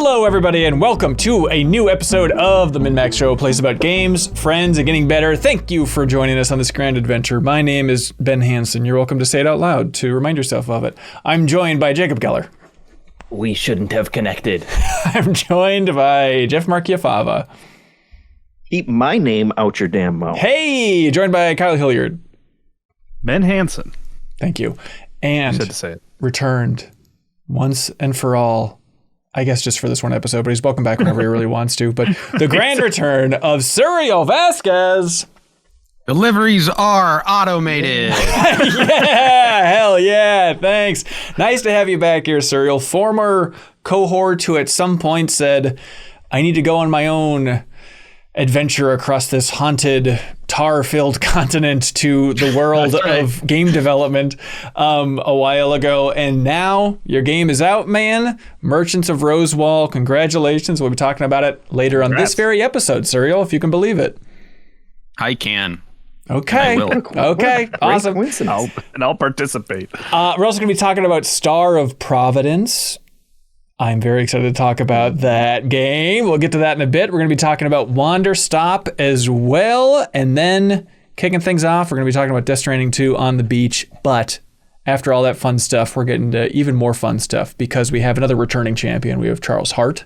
Hello, everybody, and welcome to a new episode of the MinnMax Show, a place about games, friends, and getting better. Thank you for joining us on this grand adventure. My name is Ben Hansen. You're welcome to say it out loud to remind yourself of it. I'm joined by Jacob Geller. We shouldn't have connected. I'm joined by Jeff Marchiafava. Keep my name out your damn mouth. Hey, joined by Kyle Hilliard. Ben Hansen. Thanь you. And You said to say it. Returned once and for all. I guess just for this one episode, but he's welcome back whenever he really wants to. But the grand return of Suriel Vasquez. Deliveries are automated. Yeah, hell yeah, thanks. Nice to have you back here, Suriel. Former cohort who at some point said, I need to go on my own adventure across this haunted, tar-filled continent to the world of game development a while ago. And now your game is out, man. Merchants of Rosewall, congratulations. We'll be talking about it later on this very episode, Suriel, if you can believe it. I can. Okay. I will. Okay. Awesome. I'll participate. We're also going to be talking about Star of Providence. I'm very excited to talk about that game. We'll get to that in a bit. We're going to be talking about Wanderstop as well. And then kicking things off, we're going to be talking about Death Stranding 2 on the beach. But after all that fun stuff, we're getting to even more fun stuff because we have another returning champion. We have Charles Hart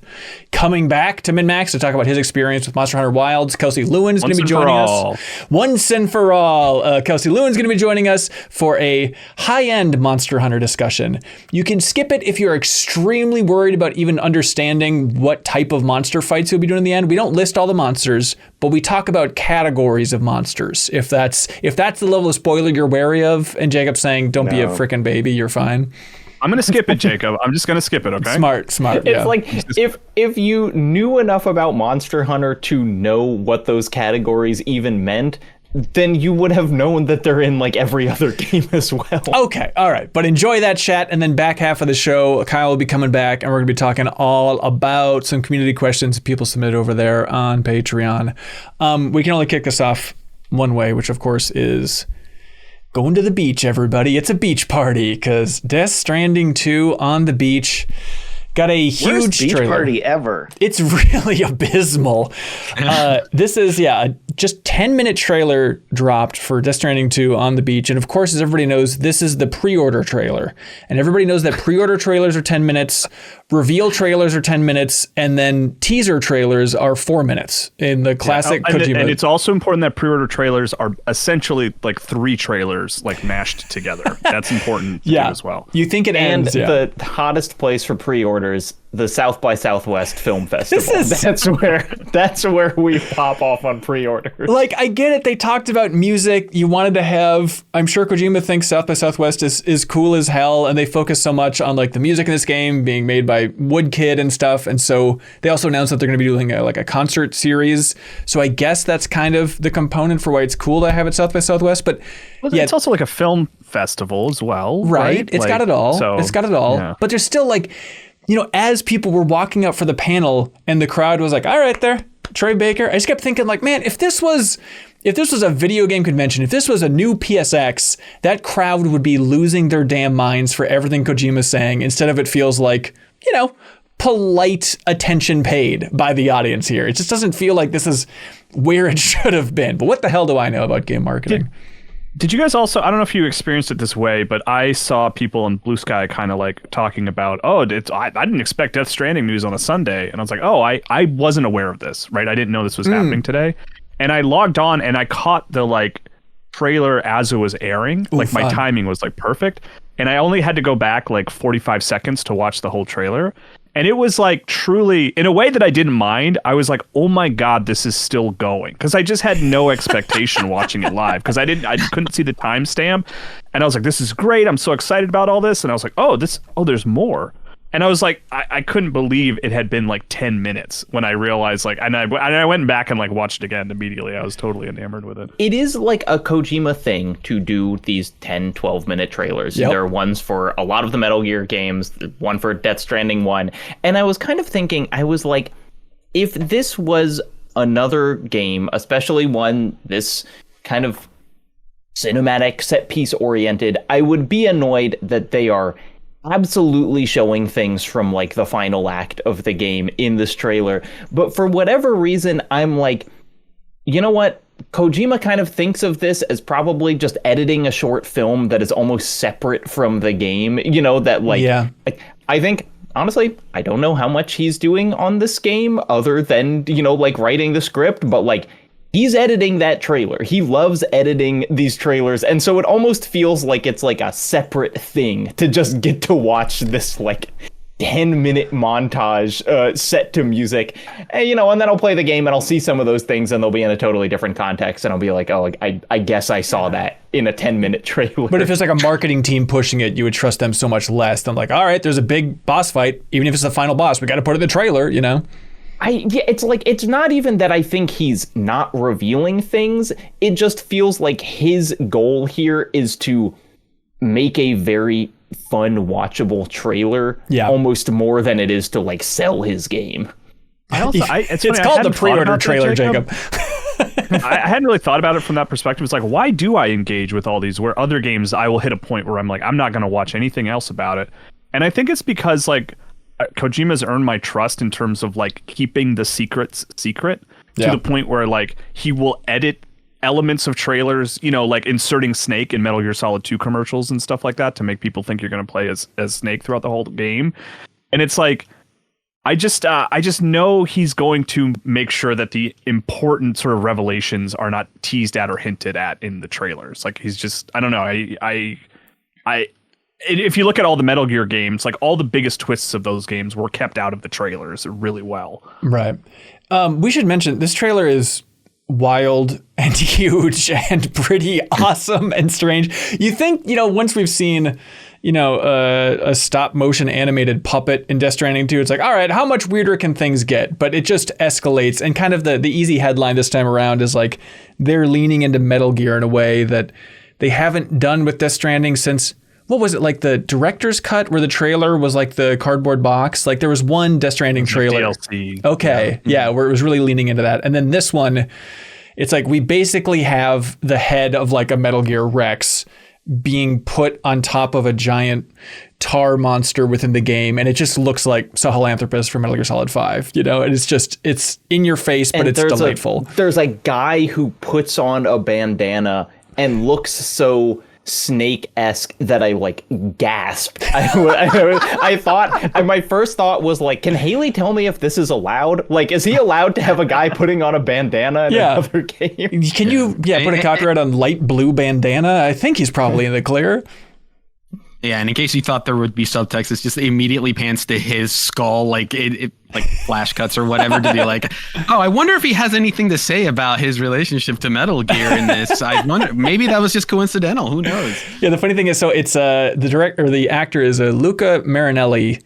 coming back to MinnMax to talk about his experience with Monster Hunter Wilds. Kelsey Lewin's going to be joining us. Once and for all. Kelsey Lewin's going to be joining us for a high-end Monster Hunter discussion. You can skip it if you're extremely worried about even understanding what type of monster fights you'll be doing in the end. We don't list all the monsters, but we talk about categories of monsters. If that's the level of spoiler you're wary of, and Jacob's saying, don't be a freaking baby, you're fine. I'm going to skip it, Jacob. I'm just going to skip it, okay? Smart. It's like if you knew enough about Monster Hunter to know what those categories even meant, then you would have known that they're in like every other game as well. Okay, all right. But enjoy that chat, and then back half of the show, Kyle will be coming back, and we're going to be talking all about some community questions people submitted over there on Patreon. We can only kick this off one way, which of course is going to the beach, everybody. It's a beach party, because Death Stranding 2 on the beach got a huge Worst beach trailer. party ever. It's really abysmal. This is, just 10-minute trailer dropped for Death Stranding 2 on the beach. And of course, as everybody knows, this is the pre-order trailer. And everybody knows that pre-order trailers are 10 minutes, reveal trailers are 10 minutes, and then teaser trailers are 4 minutes in the classic Kojima. And it's also important that pre-order trailers are essentially like 3 trailers like mashed together. That's important to do as well. You think it And ends, the hottest place for pre-orders, the South by Southwest Film Festival. That's where we pop off on pre-orders. Like, I get it. They talked about music. You wanted to have, I'm sure Kojima thinks South by Southwest is cool as hell, and they focus so much on like the music in this game being made by Woodkid and stuff. And so they also announced that they're going to be doing a concert series. So I guess that's kind of the component for why it's cool to have it South by Southwest. But it's also like a film festival as well. Right. It's got it all. Yeah. But there's still like, as people were walking up for the panel and the crowd was like, all right, there, Troy Baker. I just kept thinking like, man, if this was a video game convention, if this was a new PSX, that crowd would be losing their damn minds for everything Kojima's saying. Instead of it feels like, polite attention paid by the audience here. It just doesn't feel like this is where it should have been. But what the hell do I know about game marketing? Did you guys also, I don't know if you experienced it this way, but I saw people in Blue Sky kind of like talking about, I didn't expect Death Stranding news on a Sunday. And I was like, I wasn't aware of this, right? I didn't know this was happening today. And I logged on and I caught the like trailer as it was airing. Like my timing was like perfect. And I only had to go back like 45 seconds to watch the whole trailer. And it was like truly, in a way that I didn't mind, I was like, oh my God, this is still going. Because I just had no expectation watching it live. Because I couldn't see the timestamp. And I was like, this is great. I'm so excited about all this. And I was like, there's more. And I was like, I couldn't believe it had been like 10 minutes when I realized and I went back and like watched it again immediately. I was totally enamored with it. It is like a Kojima thing to do these 10, 12-minute trailers. Yep. There are ones for a lot of the Metal Gear games, one for Death Stranding 1. And I was kind of thinking, I was like, if this was another game, especially one this kind of cinematic set piece oriented, I would be annoyed that they are absolutely showing things from like the final act of the game in this trailer. But for whatever reason, I'm like, you know what? Kojima kind of thinks of this as probably just editing a short film that is almost separate from the game, you know, that like, I think, honestly, I don't know how much he's doing on this game other than, you know, like writing the script, but like he's editing that trailer. He loves editing these trailers. And so it almost feels like it's like a separate thing to just get to watch this like 10-minute montage set to music, and, you know, and then I'll play the game and I'll see some of those things and they'll be in a totally different context and I'll be like, oh, like, I guess I saw that in a 10-minute trailer. But if it's like a marketing team pushing it, you would trust them so much less than like, all right, there's a big boss fight, even if it's the final boss, we got to put it in the trailer, you know? It's like, it's not even that I think he's not revealing things. It just feels like his goal here is to make a very fun, watchable trailer, almost more than it is to like sell his game. It's called the pre-order trailer, Jacob. I hadn't really thought about it from that perspective. It's like, why do I engage with all these? Where other games, I will hit a point where I'm like, I'm not going to watch anything else about it. And I think it's because like Kojima's earned my trust in terms of like keeping the secrets secret to the point where like he will edit elements of trailers, you know, like inserting Snake in Metal Gear Solid 2 commercials and stuff like that to make people think you're going to play as Snake throughout the whole game. And it's like, I just know he's going to make sure that the important sort of revelations are not teased at or hinted at in the trailers. Like he's just, I don't know. If you look at all the Metal Gear games, like all the biggest twists of those games were kept out of the trailers really well. Right. We should mention this trailer is wild and huge and pretty awesome and strange. You think, you know, once we've seen, you know, a stop motion animated puppet in Death Stranding 2, it's like, all right, how much weirder can things get? But it just escalates. And kind of the easy headline this time around is like, they're leaning into Metal Gear in a way that they haven't done with Death Stranding since, what was it, like the director's cut where the trailer was like the cardboard box? Like there was one Death Stranding trailer. DLC. Okay. Yeah, where it was really leaning into that. And then this one, it's like we basically have the head of like a Metal Gear Rex being put on top of a giant tar monster within the game. And it just looks like Sahelanthropus from Metal Gear Solid 5, you know, and it's in your face, but and it's delightful. There's a guy who puts on a bandana and looks so Snake-esque that I like gasped. I thought, my first thought was like, can Haley tell me if this is allowed? Like, is he allowed to have a guy putting on a bandana in another game? Can you put a copyright on light blue bandana? I think he's probably in the clear. Yeah, and in case you thought there would be subtext, it's just immediately pans to his skull, like it like flash cuts or whatever, to be like, oh, I wonder if he has anything to say about his relationship to Metal Gear in this. I wonder, maybe that was just coincidental. Who knows? Yeah, the funny thing is, so it's the actor is Luca Marinelli,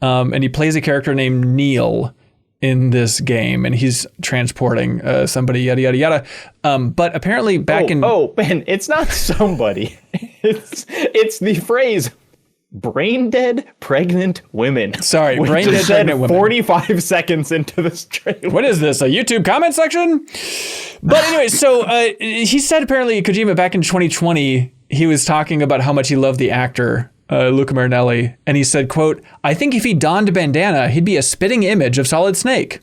and he plays a character named Neil in this game, and he's transporting somebody, yada yada yada. But apparently back in Ben, it's not somebody. It's the phrase brain dead pregnant women. Sorry, brain dead pregnant women. 45 seconds into this trailer. What is this, a YouTube comment section? But anyway, so he said apparently Kojima back in 2020, he was talking about how much he loved the actor Luca Marinelli, and he said, quote, I think if he donned a bandana, he'd be a spitting image of Solid Snake.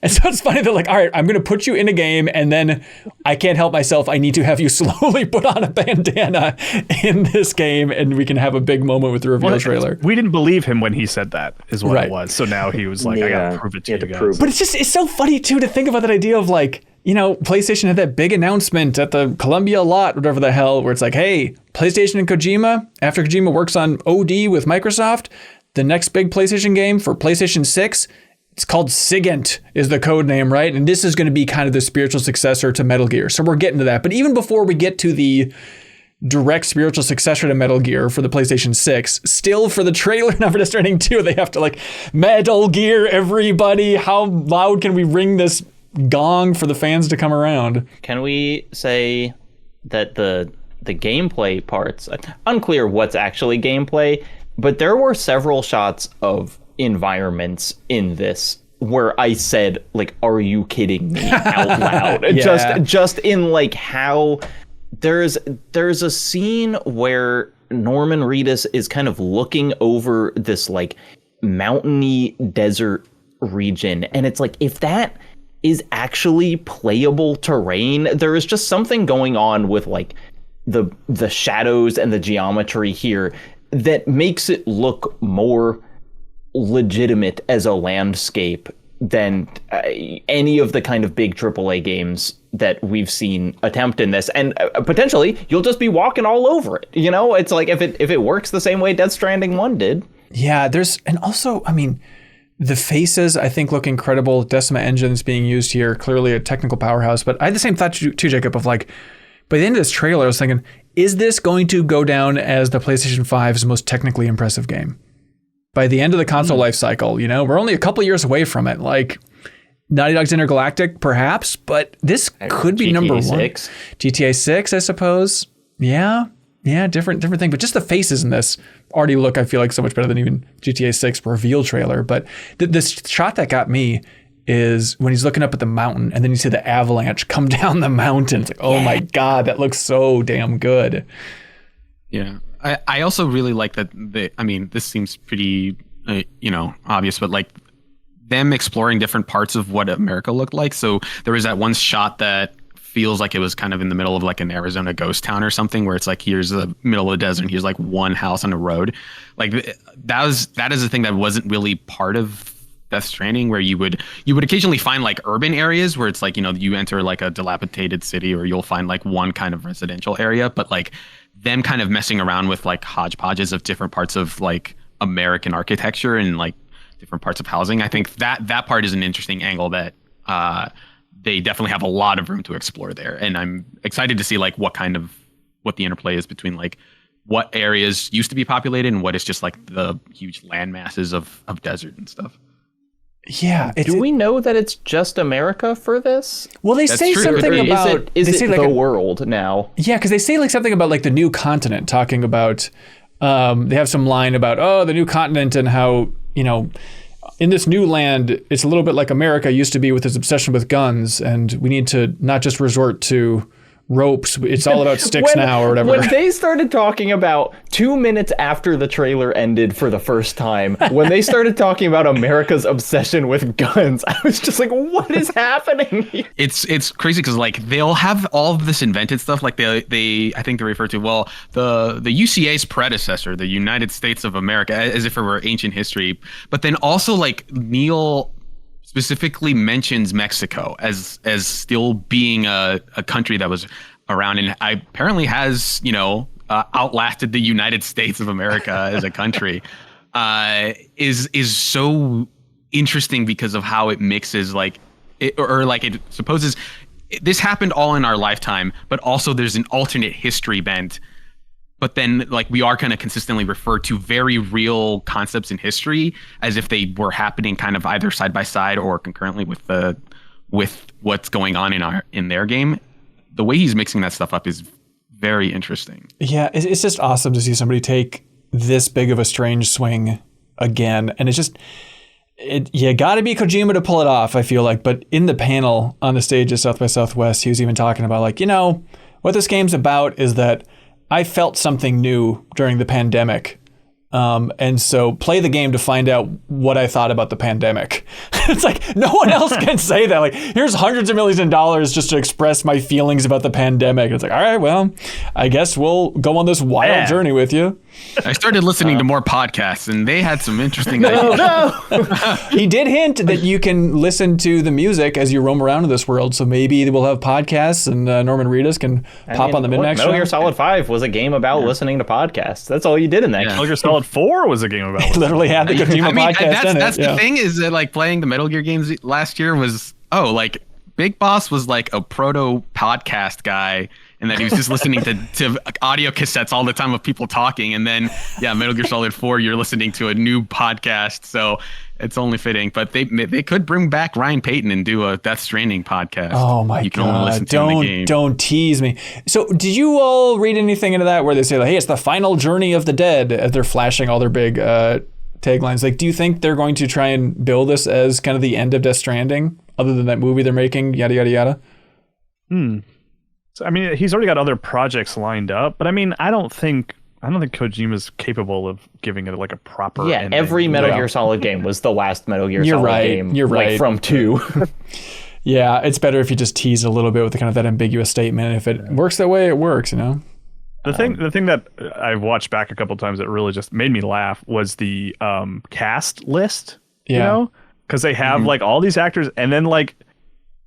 And so it's funny, they're like, all right, I'm going to put you in a game, and then I can't help myself. I need to have you slowly put on a bandana in this game, and we can have a big moment with the reveal trailer. We didn't believe him when he said that, is what it was. So now he was like, I got to prove it to you guys. But it's so funny, too, to think about that idea of like, you know, PlayStation had that big announcement at the Columbia lot, whatever the hell, where it's like, hey, PlayStation and Kojima, after Kojima works on OD with Microsoft, the next big PlayStation game for PlayStation 6, it's called Sigint is the code name, right? And this is going to be kind of the spiritual successor to Metal Gear. So we're getting to that. But even before we get to the direct spiritual successor to Metal Gear for the PlayStation 6, still for the trailer, not for Death Stranding 2, they have to like, Metal Gear, everybody, how loud can we ring this gong for the fans to come around? Can we say that the gameplay parts, unclear what's actually gameplay, but there were several shots of environments in this where I said, like, are you kidding me, out loud? Just in like how there's a scene where Norman Reedus is kind of looking over this like mountainy desert region, and it's like, if that is actually playable terrain, there is just something going on with like the shadows and the geometry here that makes it look more legitimate as a landscape than any of the kind of big AAA games that we've seen attempt in this. And potentially you'll just be walking all over it. You know, it's like if it works the same way Death Stranding 1 did. Yeah, and also, I mean, the faces, I think, look incredible. Decima engines being used here, clearly a technical powerhouse. But I had the same thought too, Jacob, of like, by the end of this trailer, I was thinking, is this going to go down as the PlayStation 5's most technically impressive game? By the end of the console life cycle, you know, we're only a couple years away from it. Like, Naughty Dog's Intergalactic, perhaps, but this could be number one. GTA 6, I suppose. Yeah, different thing. But just the faces in this already look, I feel like, so much better than even GTA 6 reveal trailer. But this shot that got me is when he's looking up at the mountain and then you see the avalanche come down the mountain. It's like, oh my God, that looks so damn good. Yeah. I also really like that. This seems pretty, obvious, but like them exploring different parts of what America looked like. So there was that one shot that feels like it was kind of in the middle of like an Arizona ghost town or something, where it's like, here's the middle of the desert and here's like one house on the road. Like that is a thing that wasn't really part of Death Stranding, where you would occasionally find like urban areas where it's like, you enter like a dilapidated city, or you'll find like one kind of residential area, but like them kind of messing around with like hodgepodges of different parts of like American architecture and like different parts of housing. I think that part is an interesting angle that they definitely have a lot of room to explore there. And I'm excited to see like what the interplay is between like what areas used to be populated and what is just like the huge land masses of desert and stuff. Yeah. Do we know that it's just America for this? Well, they say something about... Is it the world now? Yeah, because they say like something about like the new continent, talking about... they have some line about, the new continent and how, in this new land, it's a little bit like America used to be with its obsession with guns, and we need to not just resort to ropes. It's all about sticks now or whatever. When they started talking about 2 minutes after the trailer ended for the first time, when they started talking about America's obsession with guns, I was just like, what is happening here? It's crazy because like they'll have all of this invented stuff. Like they I think they refer to, the UCA's predecessor, the United States of America, as if it were ancient history. But then also like Neil specifically mentions Mexico as still being a country that was around and apparently has, outlasted the United States of America as a country, is so interesting because of how it mixes it supposes this happened all in our lifetime, but also there's an alternate history bent. But then, like, we are kind of consistently referred to very real concepts in history as if they were happening kind of either side by side or concurrently with what's going on in their game. The way he's mixing that stuff up is very interesting. Yeah, it's just awesome to see somebody take this big of a strange swing again, and you got to be Kojima to pull it off, I feel like. But in the panel on the stage at South by Southwest, he was even talking about like, what this game's about is that I felt something new during the pandemic. And so play the game to find out what I thought about the pandemic. It's like, no one else can say that. Like, here's hundreds of millions of dollars just to express my feelings about the pandemic. It's like, all right, well, I guess we'll go on this wild journey with you. I started listening to more podcasts, and they had some interesting ideas. No. He did hint that you can listen to the music as you roam around in this world. So maybe we'll have podcasts, and Norman Reedus can pop on the MinnMax show. Metal Gear Solid 5 was a game about listening to podcasts. That's all you did in that game. Metal Gear Solid 4 was a game about it literally had the Kojima podcast in it. That's the thing, is that like playing the Metal Gear games last year was, Big Boss was like a proto podcast guy, and that he was just listening to audio cassettes all the time of people talking. And then, Metal Gear Solid 4, you're listening to a new podcast. So it's only fitting. But they could bring back Ryan Payton and do a Death Stranding podcast. Oh my God. You can only listen to in the game. Don't tease me. So did you all read anything into that where they say, like, hey, it's the final journey of the dead, as they're flashing all their big taglines? Like, do you think they're going to try and bill this as kind of the end of Death Stranding, other than that movie they're making, yada, yada, yada? So, I mean, he's already got other projects lined up, but I mean, I don't think Kojima's capable of giving it like a proper ending. Every Metal Gear Solid game was the last Metal Gear Solid game. You're right. From 2. Yeah, it's better if you just tease a little bit with kind of that ambiguous statement. If it works that way, it works, you know? The thing that I've watched back a couple of times that really just made me laugh was the cast list, you know? Because they have like all these actors, and then like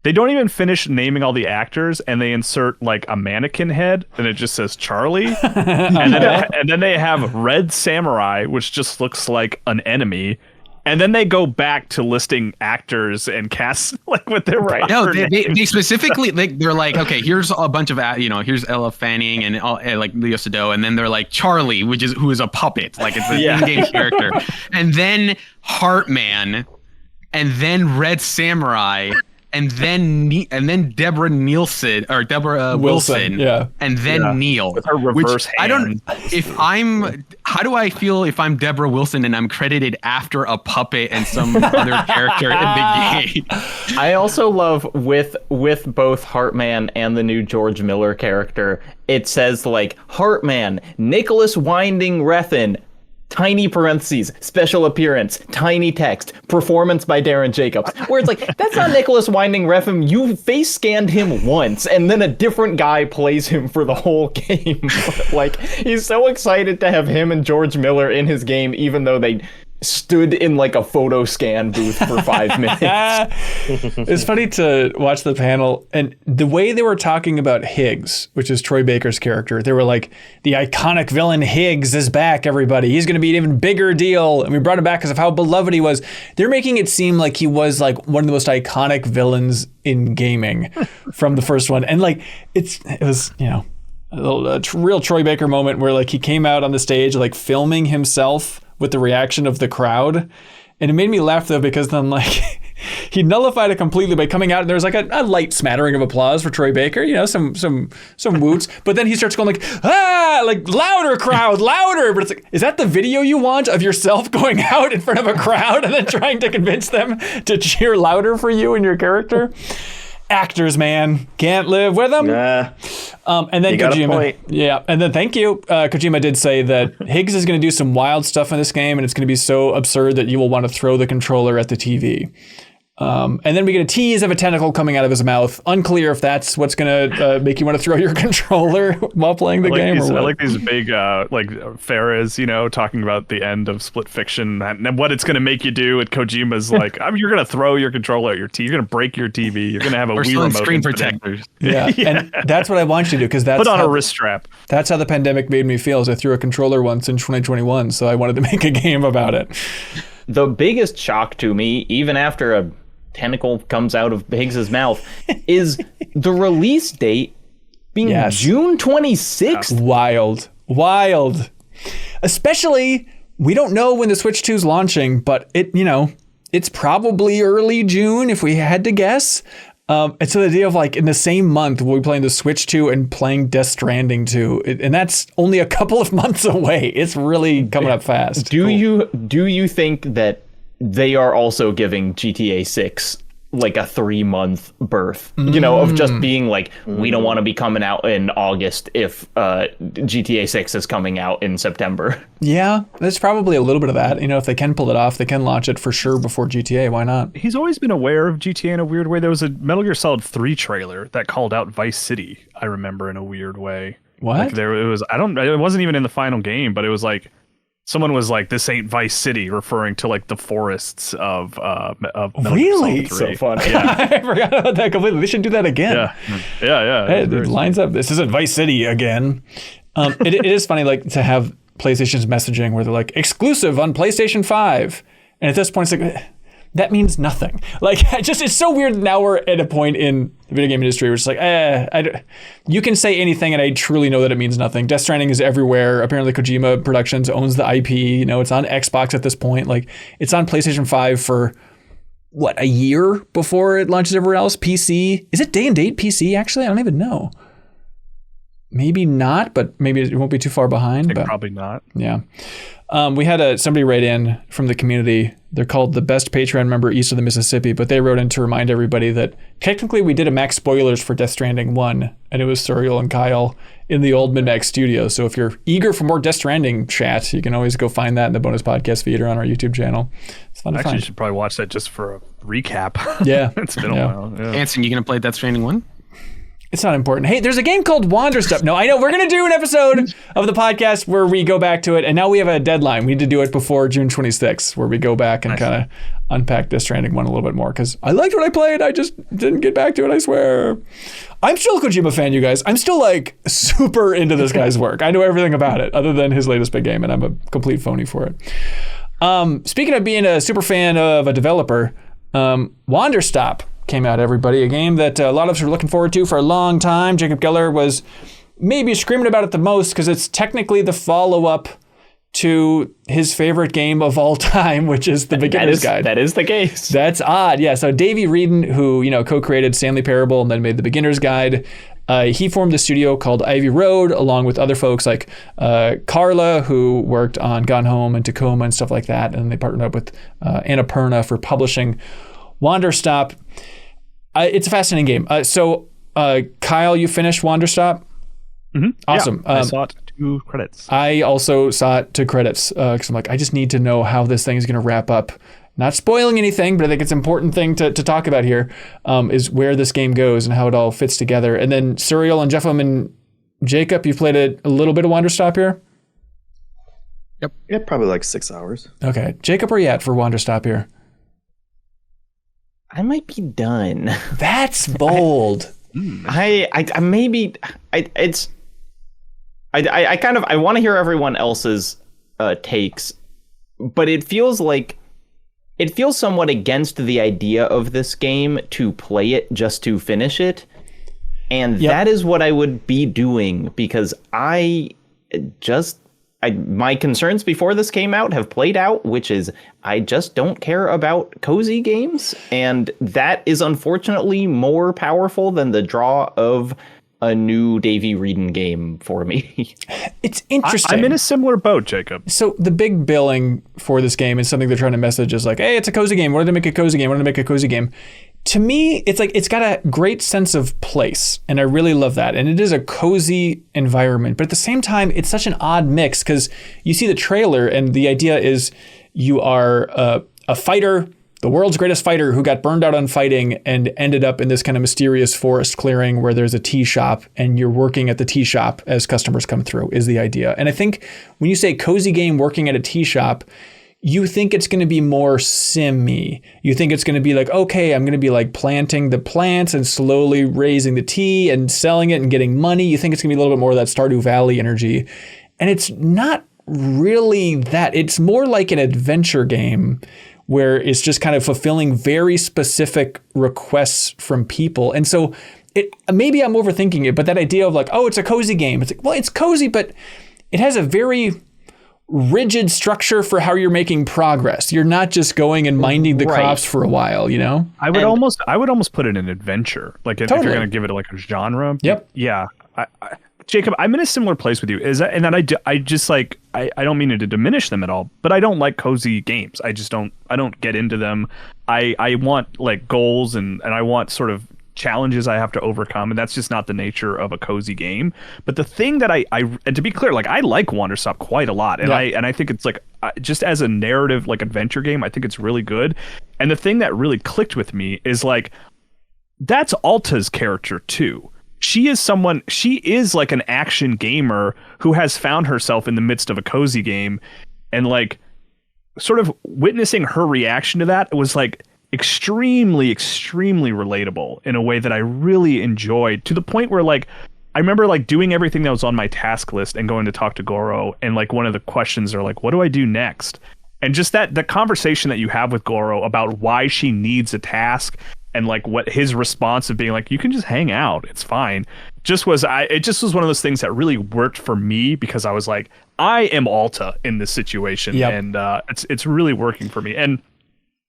they don't even finish naming all the actors, and they insert like a mannequin head, and it just says Charlie. and then they have Red Samurai, which just looks like an enemy. And then they go back to listing actors and casts like with their right. No, they specifically they're like, okay, here's a bunch of here's Ella Fanning and like Leo Sado, and then they're like Charlie, who is a puppet, like it's an in-game character, and then Heartman, and then Red Samurai. And then Deborah Wilson, and then Neil. With her reverse hand. How do I feel if I'm Deborah Wilson and I'm credited after a puppet and some other character in the game? I also love with both Heartman and the new George Miller character, it says like Heartman, Nicholas Winding Refn, tiny parentheses, special appearance, tiny text, performance by Darren Jacobs. Where it's like, that's not Nicholas Winding Refn. You face scanned him once, and then a different guy plays him for the whole game. Like, he's so excited to have him and George Miller in his game, even though they stood in like a photo scan booth for 5 minutes. It's funny to watch the panel, and the way they were talking about Higgs, which is Troy Baker's character, they were like, the iconic villain Higgs is back, everybody. He's going to be an even bigger deal. And we brought him back because of how beloved he was. They're making it seem like he was like one of the most iconic villains in gaming from the first one. And like, it was, you know, a real Troy Baker moment where like he came out on the stage like filming himself with the reaction of the crowd. And it made me laugh though, because then like he nullified it completely by coming out, and there was like a light smattering of applause for Troy Baker, you know, some woots. But then he starts going like, like louder crowd, louder. But it's like, is that the video you want of yourself going out in front of a crowd and then trying to convince them to cheer louder for you and your character? Actors, man, can't live with them. And then Kojima, and then thank you. Kojima did say that Higgs is going to do some wild stuff in this game, and it's going to be so absurd that you will want to throw the controller at the TV. And then we get a tease of a tentacle coming out of his mouth. Unclear if that's what's going to make you want to throw your controller while playing the game. I like these big, like Farah's, you know, talking about the end of Split Fiction and what it's going to make you do. And Kojima's like, you're going to throw your controller at your TV. You're going to break your TV. You're going to have a Wii remote screen protectors. Yeah. And that's what I want you to do, because that's put on a wrist strap. That's how the pandemic made me feel. As I threw a controller once in 2021, so I wanted to make a game about it. The biggest shock to me, even after a tentacle comes out of Higgs's mouth, is the release date being June 26th. Wild. Especially, we don't know when the Switch 2 is launching, but it's probably early June if we had to guess. And so the idea of like in the same month we'll be playing the Switch 2 and playing Death Stranding 2, and that's only a couple of months away. It's really coming up fast. Do you think that they are also giving GTA 6 like a 3-month birth, of just being like, we don't want to be coming out in August if GTA 6 is coming out in September? Yeah, there's probably a little bit of that. If they can pull it off, they can launch it for sure before GTA. Why not? He's always been aware of GTA in a weird way. There was a Metal Gear Solid 3 trailer that called out Vice City, I remember, in a weird way. What? Like it wasn't even in the final game, but it was like, someone was like, "This ain't Vice City," referring to like the forests of Metal really? Gear Solid 3. So funny. Yeah. I forgot about that completely. They should do that again. Yeah. Hey, it lines up. This isn't Vice City again. It is funny, like, to have PlayStation's messaging where they're like, exclusive on PlayStation 5, and at this point it's like, that means nothing. Like, it's so weird. Now we're at a point in the video game industry where it's like, you can say anything and I truly know that it means nothing. Death Stranding is everywhere. Apparently Kojima Productions owns the IP. It's on Xbox at this point. Like, it's on PlayStation 5 for, what, a year before it launches everywhere else? PC? Is it day and date PC, actually? I don't even know. maybe not, but maybe it won't be too far behind. But probably not. Yeah. We had somebody write in from the community. They're called the best Patreon member east of the Mississippi, but they wrote in to remind everybody that technically we did a max spoilers for Death Stranding 1, and it was Suriel and Kyle in the old MinnMax studio. So if you're eager for more Death Stranding chat, you can always go find that in the bonus podcast feed or on our YouTube channel. It's fun to find. Actually, you should probably watch that just for a recap. Yeah. It's been a while. Yeah. Anson, you going to play Death Stranding 1? It's not important. Hey, there's a game called Wanderstop. No, I know. We're going to do an episode of the podcast where we go back to it. And now we have a deadline. We need to do it before June 26th, where we go back and kind of unpack Death Stranding 1 a little bit more. Because I liked what I played. I just didn't get back to it, I swear. I'm still a Kojima fan, you guys. I'm still like super into this guy's work. I know everything about it other than his latest big game. And I'm a complete phony for it. Speaking of being a super fan of a developer, Wanderstop came out, everybody. A game that a lot of us are looking forward to for a long time. Jacob Geller was maybe screaming about it the most because it's technically the follow-up to his favorite game of all time, which is The Beginner's Guide. That is the case. That's odd. Yeah, so Davey Reedon, who co-created Stanley Parable and then made The Beginner's Guide, he formed a studio called Ivy Road, along with other folks like Carla, who worked on Gone Home and Tacoma and stuff like that, and they partnered up with Annapurna for publishing Wanderstop. It's a fascinating game. So, Kyle, you finished Wanderstop? Mm-hmm. Awesome. Yeah, I saw it to credits. I also saw it to credits because I'm like, I just need to know how this thing is going to wrap up. Not spoiling anything, but I think it's an important thing to talk about here is where this game goes and how it all fits together. And then Suriel and Jeffem and Jacob, you played a little bit of Wanderstop here? Yep. Yeah, probably like 6 hours. Okay. Jacob, where are you at for Wanderstop here? I might be done. That's bold. I want to hear everyone else's takes, but it feels somewhat against the idea of this game to play it just to finish it. And that is what I would be doing because my concerns before this came out have played out, which is I just don't care about cozy games. And that is unfortunately more powerful than the draw of a new Davey Reedon game for me. It's interesting. I'm in a similar boat, Jacob. So the big billing for this game is something they're trying to message is like, hey, it's a cozy game. Wanted to make a cozy game. Wanted to make a cozy game. To me, it's like it's got a great sense of place, and I really love that. And it is a cozy environment, but at the same time, it's such an odd mix because you see the trailer, and the idea is you are a fighter, the world's greatest fighter who got burned out on fighting and ended up in this kind of mysterious forest clearing where there's a tea shop, and you're working at the tea shop as customers come through is the idea. And I think when you say cozy game working at a tea shop, you think it's going to be more sim-y. You think it's going to be like, okay, I'm going to be like planting the plants and slowly raising the tea and selling it and getting money. You think it's going to be a little bit more of that Stardew Valley energy. And it's not really that. It's more like an adventure game where it's just kind of fulfilling very specific requests from people. And so maybe I'm overthinking it, but that idea of like, oh, it's a cozy game. It's like, well, it's cozy, but it has a very rigid structure for how you're making progress. You're not just going and minding the crops for a while, you know? I would almost put it in adventure. Like if you're going to give it like a genre. Yep. Yeah. Jacob, I'm in a similar place with you. I just like, I don't mean to diminish them at all, but I don't like cozy games. I don't get into them. I want like goals and I want sort of challenges I have to overcome, and that's just not the nature of a cozy game. But the thing that and to be clear, like I like Wanderstop quite a lot, and I think it's like just as a narrative like adventure game, I think it's really good. And the thing that really clicked with me is like that's Alta's character too. She is like an action gamer who has found herself in the midst of a cozy game, and like sort of witnessing her reaction to that was like extremely relatable in a way that I really enjoyed, to the point where like I remember like doing everything that was on my task list and going to talk to Goro, and like one of the questions are like, what do I do next? And just the conversation that you have with Goro about why she needs a task and like what his response of being like, you can just hang out, it's fine, it just was one of those things that really worked for me, because I was like, I am Alta in this situation. Yep. And it's really working for me. And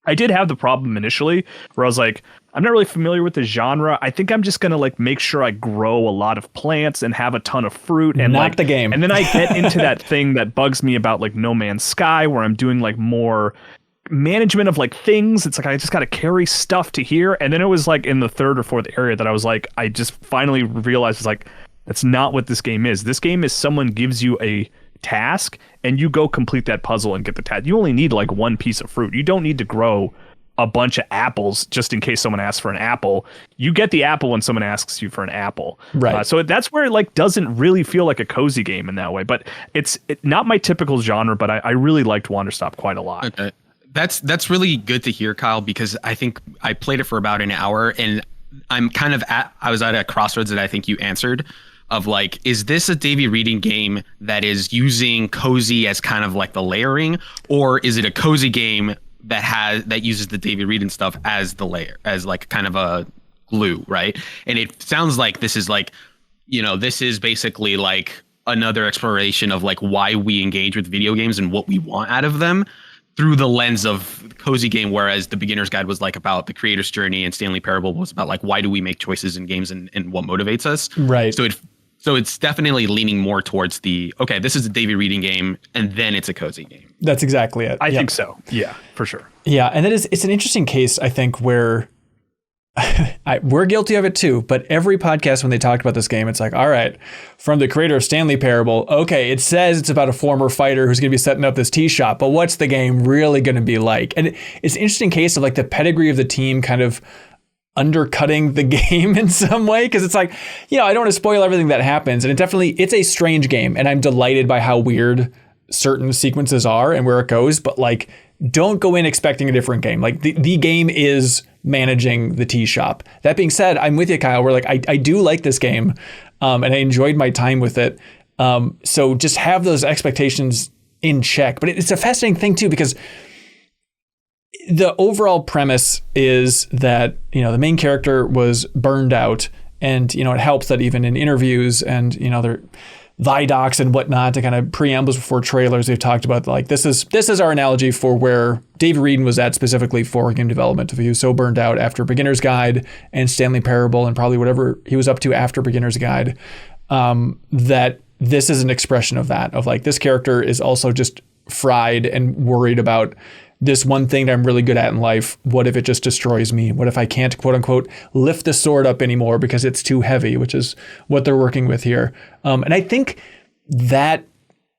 I did have the problem initially where I was like, I'm not really familiar with the genre. I think I'm just gonna like make sure I grow a lot of plants and have a ton of fruit and Not like the game. And then I get into that thing that bugs me about like No Man's Sky, where I'm doing like more management of like things. It's like I just got to carry stuff to here. And then it was like in the third or fourth area that I was like, I just finally realized it's like, that's not what this game is. This game is someone gives you a task and you go complete that puzzle and get the task. You only need like one piece of fruit. You don't need to grow a bunch of apples just in case someone asks for an apple. You get the apple when someone asks you for an apple. Right. So that's where it like doesn't really feel like a cozy game in that way. But it's not my typical genre, but I really liked Wanderstop quite a lot. Okay. That's really good to hear, Kyle, because I think I played it for about an hour and I'm kind of I was at a crossroads that I think you answered of like, is this a Davey Reading game that is using cozy as kind of like the layering, or is it a cozy game that uses the Davey Reading stuff as the layer, as like kind of a glue, right? And it sounds like this is like, this is basically like another exploration of like why we engage with video games and what we want out of them through the lens of cozy game, whereas the beginner's guide was like about the creator's journey and Stanley Parable was about like why do we make choices in games and what motivates us. Right. So it's definitely leaning more towards okay, this is a Davey Reading game and then it's a cozy game. That's exactly it. I think so. Yeah, for sure. Yeah, and it's an interesting case, I think, where we're guilty of it too, but every podcast when they talked about this game, it's like, all right, from the creator of Stanley Parable, okay, it says it's about a former fighter who's going to be setting up this tea shop, but what's the game really going to be like? And it's an interesting case of like the pedigree of the team kind of undercutting the game in some way, because it's like, I don't want to spoil everything that happens, and it's a strange game, and I'm delighted by how weird certain sequences are and where it goes, but like, don't go in expecting a different game. Like the game is managing the tea shop. That being said, I'm with you, Kyle. We're like, I do like this game, and I enjoyed my time with it. So just have those expectations in check. But it's a fascinating thing too, because the overall premise is that, the main character was burned out, and, it helps that even in interviews and, they're Vidocs and whatnot, to kind of preambles before trailers, they've talked about like, this is our analogy for where Davey Reading was at specifically for game development. If he was so burned out after Beginner's Guide and Stanley Parable and probably whatever he was up to after Beginner's Guide, that this is an expression of that, of like, this character is also just fried and worried about this one thing that I'm really good at in life. What if it just destroys me? What if I can't, quote unquote, lift the sword up anymore because it's too heavy, which is what they're working with here. And I think that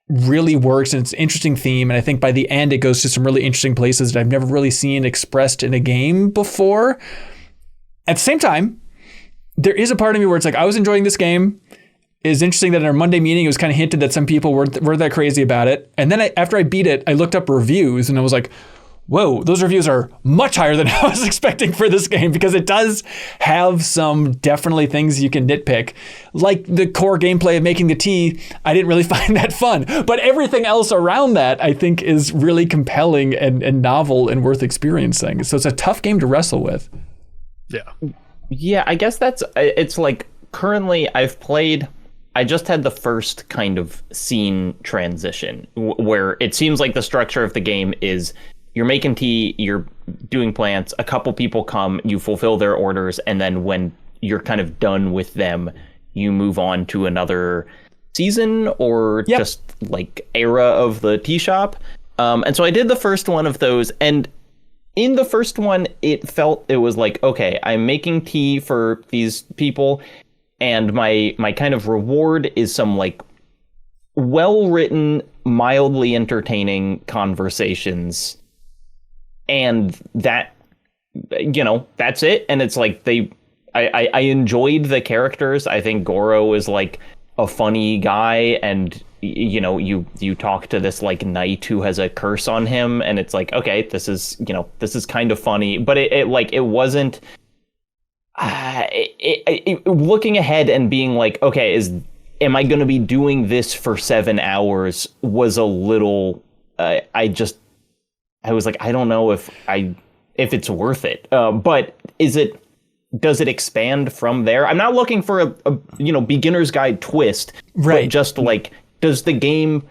really works, and it's an interesting theme. And I think by the end, it goes to some really interesting places that I've never really seen expressed in a game before. At the same time, there is a part of me where it's like, I was enjoying this game. It's interesting that in our Monday meeting, it was kind of hinted that some people weren't that crazy about it. And then after I beat it, I looked up reviews and I was like, whoa, those reviews are much higher than I was expecting for this game, because it does have some definitely things you can nitpick. Like the core gameplay of making the tea, I didn't really find that fun. But everything else around that, I think, is really compelling and novel and worth experiencing. So it's a tough game to wrestle with. Yeah. Yeah, I guess it's like currently I just had the first kind of scene transition where it seems like the structure of the game is you're making tea, you're doing plants, a couple people come, you fulfill their orders, and then when you're kind of done with them, you move on to another season or just like era of the tea shop. And so I did the first one of those, and in the first one, it was like, okay, I'm making tea for these people, and my kind of reward is some like well-written, mildly entertaining conversations. And that, that's it. And it's like I enjoyed the characters. I think Goro is like a funny guy, and you talk to this like knight who has a curse on him, and it's like, okay, this is kind of funny, but it wasn't. Looking ahead and being like, okay, am I going to be doing this for 7 hours was a little, I was like, I don't know if it's worth it. But does it expand from there? I'm not looking for a beginner's guide twist, right? But just like, does the game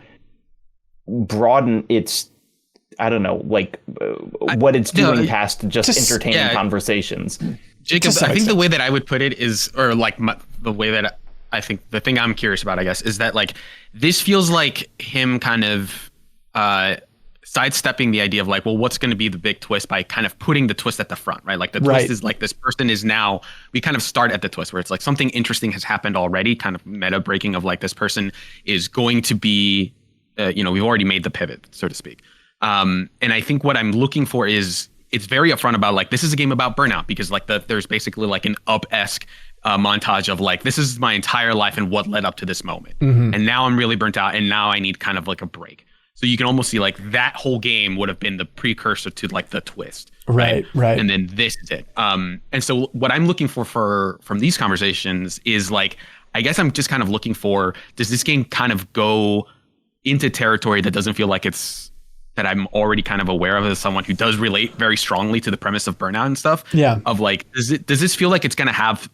broaden its, I don't know, like what it's doing past just entertaining conversations? Jacob, some I think the extent. way that I would put it is, or like the way that I think the thing I'm curious about, I guess, is that like this feels like him kind of sidestepping the idea of like, well, what's going to be the big twist by kind of putting the twist at the front, right? Like the twist is like this person is now, we kind of start at the twist where it's like something interesting has happened already, kind of meta breaking of like this person is going to be, we've already made the pivot, so to speak. And I think what I'm looking for is it's very upfront about like, this is a game about burnout because like there's basically like an Up-esque montage of like, this is my entire life and what led up to this moment. And now I'm really burnt out and now I need kind of like a break. So you can almost see like that whole game would have been the precursor to like the twist. Right. And then this is it. And so what I'm looking for from these conversations is like, I guess I'm just kind of looking for, does this game kind of go into territory that doesn't feel like it's, that I'm already kind of aware of as someone who does relate very strongly to the premise of burnout and stuff. Yeah. Of like, does this feel like it's going to have,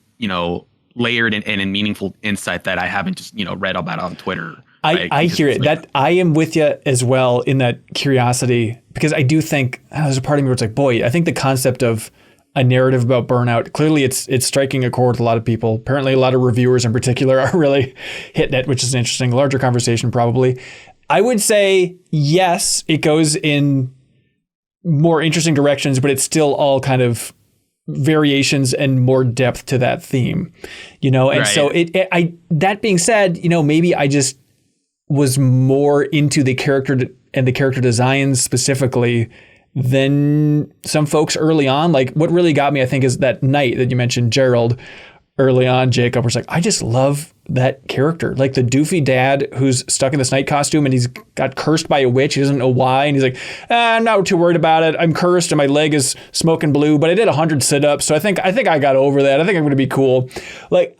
layered and meaningful insight that I haven't just, read about on Twitter. I hear it. That I am with you as well in that curiosity, because I do think there's a part of me where it's like, boy, I think the concept of a narrative about burnout, clearly it's striking a chord with a lot of people. Apparently a lot of reviewers in particular are really hitting it, which is an interesting, larger conversation probably. I would say, yes, it goes in more interesting directions, but it's still all kind of variations and more depth to that theme, and right. So that being said, maybe I just was more into the character and the character designs specifically than some folks early on. Like what really got me, I think, is that night that you mentioned, Gerald, early on. Jacob was like, I just love that character, like the doofy dad who's stuck in this night costume and he's got cursed by a witch. He doesn't know why. And he's like, I'm not too worried about it. I'm cursed and my leg is smoking blue, but I did 100 sit-ups. So I think I got over that. I think I'm going to be cool. Like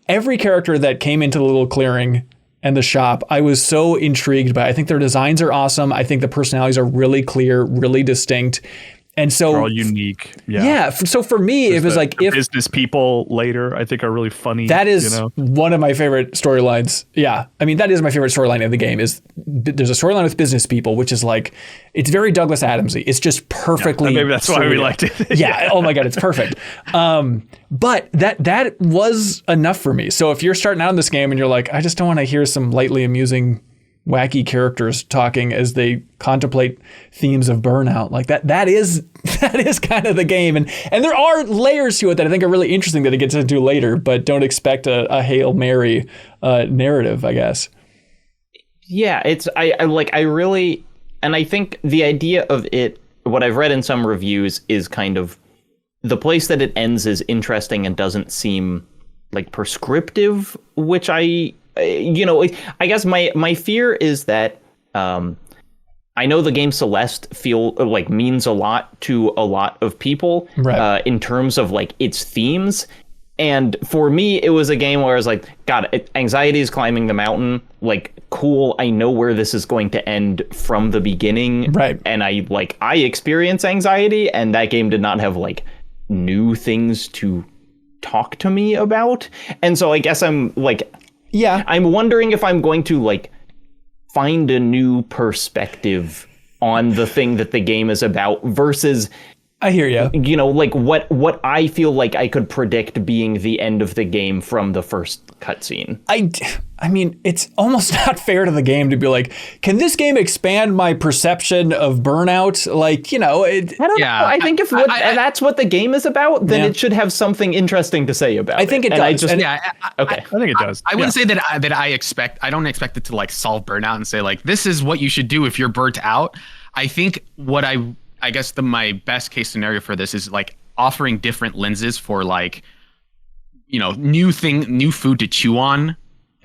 every character that came into the little clearing and the shop, I was so intrigued by. I think their designs are awesome. I think the personalities are really clear, really distinct. And so they're all unique. Yeah. So for me, it was like if business people later, I think are really funny. That is one of my favorite storylines. Yeah. I mean, that is my favorite storyline of the game is there's a storyline with business people, which is like, it's very Douglas Adamsy. It's just perfectly. Maybe that's why we liked it. Yeah. Oh my God. It's perfect. But that was enough for me. So if you're starting out in this game and you're like, I just don't want to hear some lightly amusing wacky characters talking as they contemplate themes of burnout, like that is kind of the game, and there are layers to it that I think are really interesting that it gets into later, but don't expect a Hail Mary narrative, I guess. Yeah, it's I really, and I think the idea of it, what I've read in some reviews, is kind of the place that it ends is interesting and doesn't seem like prescriptive, which I guess my fear is that I know the game Celeste means a lot to a lot of people, right. In terms of like its themes. And for me, it was a game where I was like, God, anxiety is climbing the mountain. Like, cool. I know where this is going to end from the beginning. Right. And I experience anxiety, and that game did not have like new things to talk to me about. And so I guess I'm like, yeah, I'm wondering if I'm going to like find a new perspective on the thing that the game is about versus, I hear you. Like what I feel like I could predict being the end of the game from the first cutscene. I mean, it's almost not fair to the game to be like, can this game expand my perception of burnout? Like, I don't know. I think if that's what the game is about, then it should have something interesting to say about it. I think it does. Okay. I think it does. I wouldn't say that I don't expect it to like solve burnout and say like, this is what you should do if you're burnt out. I think what I guess my best case scenario for this is like offering different lenses for like, new food to chew on.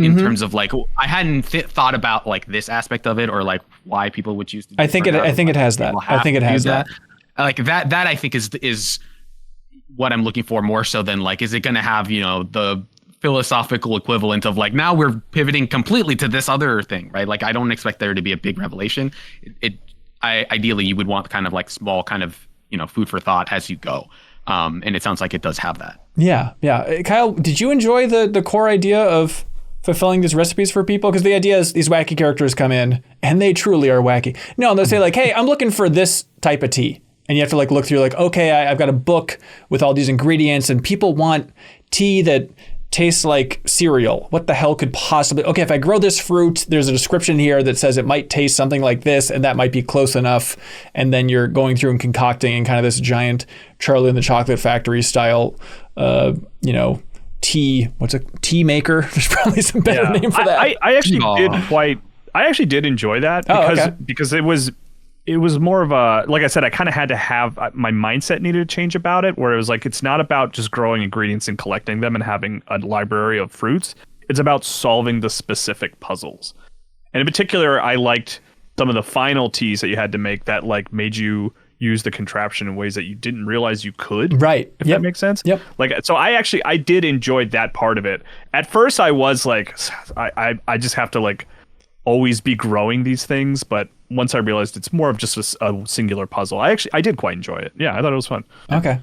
In terms of like, I hadn't thought about like this aspect of it or like why people would choose to do I think it has that. I think it has that. Like that I think is what I'm looking for more so than like, is it going to have, the philosophical equivalent of like, now we're pivoting completely to this other thing, right? Like, I don't expect there to be a big revelation. Ideally you would want kind of like small kind of, food for thought as you go. And it sounds like it does have that. Yeah. Yeah. Kyle, did you enjoy the core idea of fulfilling these recipes for people? Because the idea is these wacky characters come in and they truly are wacky. No, they'll say like, hey, I'm looking for this type of tea. and you have to like look through like, okay, I've got a book with all these ingredients, and people want tea that tastes like cereal. What the hell could possibly... Okay, if I grow this fruit, there's a description here that says it might taste something like this, and that might be close enough. And then you're going through and concocting in kind of this giant Charlie and the Chocolate Factory style, tea. What's a tea maker? There's probably some better name for that. I actually did enjoy that because it was more of a, like I said, I kind of had to have, my mindset needed to change about it, where it was like, it's not about just growing ingredients and collecting them and having a library of fruits. It's about solving the specific puzzles. And in particular, I liked some of the final teas that you had to make that like made you use the contraption in ways that you didn't realize you could. Right. If that makes sense. Yep. Like, so I did enjoy that part of it. At first I was like, I just have to like always be growing these things, but once I realized it's more of just a singular puzzle, I did quite enjoy it. Yeah, I thought it was fun. Okay.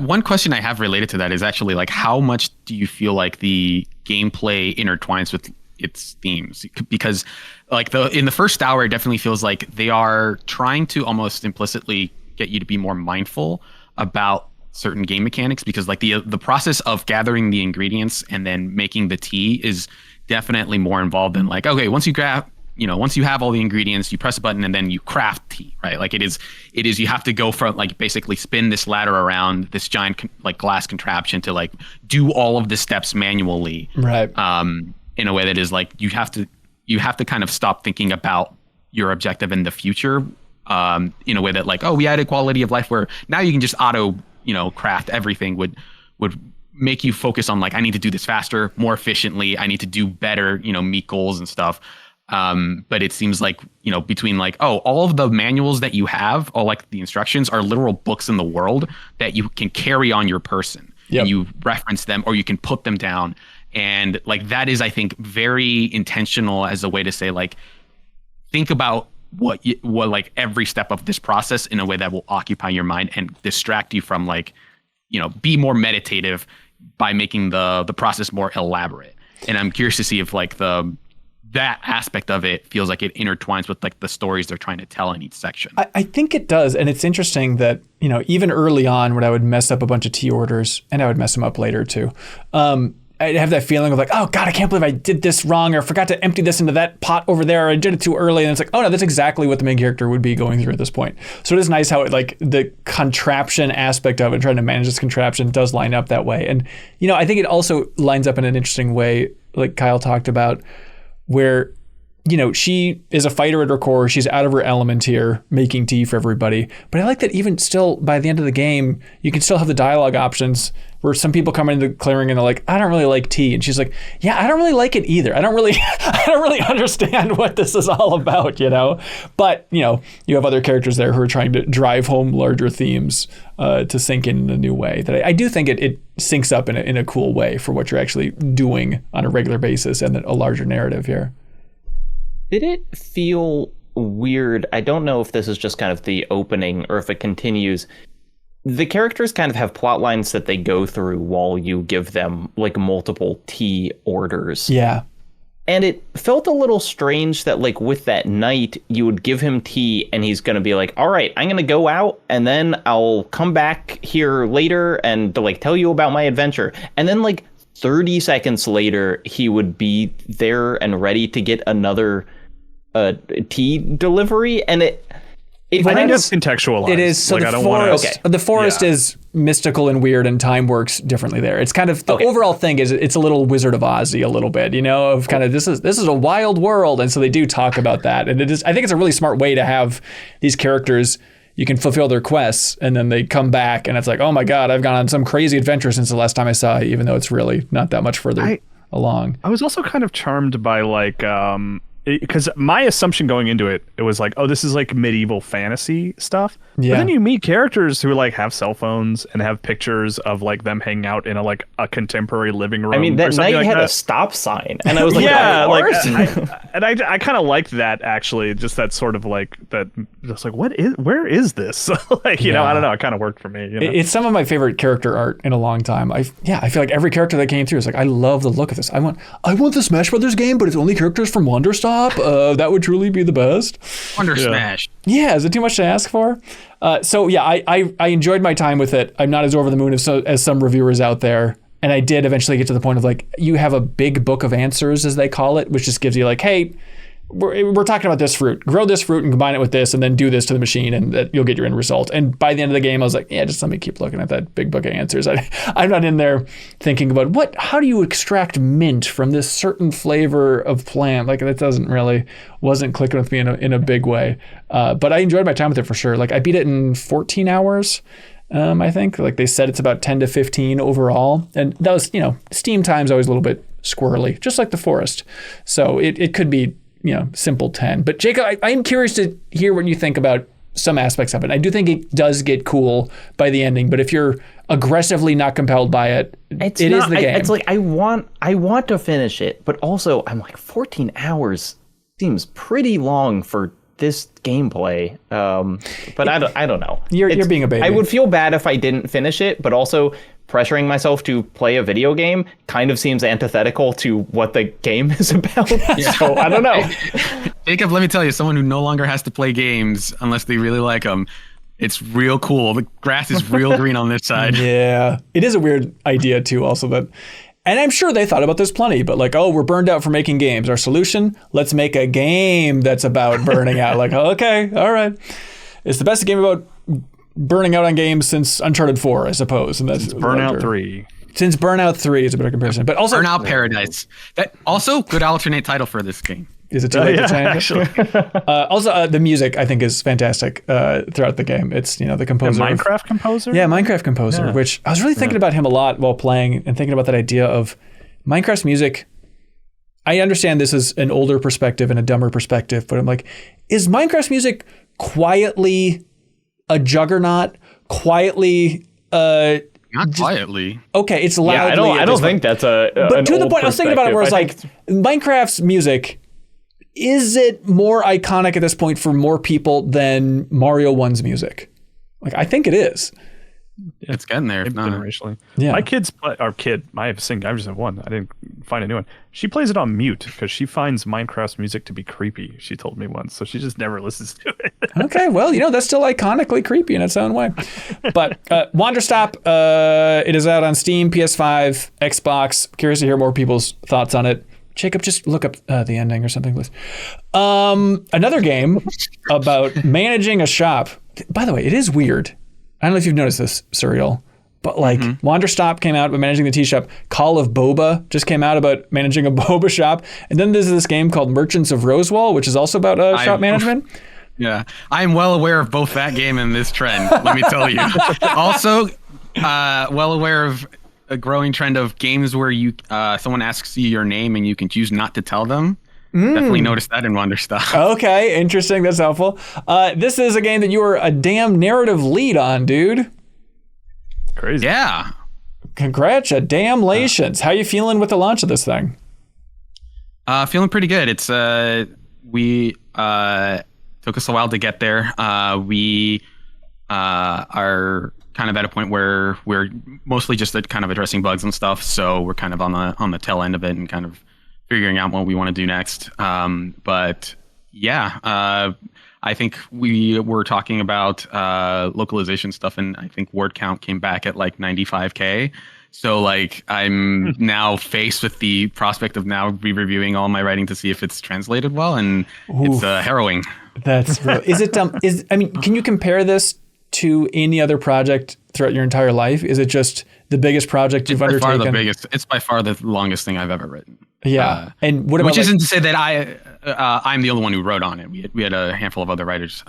One question I have related to that is actually like, how much do you feel like the gameplay intertwines with its themes? Because like in the first hour, it definitely feels like they are trying to almost implicitly get you to be more mindful about certain game mechanics, because like the process of gathering the ingredients and then making the tea is definitely more involved than like, okay, once you have all the ingredients, you press a button and then you craft tea, right? Like it is you have to go from like basically spin this ladder around this giant like glass contraption to like do all of the steps manually, right? In a way that is like you have to kind of stop thinking about your objective in the future, in a way that like, oh, we added quality of life where now you can just auto craft everything would make you focus on like, I need to do this faster, more efficiently. I need to do better, meet goals and stuff. But it seems like, between like, oh, all of the manuals that you have, all like the instructions are literal books in the world that you can carry on your person. Yep. And you reference them or you can put them down. And like, that is, I think, very intentional as a way to say like, think about what like every step of this process in a way that will occupy your mind and distract you from like, be more meditative by making the process more elaborate. And I'm curious to see if like that aspect of it feels like it intertwines with like the stories they're trying to tell in each section. I think it does. And it's interesting that, even early on when I would mess up a bunch of tea orders, and I would mess them up later too, I'd have that feeling of like, oh God, I can't believe I did this wrong, or forgot to empty this into that pot over there, or I did it too early. And it's like, oh no, that's exactly what the main character would be going through at this point. So it is nice how it, like the contraption aspect of it, trying to manage this contraption, does line up that way. And, I think it also lines up in an interesting way, like Kyle talked about, where, she is a fighter at her core. She's out of her element here, making tea for everybody. But I like that even still, by the end of the game, you can still have the dialogue options where some people come into the clearing and they're like, I don't really like tea. And she's like, yeah, I don't really like it either. I don't really understand what this is all about, But, you have other characters there who are trying to drive home larger themes to sink in a new way. That I do think it syncs up in a cool way for what you're actually doing on a regular basis and a larger narrative here. Did it feel weird? I don't know if this is just kind of the opening or if it continues. The characters kind of have plot lines that they go through while you give them like multiple tea orders. Yeah. And it felt a little strange that like with that night, you would give him tea and he's going to be like, all right, I'm going to go out and then I'll come back here later and to like tell you about my adventure. And then like 30 seconds later, he would be there and ready to get another tea delivery, and I think that's contextualized. It is. So like, the forest is mystical and weird, and time works differently there. It's kind of the overall thing is it's a little Wizard of Oz-y a little bit, of kind of this is a wild world, and so they do talk about that, and it is. I think it's a really smart way to have these characters. You can fulfill their quests, and then they come back, and it's like, oh my God, I've gone on some crazy adventure since the last time I saw you, even though it's really not that much further along. I was also kind of charmed by like, because my assumption going into it was like, oh, this is like medieval fantasy stuff. Yeah. But then you meet characters who like have cell phones and have pictures of like them hanging out in a contemporary living room. I mean, that night like had a stop sign, and I was like, yeah, I kind of liked that actually. Just that sort of like that. Just like, where is this? Like, I don't know. It kind of worked for me. It's some of my favorite character art in a long time. I feel like every character that came through is like, I love the look of this. I want the Smash Brothers game, but it's only characters from Wanderstop. Wanderstop? That would truly be the best. Wonder Smash. Yeah, is it too much to ask for? So yeah, I enjoyed my time with it. I'm not as over the moon as some reviewers out there. And I did eventually get to the point of like, you have a big book of answers, as they call it, which just gives you like, hey, we're talking about this fruit. Grow this fruit and combine it with this, and then do this to the machine, and you'll get your end result. And by the end of the game, I was like, yeah, just let me keep looking at that big book of answers. I'm not in there thinking about how do you extract mint from this certain flavor of plant. Like that wasn't clicking with me in a big way. But I enjoyed my time with it for sure. Like I beat it in 14 hours. I think like they said it's about 10 to 15 overall, and that was Steam time's always a little bit squirrely, just like the forest. So it could be simple 10. But Jacob, I am curious to hear what you think about some aspects of it. I do think it does get cool by the ending, but if you're aggressively not compelled by it, it is the game. It's like I want to finish it, but also I'm like 14 hours seems pretty long for this gameplay. But I don't know. You're being a baby. I would feel bad if I didn't finish it, but also pressuring myself to play a video game kind of seems antithetical to what the game is about. Yeah. So I don't know. Jacob, let me tell you, someone who no longer has to play games unless they really like them, it's real cool. The grass is real green on this side. Yeah. It is a weird idea too also, and I'm sure they thought about this plenty, but like, oh, we're burned out from making games. Our solution, let's make a game that's about burning out. Like, okay, all right. It's the best game about burning out on games since Uncharted 4, I suppose. And that's Burnout 3. Since Burnout 3 is a better comparison. But also Burnout Paradise. That also good alternate title for this game. Is it too late to change? Actually. Also, the music I think is fantastic throughout the game. It's the composer. Minecraft composer. Yeah, Minecraft composer. Which I was really thinking about him a lot while playing and thinking about that idea of Minecraft's music. I understand this is an older perspective and a dumber perspective, but I'm like, is Minecraft's music quietly a juggernaut? Quietly. Not quietly. Okay, it's loudly. Yeah, I don't think that's a. But to the point, I was thinking about it where it's like Minecraft's music. Is it more iconic at this point for more people than Mario 1's music? Like, I think it is. It's getting there. Generationally. Yeah. My kids play, I just have one. I didn't find a new one. She plays it on mute because she finds Minecraft's music to be creepy, she told me once. So she just never listens to it. Okay, well, that's still iconically creepy in its own way. But Wanderstop, it is out on Steam, PS5, Xbox. Curious to hear more people's thoughts on it. Jacob, just look up the ending or something, please. Another game about managing a shop. By the way, it is weird. I don't know if you've noticed this, Suriel, but like Wanderstop came out about managing the tea shop. Call of Boba just came out about managing a boba shop. And then there's this game called Merchants of Rosewall, which is also about shop management. Yeah, I'm well aware of both that game and this trend, let me tell you. Also, well aware of a growing trend of games where you someone asks you your name and you can choose not to tell them. Definitely noticed that in Wanderstop. Okay, interesting. That's helpful. This is a game that you were a damn narrative lead on, dude. Crazy. Yeah. Congratulations. How you feeling with the launch of this thing? Feeling pretty good. It's we took us a while to get there. We are kind of at a point where we're mostly just kind of addressing bugs and stuff. So we're kind of on the tail end of it and kind of figuring out what we want to do next. But yeah, I think we were talking about localization stuff, and I think word count came back at like 95K. So like I'm now faced with the prospect of now re-reviewing all my writing to see if it's translated well, and it's harrowing. That's real. Is it can you compare this to any other project throughout your entire life? Is it just the biggest project you've undertaken? By far the biggest. It's by far the longest thing I've ever written. Yeah, and what about which isn't to say that I'm the only one who wrote on it. We had a handful of other writers,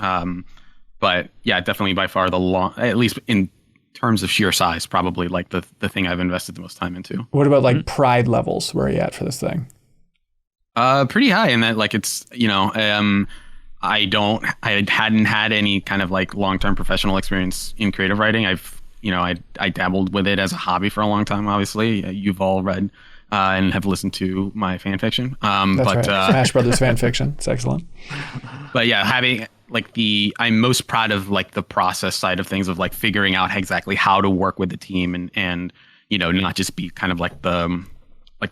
but yeah, definitely by far at least in terms of sheer size, probably like the thing I've invested the most time into. What about like pride levels? Where are you at for this thing? Pretty high in that, like it's I hadn't had any kind of like long-term professional experience in creative writing. I dabbled with it as a hobby for a long time. Obviously, you've all read and have listened to my fan fiction. That's right. Smash Brothers fan fiction. It's excellent. But yeah, having like I'm most proud of like the process side of things, of like figuring out exactly how to work with the team and not just be kind of like the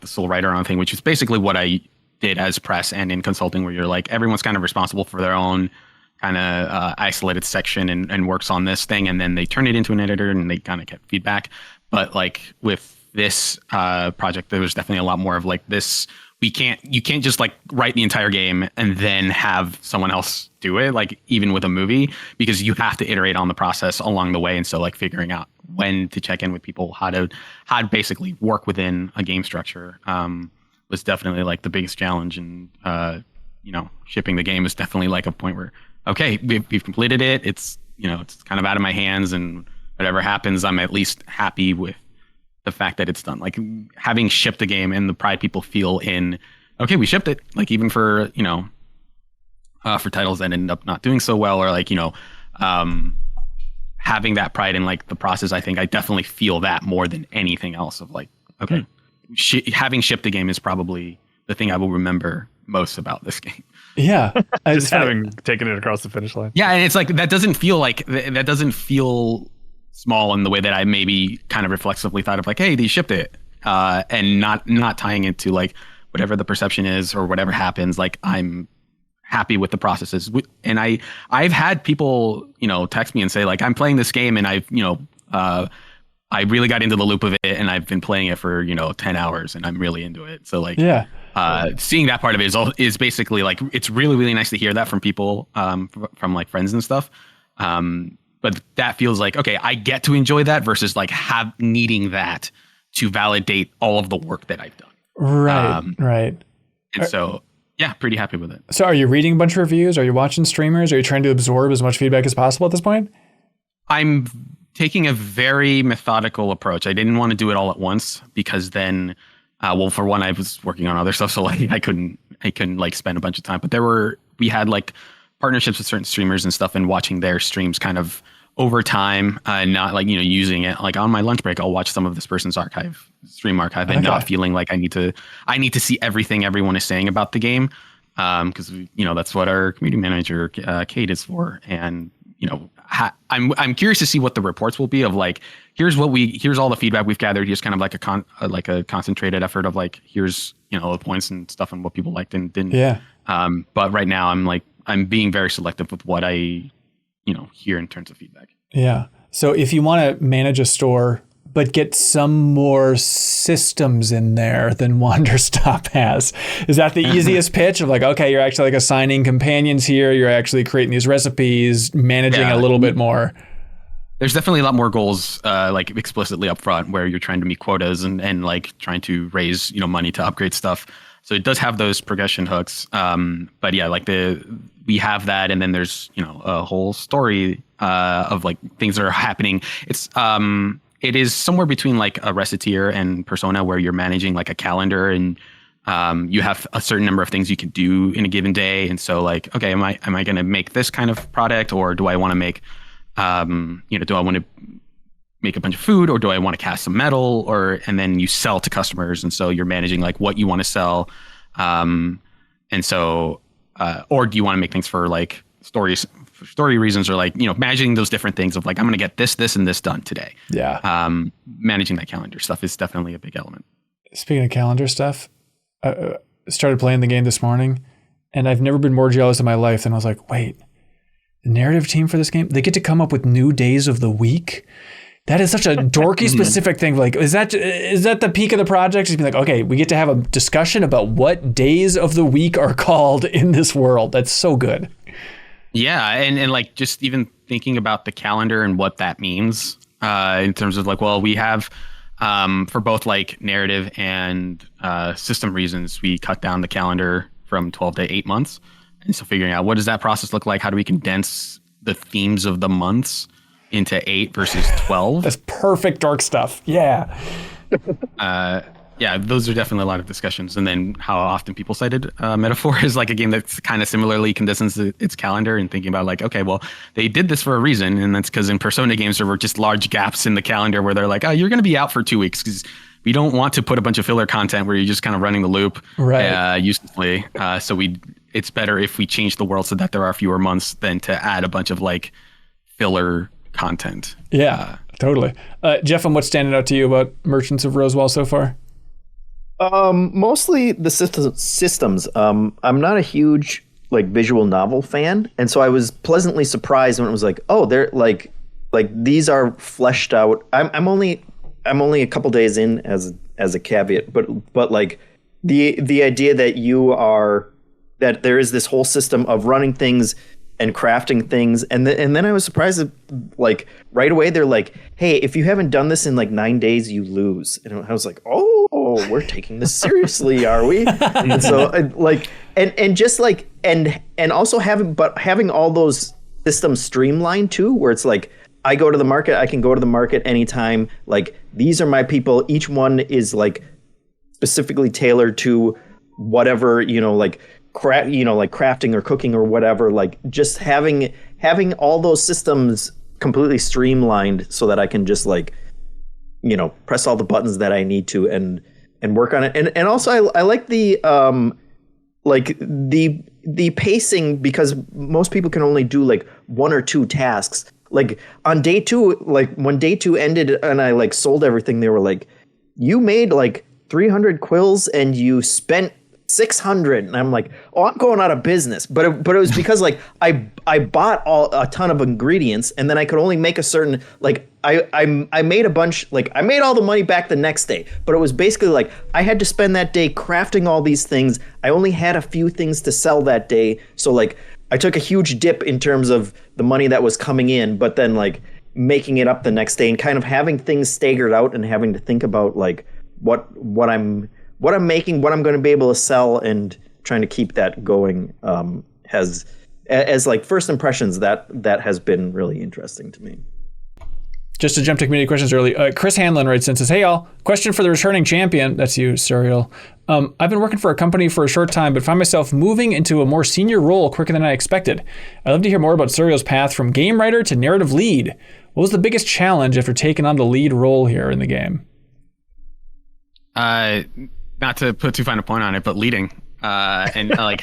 sole writer on thing, which is basically what I did as press and in consulting, where you're like, everyone's kind of responsible for their own kind of isolated section and works on this thing, and then they turn it into an editor and they kind of get feedback. But like with this project, there was definitely a lot more of like this. You can't just like write the entire game and then have someone else do it, like even with a movie, because you have to iterate on the process along the way. And so like figuring out when to check in with people, how to basically work within a game structure was definitely like the biggest challenge. And shipping the game is definitely like a point where, okay, we've completed it. It's it's kind of out of my hands, and whatever happens, I'm at least happy with the fact that it's done. Like having shipped a game and the pride people feel in, okay, we shipped it. Like even for for titles that ended up not doing so well, or like having that pride in like the process. I think I definitely feel that more than anything else. Of like, okay, having shipped a game is probably the thing I will remember most about this game. Yeah, just having taken it across the finish line. Yeah, and it's like that doesn't feel small in the way that I maybe kind of reflexively thought of like, hey, they shipped it, and not tying it to like whatever the perception is or whatever happens. Like I'm happy with the processes, and I've had people text me and say like, I'm playing this game and I really got into the loop of it and I've been playing it for 10 hours and I'm really into it. So like seeing that part of it is basically like, it's really, really nice to hear that from people, from like friends and stuff. But that feels like, okay, I get to enjoy that versus like needing that to validate all of the work that I've done. Right. And so, yeah, pretty happy with it. So are you reading a bunch of reviews? Are you watching streamers? Are you trying to absorb as much feedback as possible at this point? I'm taking a very methodical approach. I didn't want to do it all at once because then, for one, I was working on other stuff. So like I couldn't like spend a bunch of time, but we had like partnerships with certain streamers and stuff, and watching their streams kind of over time, not like, using it like on my lunch break, I'll watch some of this person's stream archive and not feeling like I need to see everything everyone is saying about the game. Cause that's what our community manager, Kate, is for. And, I'm curious to see what the reports will be of like, here's all the feedback we've gathered. Here's kind of like a concentrated effort of like, here's, the points and stuff and what people liked and didn't. Yeah. But right now I'm being very selective with what I, hear in terms of feedback. Yeah. So if you want to manage a store, but get some more systems in there than Wanderstop has, is that the easiest pitch of like, okay, you're actually like assigning companions here. You're actually creating these recipes, managing a little bit more. There's definitely a lot more goals, like explicitly up front, where you're trying to meet quotas and like trying to raise, money to upgrade stuff. So it does have those progression hooks. But yeah, like we have that, and then there's a whole story of like things that are happening. It is somewhere between like a Reciteer and Persona, where you're managing like a calendar, and you have a certain number of things you can do in a given day. And so like, okay, am I going to make this kind of product, or do I want to make do I want to make a bunch of food, or do I want to cast some metal, and then you sell to customers. And so you're managing like what you want to sell. And so, or do you want to make things for like story reasons, or like, managing those different things of like, I'm going to get this and this done today. Yeah. Managing that calendar stuff is definitely a big element. Speaking of calendar stuff, I started playing the game this morning, and I've never been more jealous in my life than I was like, wait, the narrative team for this game, they get to come up with new days of the week. That is such a dorky specific thing. Like, is that the peak of the project? Just be like, okay, we get to have a discussion about what days of the week are called in this world. That's so good. Yeah, and like just even thinking about the calendar and what that means in terms of like, well, we have for both like narrative and system reasons, we cut down the calendar from 12 to 8 months. And so figuring out what does that process look like? How do we condense the themes of the months into 8 versus 12? That's perfect dark stuff. Yeah. Yeah, those are definitely a lot of discussions. And then how often people cited Metaphor is like a game that's kind of similarly condenses its calendar, and thinking about like, okay, well, they did this for a reason. And that's because in Persona games, there were just large gaps in the calendar where they're like, oh, you're going to be out for 2 weeks because we don't want to put a bunch of filler content where you're just kind of running the loop uselessly. So it's better if we change the world so that there are fewer months than to add a bunch of like filler content. Yeah, totally. Jeff, what's standing out to you about Merchants of Rosewall so far? Mostly the systems. I'm not a huge like visual novel fan, and so I was pleasantly surprised when it was like, oh, they're like these are fleshed out. I'm only a couple days in as a caveat, but like the idea that there is this whole system of running things and crafting things, and then I was surprised that like right away they're like, hey, if you haven't done this in like 9 days, you lose. And I was like, oh, we're taking this seriously, are we? And so and also having all those systems streamlined too, where it's like I go to the market, I can go to the market anytime. Like these are my people. Each one is like specifically tailored to whatever, like crafting or cooking or whatever. Like just having all those systems completely streamlined so that I can just like, press all the buttons that I need to and work on it. And also I like the the pacing, because most people can only do like 1 or 2 tasks. Like on day 2, like when day 2 ended and I like sold everything, they were like, you made like 300 quills and you spent 600. And I'm like, oh, I'm going out of business. But it was because like I bought a ton of ingredients, and then I could only make a certain, like I made a bunch, like I made all the money back the next day. But it was basically like I had to spend that day crafting all these things. I only had a few things to sell that day. So like I took a huge dip in terms of the money that was coming in, but then like making it up the next day and kind of having things staggered out and having to think about like what I'm making, what I'm going to be able to sell, and trying to keep that going has, as like first impressions, that has been really interesting to me. Just to jump to community questions early, Chris Hanlon writes in and says, hey y'all, question for the returning champion. That's you, Suriel. I've been working for a company for a short time, but find myself moving into a more senior role quicker than I expected. I'd love to hear more about Suriel's path from game writer to narrative lead. What was the biggest challenge after taking on the lead role here in the game? Not to put too fine a point on it, but leading and like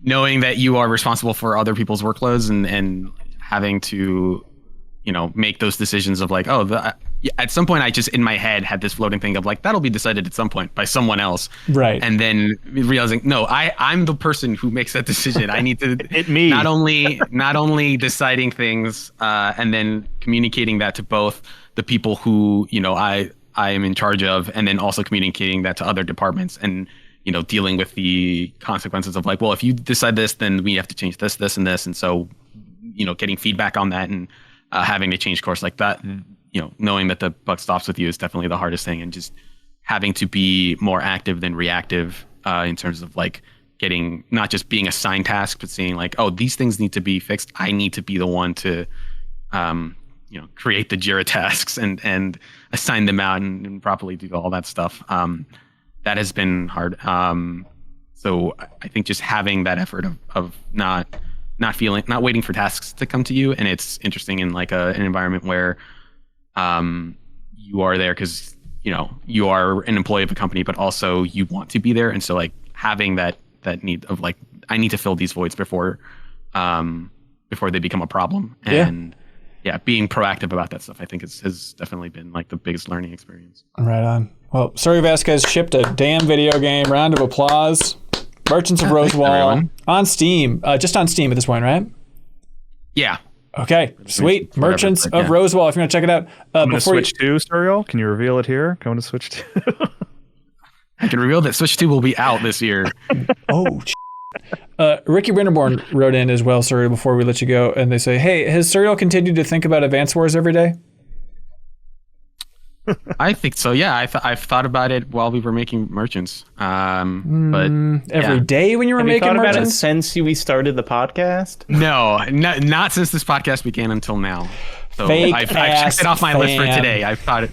knowing that you are responsible for other people's workloads and having to, make those decisions of like, at some point I just in my head had this floating thing of like, that'll be decided at some point by someone else. Right. And then realizing, no, I'm the person who makes that decision. I need to me. not only deciding things and then communicating that to both the people who, I am in charge of, and then also communicating that to other departments and, dealing with the consequences of like, well, if you decide this, then we have to change this, this, and this. And so, getting feedback on that and having to change course like that, knowing that the buck stops with you is definitely the hardest thing, and just having to be more active than reactive in terms of like getting, not just being assigned tasks, but seeing like, oh, these things need to be fixed. I need to be the one to, create the JIRA tasks and assign them out and properly do all that stuff. That has been hard. So I think just having that effort of not waiting for tasks to come to you. And it's interesting in like an environment where you are there because, you are an employee of a company, but also you want to be there. And so like having that need of like, I need to fill these voids before they become a problem. And yeah, being proactive about that stuff, I think has definitely been like the biggest learning experience. Right on. Well, Suri Vasquez shipped a damn video game. Round of applause. Merchants of Rosewall on Steam. Just on Steam at this point, right? Yeah. Okay, sweet. Merchants of Rosewall, if you want to check it out. I'm going to Switch 2, Suriel. Can you reveal it here? Going to Switch 2. I can reveal that Switch 2 will be out this year. Oh, Ricky Winterborn wrote in as well, Suriel, before we let you go, and they say, hey, has Suriel continued to think about Advance Wars every day? I think so, yeah. I've thought about it while we were making Merchants. But every day when you were making Merchants? About it since we started the podcast? No, not since this podcast began until now. So I've checked it off my list for today. I've thought it.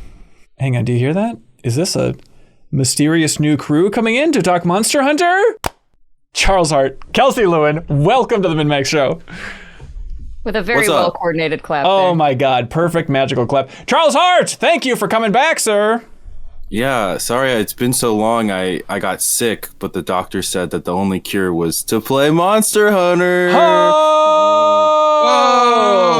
Hang on, do you hear that? Is this a mysterious new crew coming in to talk Monster Hunter? Charles Hart, Kelsey Lewin, welcome to the MinnMax Show. With a very well-coordinated clap. Oh there. My God, perfect magical clap. Charles Hart, thank you for coming back, sir. Yeah, sorry it's been so long. I got sick, but the doctor said that the only cure was to play Monster Hunter. Oh!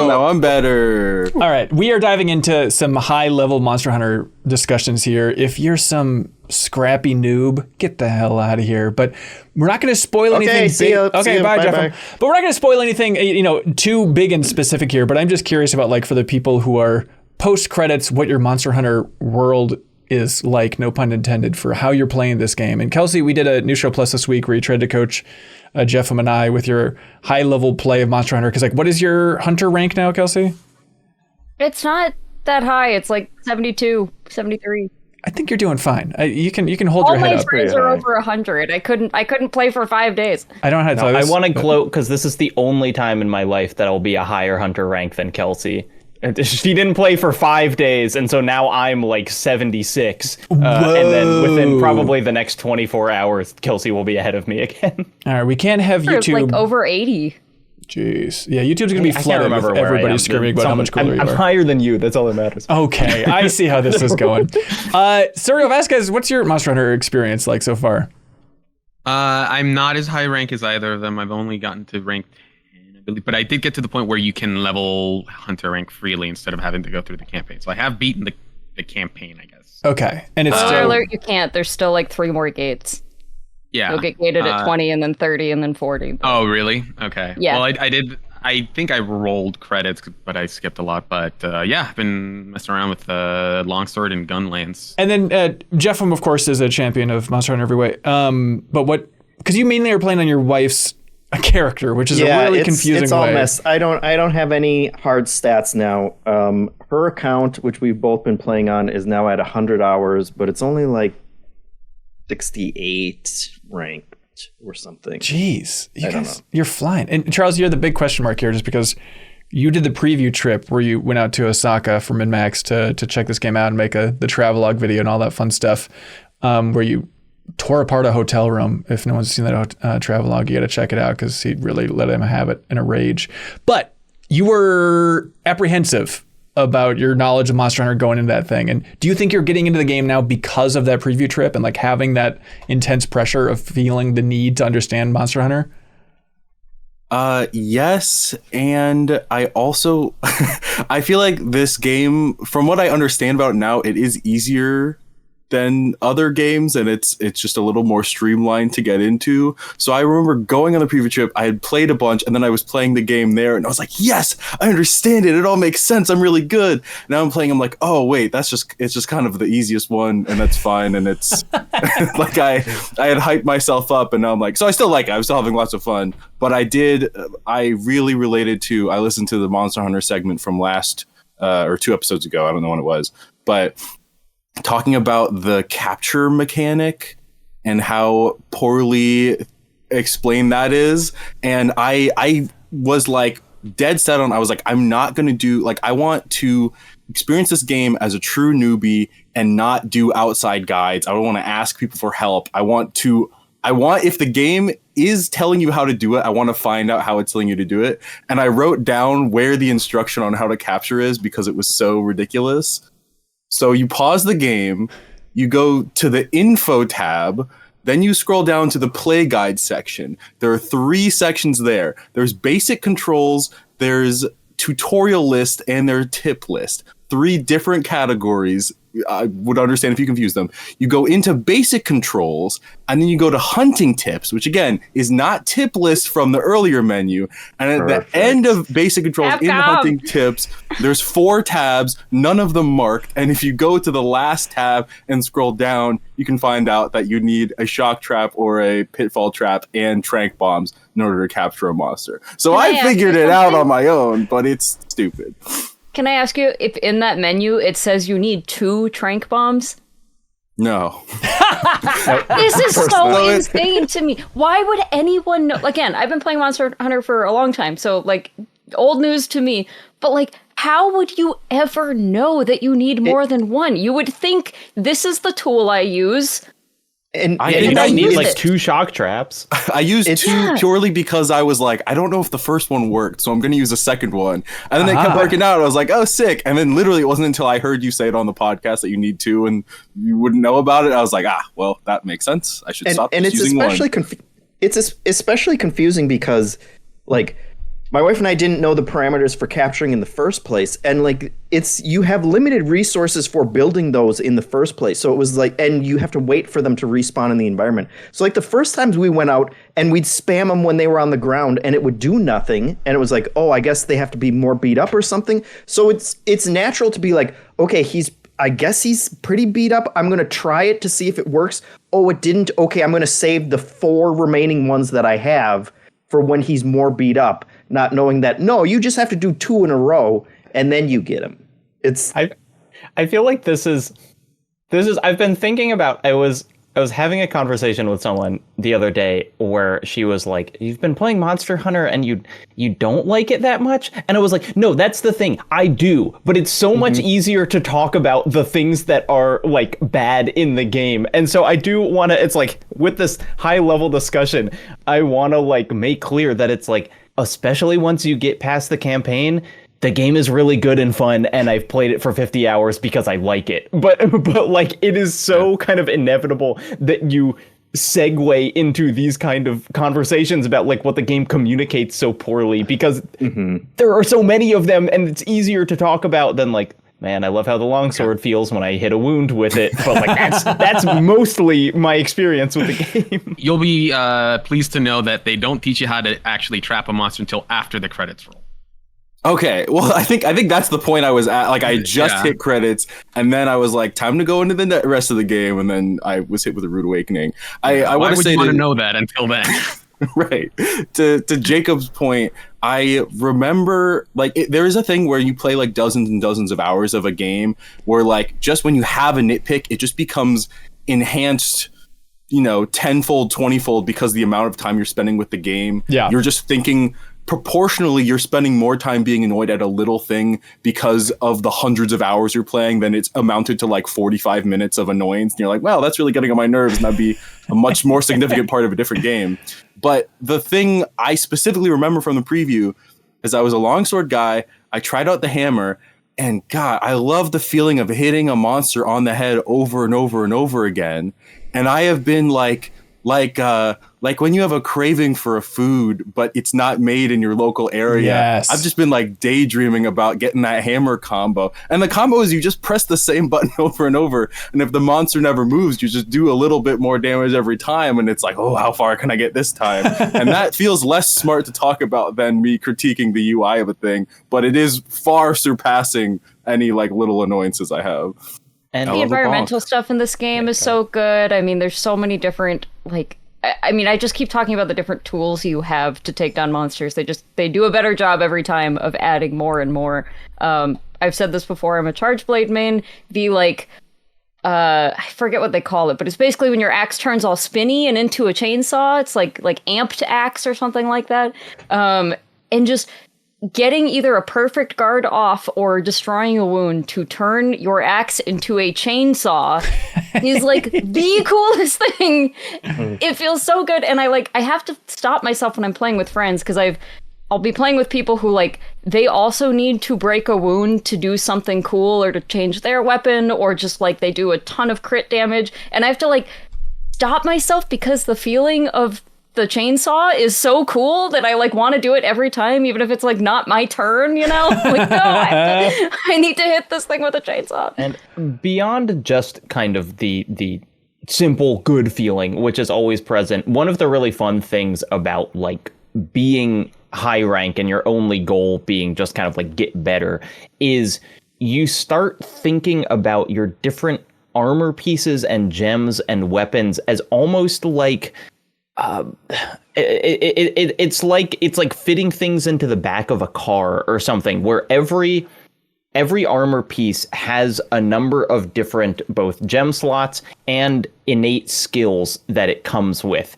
Now I'm better. All right, we are diving into some high-level Monster Hunter discussions here. If you're some scrappy noob, get the hell out of here. But we're not going to spoil anything. See ya, Bye, Jeff. bye. But we're not going to spoil anything, too big and specific here. But I'm just curious about, like, for the people who are post-credits, what your Monster Hunter world is like, no pun intended, for how you're playing this game. And Kelsey, we did a New Show Plus this week where you tried to coach Jeff and I with your high-level play of Monster Hunter. Because, like, what is your Hunter rank now, Kelsey? It's not that high. It's like 72, 73. I think you're doing fine. You can hold All your head my up. friends are over 100. I couldn't play for 5 days. I don't know how to tell this. I want to gloat because this is the only time in my life that I'll be a higher Hunter rank than Kelsey. She didn't play for 5 days, and so now I'm like 76. And then within probably the next 24 hours, Kelsey will be ahead of me again. All right, we can't have YouTube. Like over 80. Jeez. Yeah, YouTube's going to be I can't flooded remember with where I everybody am. screaming about how much cooler you I'm are. higher than you. That's all that matters. Okay, I see how this is going. Suriel Vasquez, what's your Monster Hunter experience like so far? I'm not as high rank as either of them. I've only gotten to rank 10, I believe. But I did get to the point where you can level Hunter rank freely instead of having to go through the campaign. So I have beaten the campaign, I guess. Okay, and it's Spoiler still... alert, you can't. There's still like 3 more gates. Yeah. You'll get gated at 20 and then 30 and then 40. Oh, really? Okay. Yeah. Well, I did. I think I rolled credits, but I skipped a lot. But yeah, I've been messing around with Longsword and Gunlance. And then Jeff, of course, is a champion of Monster Hunter every way. But what... Because you mainly are playing on your wife's character, which is a really confusing it's all way. mess. I don't have any hard stats now. Her account, which we've both been playing on, is now at 100 hours, but it's only like 68 ranked or something. Jeez, I don't know. You're flying. And Charles, you're the big question mark here, just because you did the preview trip where you went out to Osaka for MinnMax to check this game out and make the travelogue video and all that fun stuff, where you tore apart a hotel room. If no one's seen that travelogue, you got to check it out because he really let him have it in a rage. But you were apprehensive about your knowledge of Monster Hunter going into that thing. And do you think you're getting into the game now because of that preview trip and like having that intense pressure of feeling the need to understand Monster Hunter? Yes, and I also I feel like this game, from what I understand about it now, it is easier than other games, and it's just a little more streamlined to get into. So I remember going on the preview trip, I had played a bunch, and then I was playing the game there, and I was like, yes, I understand it. It all makes sense. I'm really good. Now I'm playing, I'm like, oh wait, it's just kind of the easiest one, and that's fine. And it's like I had hyped myself up, and now I'm like, so I still like it. I was still having lots of fun, but I really related to, I listened to the Monster Hunter segment from last or 2 episodes ago. I don't know when it was, but talking about the capture mechanic and how poorly explained that is. And I was like dead set on, I was like, I'm not going to do, like, I want to experience this game as a true newbie and not do outside guides. I don't want to ask people for help. I want, if the game is telling you how to do it, I want to find out how it's telling you to do it. And I wrote down where the instruction on how to capture is because it was so ridiculous. So you pause the game, you go to the info tab, then you scroll down to the play guide section. There are 3 sections there. There's basic controls, there's tutorial list, and there's tip list. 3 different categories. I would understand if you confuse them. You go into basic controls, and then you go to hunting tips, which again is not tip list from the earlier menu. And at the end of basic controls in hunting tips, there's 4 tabs, none of them marked. And if you go to the last tab and scroll down, you can find out that you need a shock trap or a pitfall trap and trank bombs in order to capture a monster. So I figured it out on my own, but it's stupid. Can I ask you if in that menu it says you need 2 trank bombs? No. This is so insane to me. Why would anyone know? Again, I've been playing Monster Hunter for a long time, so like old news to me. But like, how would you ever know that you need more than one? You would think this is the tool I use. And you don't need like it. 2 shock traps. I used 2 purely because I was like, I don't know if the first one worked, so I'm going to use a second one. And then it kept working out. I was like, oh, sick. And then literally it wasn't until I heard you say it on the podcast that you need 2 and you wouldn't know about it. I was like, well, that makes sense. I should stop and just using one. It's especially confusing because, like, My wife and I didn't know the parameters for capturing in the first place, and like you have limited resources for building those in the first place. So it was like, and you have to wait for them to respawn in the environment. So like the first times we went out and we'd spam them when they were on the ground and it would do nothing, and it was like, oh, I guess they have to be more beat up or something. So it's natural to be like, okay, I guess he's pretty beat up. I'm gonna try it to see if it works. Oh, it didn't. Okay, I'm gonna save the 4 remaining ones that I have for when he's more beat up. Not knowing that, no, you just have to do 2 in a row and then you get him. I feel like this is I've been thinking about, I was having a conversation with someone the other day where she was like, you've been playing Monster Hunter and you don't like it that much? And I was like, no, that's the thing. I do, but it's so much easier to talk about the things that are like bad in the game. And so I do want to, it's like with this high level discussion, I want to like make clear that it's like, especially once you get past the campaign, the game is really good and fun, and I've played it for 50 hours because I like it. But like, it is so kind of inevitable that you segue into these kind of conversations about like what the game communicates so poorly, because there are so many of them, and it's easier to talk about than like, man, I love how the longsword feels when I hit a wound with it. But like that's mostly my experience with the game. You'll be pleased to know that they don't teach you how to actually trap a monster until after the credits roll. Okay, well, I think that's the point I was at. Like, I just hit credits, and then I was like, time to go into the rest of the game, and then I was hit with a rude awakening. I want to say, want to know that until then? Right. To Jacob's point, I remember like there is a thing where you play like dozens and dozens of hours of a game where like just when you have a nitpick, it just becomes enhanced, you know, 10-fold, 20-fold because the amount of time you're spending with the game. Yeah. You're just thinking proportionally you're spending more time being annoyed at a little thing because of the hundreds of hours you're playing than it's amounted to like 45 minutes of annoyance. And you're like, well, that's really getting on my nerves, and that'd be a much more significant part of a different game. But the thing I specifically remember from the preview is I was a longsword guy. I tried out the hammer, and God, I love the feeling of hitting a monster on the head over and over and over again. And I have been like when you have a craving for a food, but it's not made in your local area. Yes. I've just been like daydreaming about getting that hammer combo. And the combo is you just press the same button over and over. And if the monster never moves, you just do a little bit more damage every time. And it's like, oh, how far can I get this time? And that feels less smart to talk about than me critiquing the UI of a thing. But it is far surpassing any like little annoyances I have. And the environmental stuff in this game is so good. I mean, there's so many different, like, I mean, I just keep talking about the different tools you have to take down monsters. They do a better job every time of adding more and more. I've said this before, I'm a charge blade main. The, like, I forget what they call it, but it's basically when your axe turns all spinny and into a chainsaw. It's like amped axe or something like that. And just getting either a perfect guard off or destroying a wound to turn your axe into a chainsaw is like the coolest thing. It feels so good. And I have to stop myself when I'm playing with friends, because I'll be playing with people who like, they also need to break a wound to do something cool or to change their weapon, or just like they do a ton of crit damage. And I have to like stop myself because the feeling of the chainsaw is so cool that I like want to do it every time, even if it's like not my turn, you know? Like, no, I need to hit this thing with a chainsaw. And beyond just kind of the simple good feeling, which is always present, one of the really fun things about like being high rank and your only goal being just kind of like get better is you start thinking about your different armor pieces and gems and weapons as almost like it's like fitting things into the back of a car or something, where every armor piece has a number of different both gem slots and innate skills that it comes with.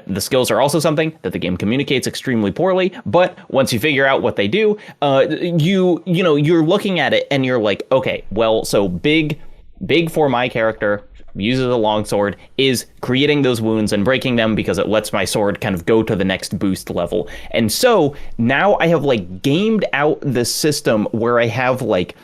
The skills are also something that the game communicates extremely poorly, but once you figure out what they do, you're looking at it and you're like, okay, well, so big for my character uses a longsword is creating those wounds and breaking them because it lets my sword kind of go to the next boost level. And so now I have like gamed out this system where I have like,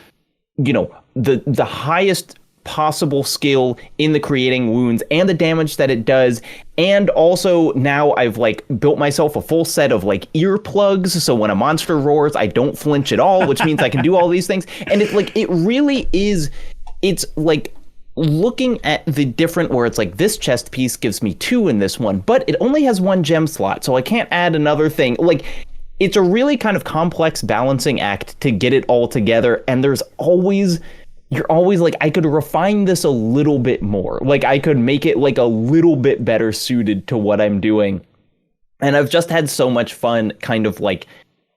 you know, the highest possible skill in the creating wounds and the damage that it does. And also now I've like built myself a full set of like earplugs, so when a monster roars, I don't flinch at all, which means I can do all these things. And it's like, it really is, it's like looking at the different, where it's like this chest piece gives me 2 in this one, but it only has 1 gem slot, so I can't add another thing. Like, it's a really kind of complex balancing act to get it all together, and you're always like, I could refine this a little bit more. Like, I could make it like a little bit better suited to what I'm doing. And I've just had so much fun kind of like,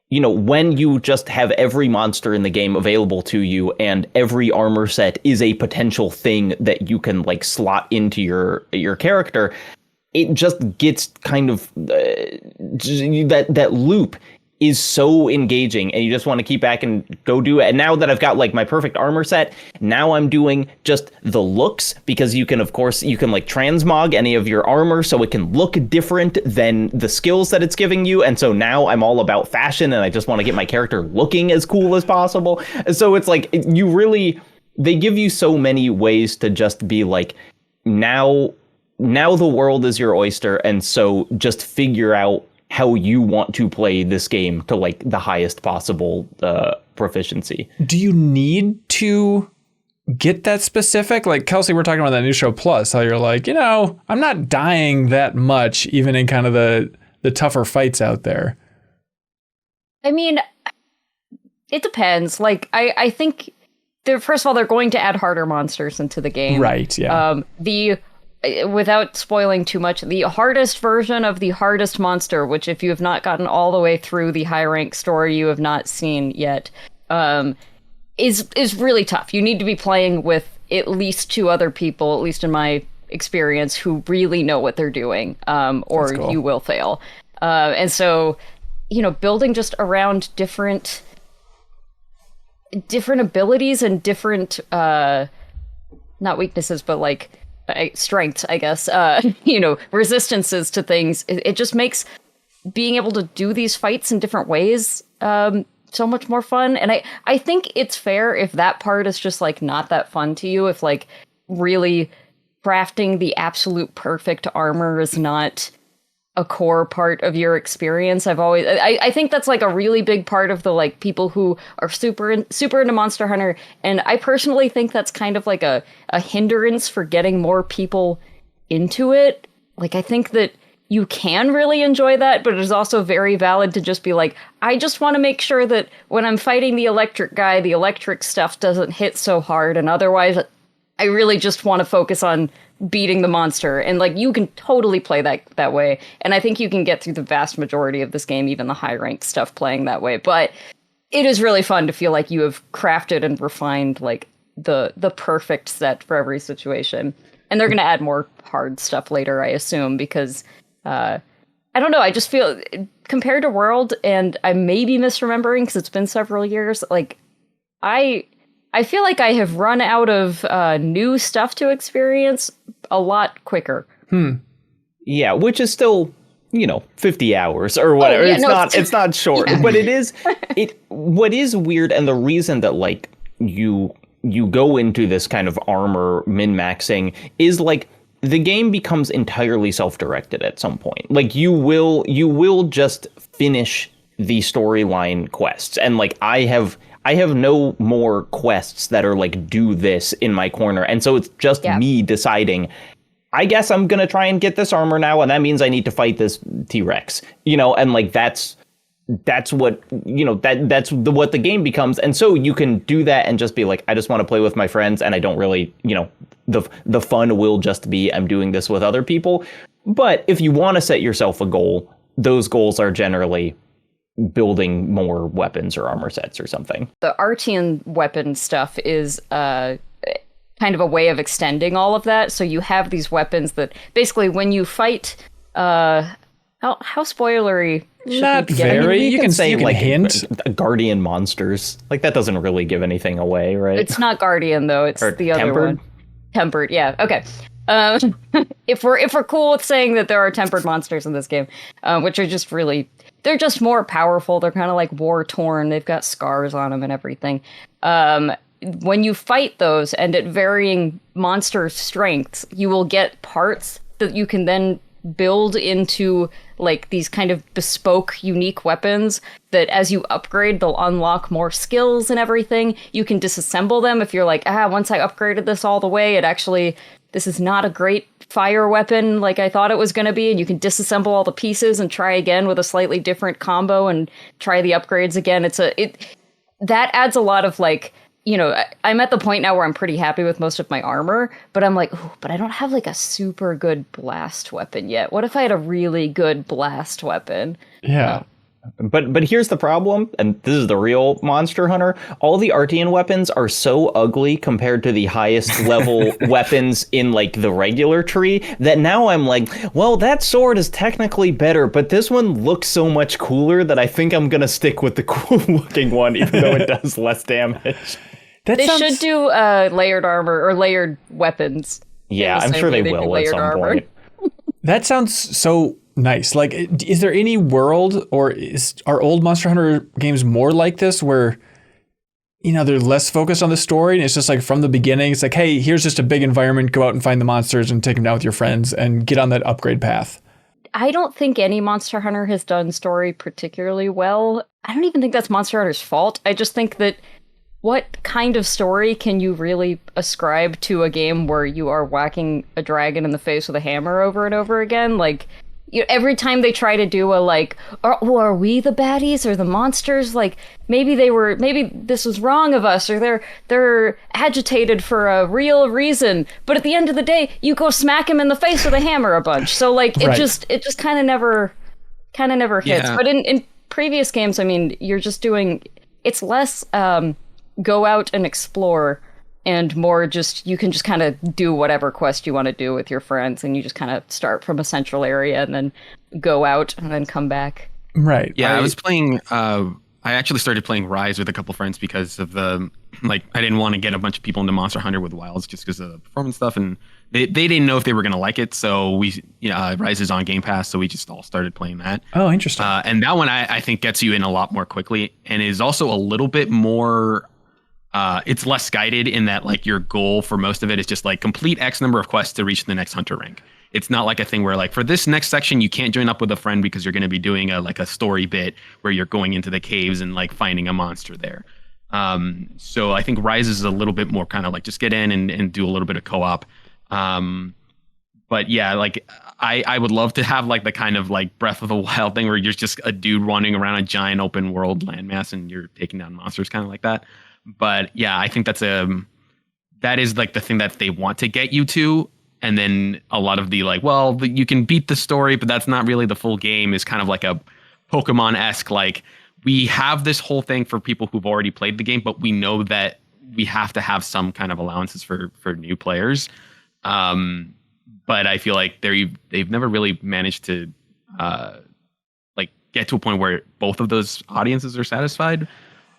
you know, when you just have every monster in the game available to you and every armor set is a potential thing that you can like slot into your character, it just gets kind of that loop is so engaging, and you just want to keep back and go do it. And now that I've got like my perfect armor set, now I'm doing just the looks, because you can like transmog any of your armor so it can look different than the skills that it's giving you. And so now I'm all about fashion, and I just want to get my character looking as cool as possible. And so it's like they give you so many ways to just be like, now the world is your oyster, and so just figure out how you want to play this game to like the highest possible proficiency. Do you need to get that specific? Like, Kelsey, we're talking about that new show Plus, how you're like, you know, I'm not dying that much, even in kind of the tougher fights out there. I mean, it depends. Like, I think, first of all, they're going to add harder monsters into the game. Right, yeah. Without spoiling too much, the hardest version of the hardest monster, which if you have not gotten all the way through the high rank story you have not seen yet, is really tough. You need to be playing with at least 2 other people, at least in my experience, who really know what they're doing, or cool. You will fail. And so, you know, building just around different abilities and different, not weaknesses, but like, strengths, I guess, you know, resistances to things. It just makes being able to do these fights in different ways so much more fun. And I think it's fair if that part is just like not that fun to you, if like really crafting the absolute perfect armor is not a core part of your experience. I think that's like a really big part of the like people who are super into Monster Hunter, and I personally think that's kind of like a hindrance for getting more people into it. Like, I think that you can really enjoy that, but it is also very valid to just be like, I just want to make sure that when I'm fighting the electric guy, the electric stuff doesn't hit so hard, and otherwise I really just want to focus on beating the monster. And like, you can totally play that way, and I think you can get through the vast majority of this game, even the high ranked stuff, playing that way. But it is really fun to feel like you have crafted and refined like the perfect set for every situation. And they're going to add more hard stuff later, I assume, because I don't know, I just feel compared to World, and I may be misremembering because it's been several years, like I feel like I have run out of new stuff to experience a lot quicker. Yeah, which is still, you know, 50 hours or whatever. It's not short, but it is. What is weird, and the reason that like you go into this kind of armor min-maxing is like the game becomes entirely self-directed at some point. Like you will just finish the storyline quests, and like I have no more quests that are like, do this in my corner. And so it's just me deciding, I guess I'm going to try and get this armor now. And that means I need to fight this T-Rex, you know, and like, that's what, you know, that's what the game becomes. And so you can do that and just be like, I just want to play with my friends. And I don't really, you know, the fun will just be, I'm doing this with other people. But if you want to set yourself a goal, those goals are generally building more weapons or armor sets or something. The Artian weapon stuff is kind of a way of extending all of that. So you have these weapons that basically when you fight, how spoilery? Not very. You can say like hint. Guardian monsters. Like that doesn't really give anything away, right? It's not Guardian though. It's or the other tempered? one. Tempered. Yeah. Okay. If we're cool with saying that there are tempered monsters in this game, which are just really, they're just more powerful. They're kind of like war torn. They've got scars on them and everything. when you fight those and at varying monster strengths, you will get parts that you can then build into like these kind of bespoke, unique weapons that as you upgrade, they'll unlock more skills and everything. You can disassemble them if you're like, once I upgraded this all the way, this is not a great fire weapon like I thought it was going to be. And you can disassemble all the pieces and try again with a slightly different combo and try the upgrades again. That adds a lot of like, I'm at the point now where I'm pretty happy with most of my armor, but I'm like, but I don't have like a super good blast weapon yet. What if I had a really good blast weapon? Yeah. But here's the problem, and this is the real Monster Hunter. All the Artian weapons are so ugly compared to the highest level weapons in like the regular tree that now I'm like, well, that sword is technically better, but this one looks so much cooler that I think I'm gonna stick with the cool looking one, even though it does less damage. They should do layered armor or layered weapons. Yeah, I'm sure they will at some point. That sounds so nice. Like, is there any world, or are old Monster Hunter games more like this where, they're less focused on the story and it's just like from the beginning, it's like, hey, here's just a big environment, go out and find the monsters and take them down with your friends and get on that upgrade path? I don't think any Monster Hunter has done story particularly well. I don't even think that's Monster Hunter's fault. I just think that what kind of story can you really ascribe to a game where you are whacking a dragon in the face with a hammer over and over again? Like, every time they try to do a like, are we the baddies or the monsters? Like, maybe this was wrong of us, or they're agitated for a real reason. But at the end of the day, you go smack him in the face with a hammer a bunch. So like, it just kind of never hits. Yeah. But in previous games, I mean, you're just doing, it's less go out and explore and more just, you can just kind of do whatever quest you want to do with your friends, and you just kind of start from a central area and then go out and then come back. Right. Yeah, I was playing, I actually started playing Rise with a couple friends because of the, like, I didn't want to get a bunch of people into Monster Hunter with Wilds just because of the performance stuff, and they didn't know if they were going to like it, so Rise is on Game Pass, so we just all started playing that. Oh, interesting. And that one I think gets you in a lot more quickly, and is also a little bit more, it's less guided in that like your goal for most of it is just like complete X number of quests to reach the next hunter rank. It's not like a thing where like for this next section you can't join up with a friend because you're going to be doing a story bit where you're going into the caves and like finding a monster there. So I think Rise is a little bit more kind of like just get in and do a little bit of co-op. But yeah, like I would love to have like the kind of like Breath of the Wild thing where you're just a dude running around a giant open world landmass and you're taking down monsters, kind of like that. But yeah, I think that is like the thing that they want to get you to. And then a lot of the like, well, you can beat the story, but that's not really the full game, is kind of like a Pokemon-esque, like, we have this whole thing for people who've already played the game, but we know that we have to have some kind of allowances for new players. But I feel like they've never really managed to like get to a point where both of those audiences are satisfied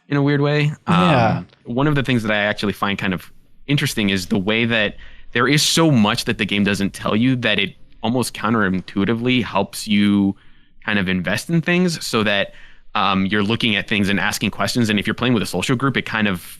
in a weird way. Yeah. One of the things that I actually find kind of interesting is the way that there is so much that the game doesn't tell you that it almost counterintuitively helps you kind of invest in things, so that you're looking at things and asking questions. And if you're playing with a social group, it kind of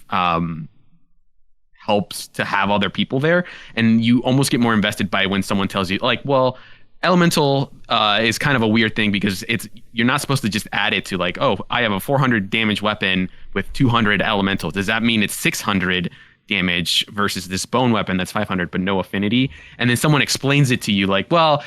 helps to have other people there. And you almost get more invested by when someone tells you like, well, elemental is kind of a weird thing because you're not supposed to just add it to like, oh, I have a 400 damage weapon with 200 elemental. Does that mean it's 600 damage versus this bone weapon that's 500 but no affinity? And then someone explains it to you like, well,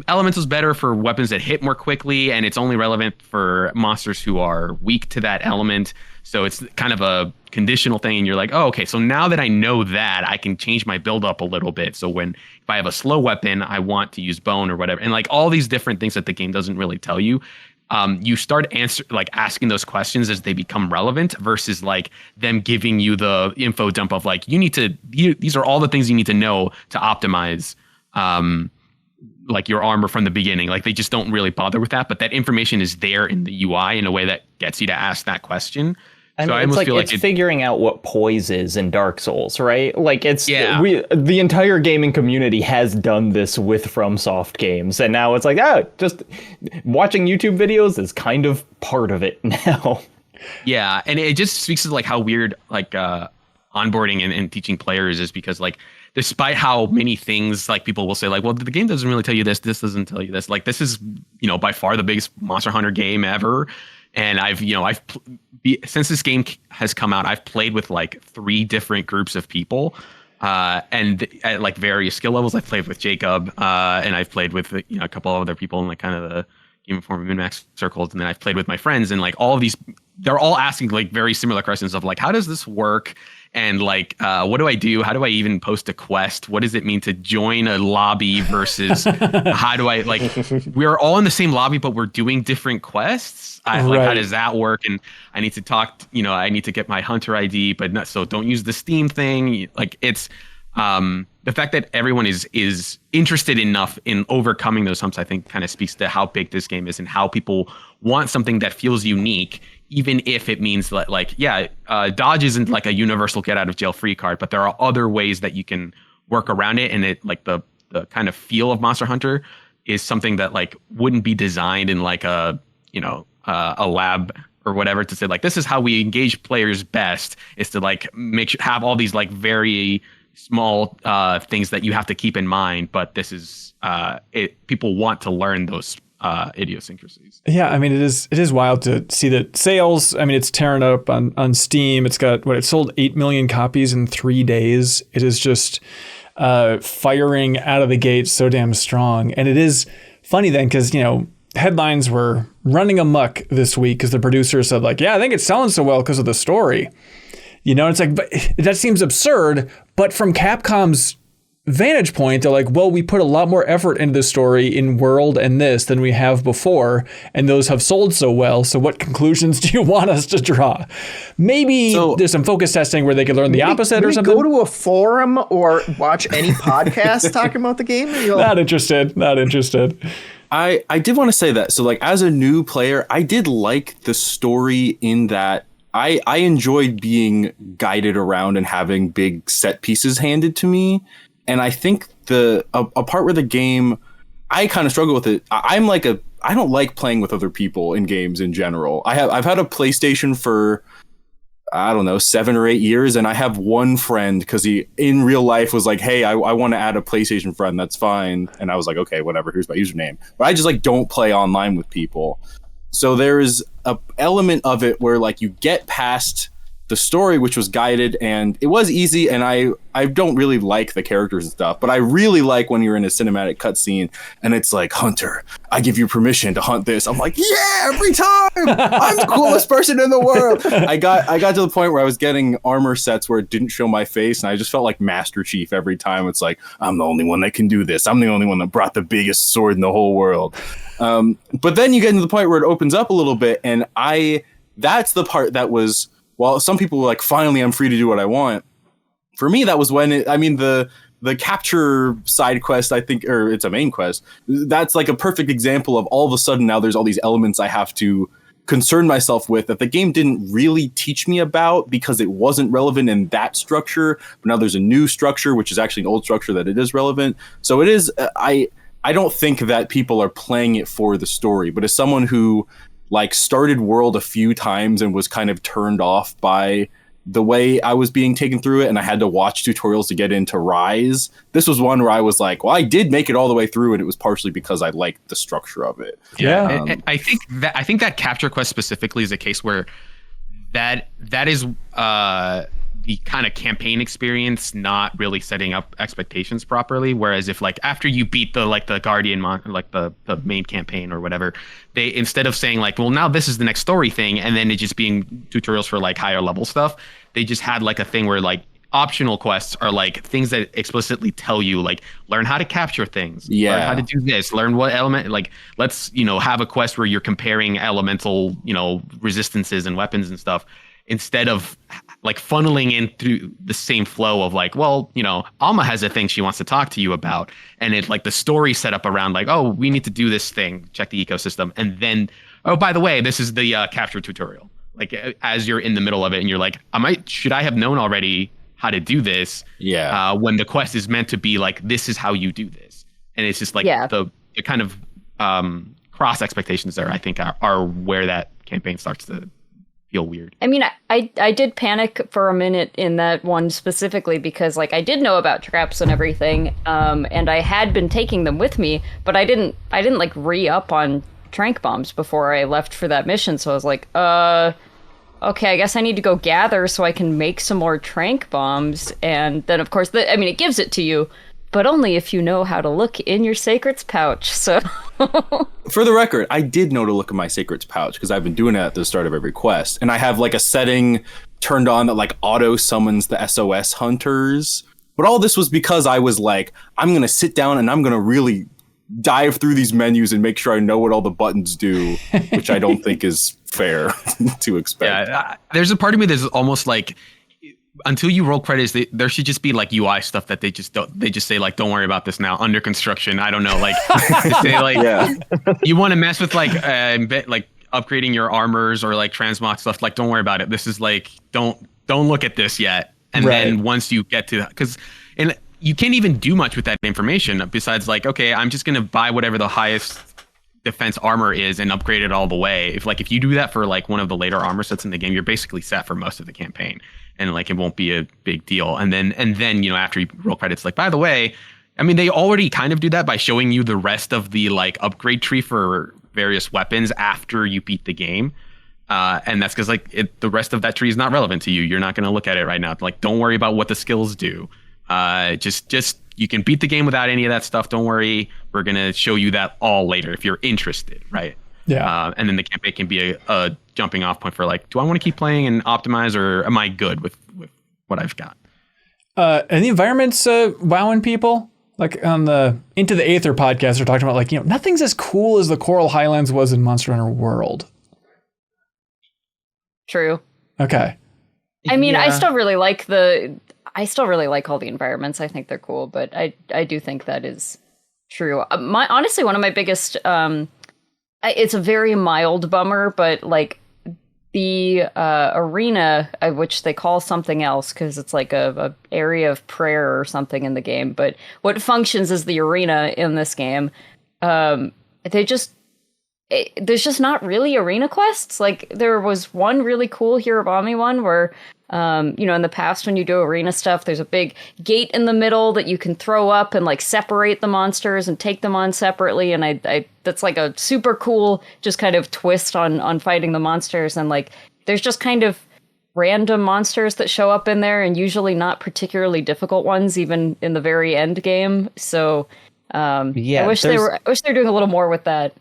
elemental's better for weapons that hit more quickly, and it's only relevant for monsters who are weak to that element. So it's kind of a conditional thing, and you're like, oh, okay, so now that I know that, I can change my build up a little bit. So if I have a slow weapon, I want to use bone or whatever. And like all these different things that the game doesn't really tell you. You start asking those questions as they become relevant, versus like them giving you the info dump of like, these are all the things you need to know to optimize like your armor from the beginning. Like they just don't really bother with that, but that information is there in the UI in a way that gets you to ask that question. I mean, it's figuring out what poise is in Dark Souls, right? Like the entire gaming community has done this with FromSoft games, and now it's like, just watching YouTube videos is kind of part of it now. Yeah, and it just speaks to like how weird like onboarding and teaching players is because like despite how many things like people will say like, well, the game doesn't really tell you this doesn't tell you this, like this is, you know, by far the biggest Monster Hunter game ever. And since this game has come out, I've played with like 3 different groups of people, and at like various skill levels. I've played with Jacob, and I've played with a couple of other people in like kind of the Game Informer MinnMax circles, and then I've played with my friends, and like all of these, they're all asking like very similar questions of like, how does this work? And like, what do I do? How do I even post a quest? What does it mean to join a lobby versus how do I like, we're all in the same lobby, but we're doing different quests. Like, how does that work? And I need to talk, I need to get my hunter ID, but not, so don't use the Steam thing. Like it's, the fact that everyone is interested enough in overcoming those humps, I think kind of speaks to how big this game is and how people want something that feels unique, even if it means that like, dodge isn't like a universal get out of jail free card, but there are other ways that you can work around it. And it like the kind of feel of Monster Hunter is something that like wouldn't be designed in like a lab or whatever to say like, this is how we engage players best, is to like have all these like very small things that you have to keep in mind, but this is people want to learn those idiosyncrasies. Yeah, I mean it is wild to see that sales. I mean it's tearing up on Steam. It's got it sold 8 million copies in 3 days. It is just firing out of the gate so damn strong. And it is funny then because headlines were running amok this week because the producer said like, yeah, I think it's selling so well because of the story. It's like, but that seems absurd. But from Capcom's vantage point, they're like, well, we put a lot more effort into the story in World and this than we have before, and those have sold so well. So what conclusions do you want us to draw? Maybe there's some focus testing where they could learn the opposite or something. Go to a forum or watch any podcast talking about the game. Not interested. I did want to say that. So like as a new player, I did like the story in that I enjoyed being guided around and having big set pieces handed to me. And I think a part where the game, I kind of struggle with it. I don't like playing with other people in games in general. I've had a PlayStation for, I don't know, 7 or 8 years. And I have one friend because he in real life was like, hey, I want to add a PlayStation friend. That's fine. And I was like, okay, whatever. Here's my username. But I just like don't play online with people. So there's a element of it where like you get past the story, which was guided and it was easy. And I don't really like the characters and stuff, but I really like when you're in a cinematic cutscene and it's like, Hunter, I give you permission to hunt this. I'm like, yeah, every time I'm the coolest person in the world. I got to the point where I was getting armor sets where it didn't show my face. And I just felt like Master Chief every time. It's like, I'm the only one that can do this. I'm the only one that brought the biggest sword in the whole world. But then you get to the point where it opens up a little bit. And that's the part that was, well, some people were like, finally, I'm free to do what I want. For me, that was when the capture side quest, I think, or it's a main quest. That's like a perfect example of all of a sudden now there's all these elements I have to concern myself with that the game didn't really teach me about because it wasn't relevant in that structure. But now there's a new structure, which is actually an old structure that it is relevant. So it is, I don't think that people are playing it for the story, but as someone who like started World a few times and was kind of turned off by the way I was being taken through it, and I had to watch tutorials to get into Rise. This was one where I was like, well, I did make it all the way through, and it was partially because I liked the structure of it. Yeah. I think that capture quest specifically is a case where that is the kind of campaign experience not really setting up expectations properly. Whereas if like after you beat the Guardian the main campaign or whatever, they instead of saying like, well, now this is the next story thing, and then it just being tutorials for like higher level stuff, they just had like a thing where like optional quests are like things that explicitly tell you like learn how to capture things, learn how to do this, learn what element, like let's have a quest where you're comparing elemental resistances and weapons and stuff, instead of like funneling in through the same flow of like, well, Alma has a thing she wants to talk to you about. And it like the story set up around like, oh, we need to do this thing, check the ecosystem. And then, oh, by the way, this is the capture tutorial. Like as you're in the middle of it and you're like, should I have known already how to do this? Yeah. When the quest is meant to be like, this is how you do this. And it's just like the kind of cross expectations there, I think are where that campaign starts to feel weird. I mean, I did panic for a minute in that one specifically because like I did know about traps and everything, and I had been taking them with me, but I didn't like re-up on trank bombs before I left for that mission. So I was like, okay, I guess I need to go gather so I can make some more trank bombs. And then of course, it gives it to you, but only if you know how to look in your Sacred's pouch. So for the record, I did know to look in my Sacred's pouch because I've been doing it at the start of every quest. And I have like a setting turned on that like auto summons the SOS hunters. But all this was because I was like, I'm going to sit down and I'm going to really dive through these menus and make sure I know what all the buttons do, which I don't think is fair to expect. Yeah, there's a part of me that's almost like, until you roll credits, there should just be like UI stuff that they just say like, don't worry about this now, under construction. I don't know, like say like you want to mess with like upgrading your armors or like transmog stuff, like don't worry about it. This is like don't look at this yet. And then once you get to, because and you can't even do much with that information besides like, okay, I'm just gonna buy whatever the highest defense armor is and upgrade it all the way. If you do that for like one of the later armor sets in the game, you're basically set for most of the campaign. And like, it won't be a big deal. And then, after you roll credits, like, by the way, I mean, they already kind of do that by showing you the rest of the like upgrade tree for various weapons after you beat the game. And that's because like the rest of that tree is not relevant to you. You're not going to look at it right now. Like, don't worry about what the skills do. Just you can beat the game without any of that stuff. Don't worry. We're going to show you that all later if you're interested. Right. Yeah. And then the campaign can be a jumping off point for like, do I want to keep playing and optimize, or am I good with what I've got? And the environments wowing people. Like on the Into the Aether podcast, they're talking about like, nothing's as cool as the Coral Highlands was in Monster Hunter World. True. Okay. I mean, I still really like all the environments. I think they're cool, but I do think that is true. Honestly, one of my biggest, it's a very mild bummer, but like the arena, which they call something else because it's like a area of prayer or something in the game, but what functions as the arena in this game, there's just not really arena quests. Like there was one really cool Hirobami one where in the past when you do arena stuff, there's a big gate in the middle that you can throw up and like separate the monsters and take them on separately. And I that's like a super cool just kind of twist on fighting the monsters. And like there's just kind of random monsters that show up in there, and usually not particularly difficult ones, even in the very end game. So I wish they were doing a little more with that.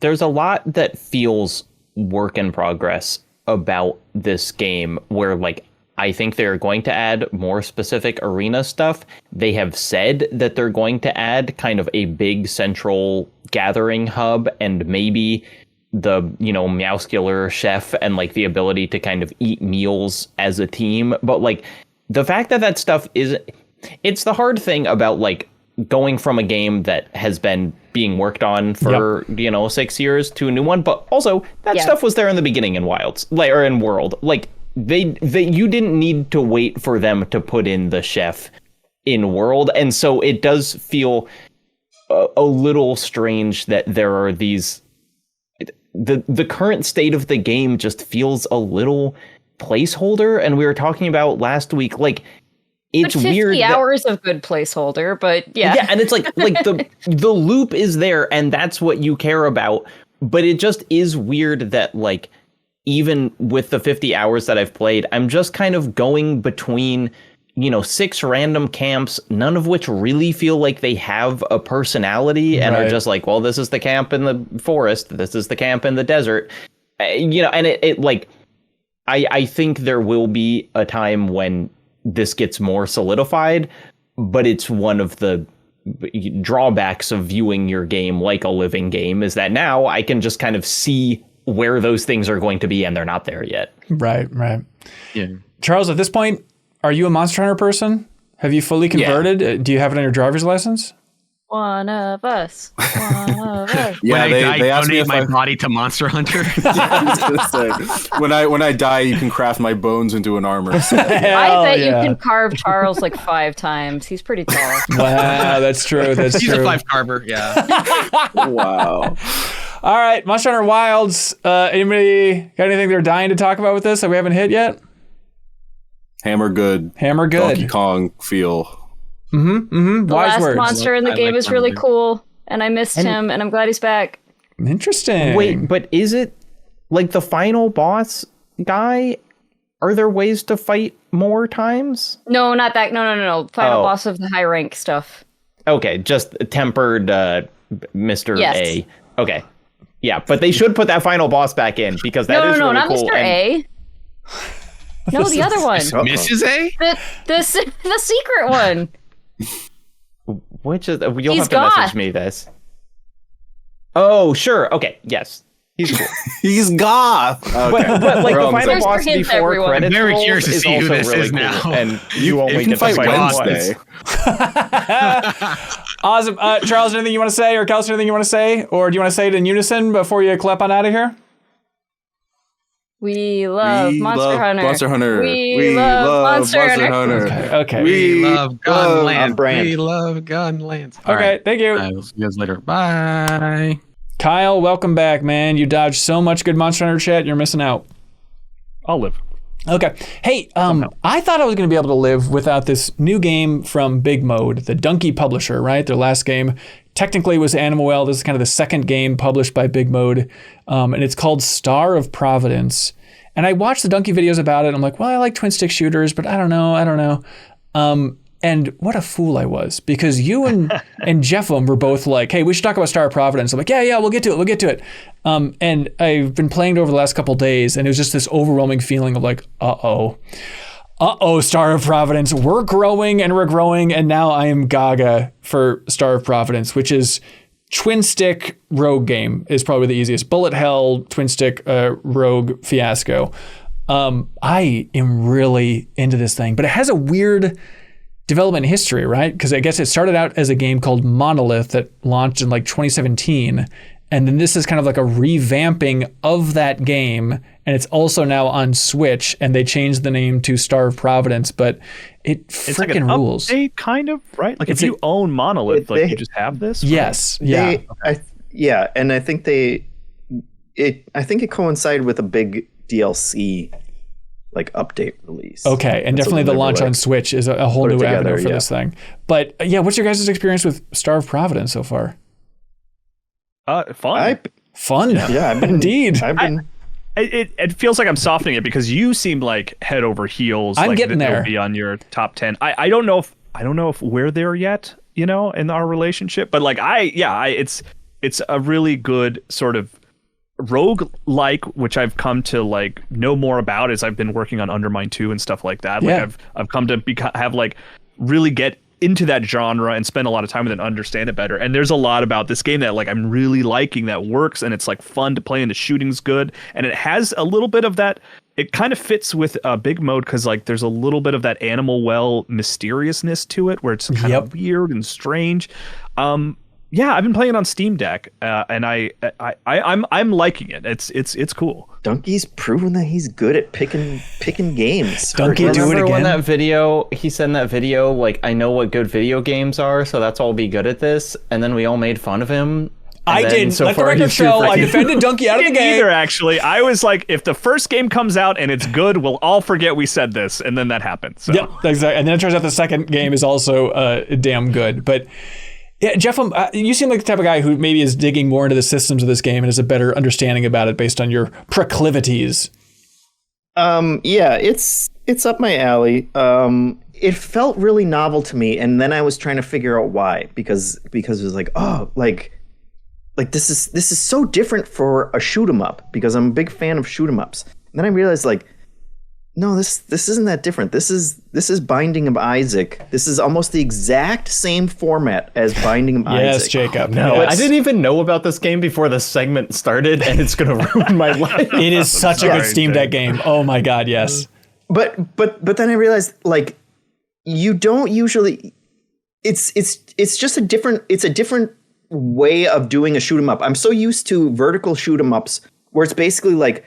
There's a lot that feels work in progress about this game where like I think they're going to add more specific arena stuff. They have said that they're going to add kind of a big central gathering hub and maybe the Meowscular chef and like the ability to kind of eat meals as a team. But like the fact that stuff it's the hard thing about like going from a game that has been being worked on for 6 years to a new one, but also that stuff was there in the beginning in Wilds, like, or in World. Like they you didn't need to wait for them to put in the chef in World, and so it does feel a little strange that there are these. The current state of the game just feels a little placeholder, and we were talking about last week, like. It's 50 weird. 50 hours of good placeholder, but yeah. Yeah, and it's like the loop is there, and that's what you care about. But it just is weird that like even with the 50 hours that I've played, I'm just kind of going between 6 random camps, none of which really feel like they have a personality, and are just like, well, this is the camp in the forest, this is the camp in the desert, and it like I think there will be a time when this gets more solidified, but it's one of the drawbacks of viewing your game like a living game is that now I can just kind of see where those things are going to be, and they're not there yet. Right. Yeah. Charles, at this point, are you a Monster Hunter person? Have you fully converted? Yeah. Do you have it on your driver's license? One of us. Yeah, when they I asked me donate if my body to Monster Hunter. I was gonna say, when I die, you can craft my bones into an armor. So, I bet you can carve Charles like 5 times. He's pretty tall. Wow, that's true. He's a 5 carver. Yeah. Wow. All right, Monster Hunter Wilds. Anybody got anything they're dying to talk about with this that we haven't hit yet? Hammer good. Donkey Kong feel. The Wise last words. monster in the game is really cool, and I missed him, and I'm glad he's back. Interesting. Wait, but is it like the final boss guy? Are there ways to fight more times? No, not that. No. Final boss of the high rank stuff. Okay, just tempered Mr. Yes. A. Okay. Yeah, but they should put that final boss back in because that is really not cool. Mr. A. No, the other one. Mrs. A? The secret one. Which is you'll He's have to goth. message me this. Oh, sure. Okay, yes. He's cool. He's goth. Okay. But like the final There's boss hints, before everyone. credits I'm very rolls curious to is see who also this really is cool, now. and you only can get to fight fight Wednesday. Awesome. Charles, anything you want to say? Or Kelsey, anything you want to say? Or do you want to say it in unison before you clap on out of here? We love Monster Hunter. Monster Hunter. We love Monster Hunter. Okay. We love gun on lands. brand. We love gun lands. Okay, thank you. All right, we'll see you guys later. Bye. Kyle, welcome back, man. You dodged so much good Monster Hunter chat. You're missing out. I'll live. Okay. Hey, I thought I was going to be able to live without this new game from Big Mode, the Donkey publisher, right? Their last game technically was Animal Well. This is kind of the second game published by Big Mode, and it's called Star of Providence. And I watched the Donkey videos about it. I'm like, well, I like twin stick shooters, but I don't know. And what a fool I was, because you and Jeffem were both like, hey, we should talk about Star of Providence. I'm like, yeah, we'll get to it. And I've been playing it over the last couple of days, and it was just this overwhelming feeling of like, uh-oh, Star of Providence. We're growing, and now I am gaga for Star of Providence, which is twin stick rogue game is probably the easiest. Bullet hell, twin stick rogue fiasco. I am really into this thing, but it has a weird development history, right? Because I guess it started out as a game called Monolith that launched in like 2017. And then this is kind of like a revamping of that game. And it's also now on Switch, and they changed the name to Star of Providence, but it It's like freaking an rules. update, kind of, right? Like It's if you own Monolith, like they- you just have this. right? Yes. Yeah. And I think it coincided with a big DLC like update release. Okay, and That's definitely what the they were launch like, on Switch is a whole put it new avenue together, for yeah. this thing. But yeah, what's your guys' experience with Star of Providence so far? Fun. Fun. Yeah, I've been, Indeed. I've been. It feels like I'm softening it because you seem like head over heels. I'm like getting that there. it'll be on your top 10. I don't know if we're there yet, in our relationship, but like it's a really good sort of rogue-like, which I've come to like know more about as I've been working on Undermine 2 and stuff like that. Like Yeah. I've come to have like really get into that genre and spend a lot of time with it and understand it better. And there's a lot about this game that like I'm really liking that works, and it's like fun to play, and the shooting's good, and it has a little bit of that. It kind of fits with Big Mode because like there's a little bit of that Animal Well mysteriousness to it, where it's kind of weird and strange. Yeah, I've been playing it on Steam Deck, and I'm liking it. It's cool. Donkey's proven that he's good at picking games. Donkey, do it Remember when again. that video, he said in that video, like, I know what good video games are, so that's all I'll be good at this. And then we all made fun of him. I didn't. Let the record show. I defended Donkey out of the game. Either actually, I was like, if the first game comes out and it's good, we'll all forget we said this, and then that happened. So. Yep, exactly. And then it turns out the second game is also damn good. But yeah, Jeff, you seem like the type of guy who maybe is digging more into the systems of this game and has a better understanding about it based on your proclivities. Yeah, it's up my alley. It felt really novel to me, and then I was trying to figure out why, because it was like, oh, like this is so different for a shoot 'em up, because I'm a big fan of shoot 'em ups. And then I realized, like, no, this isn't that different. This is Binding of Isaac. This is almost the exact same format as Binding of Isaac. Yes, Jacob. No, yes. I didn't even know about this game before the segment started, and it's going to ruin my life. It is such a good Steam Deck game. Oh my God, yes. But then I realized, like, you don't usually. It's just a different way of doing a shoot 'em up. I'm so used to vertical shoot 'em ups where it's basically like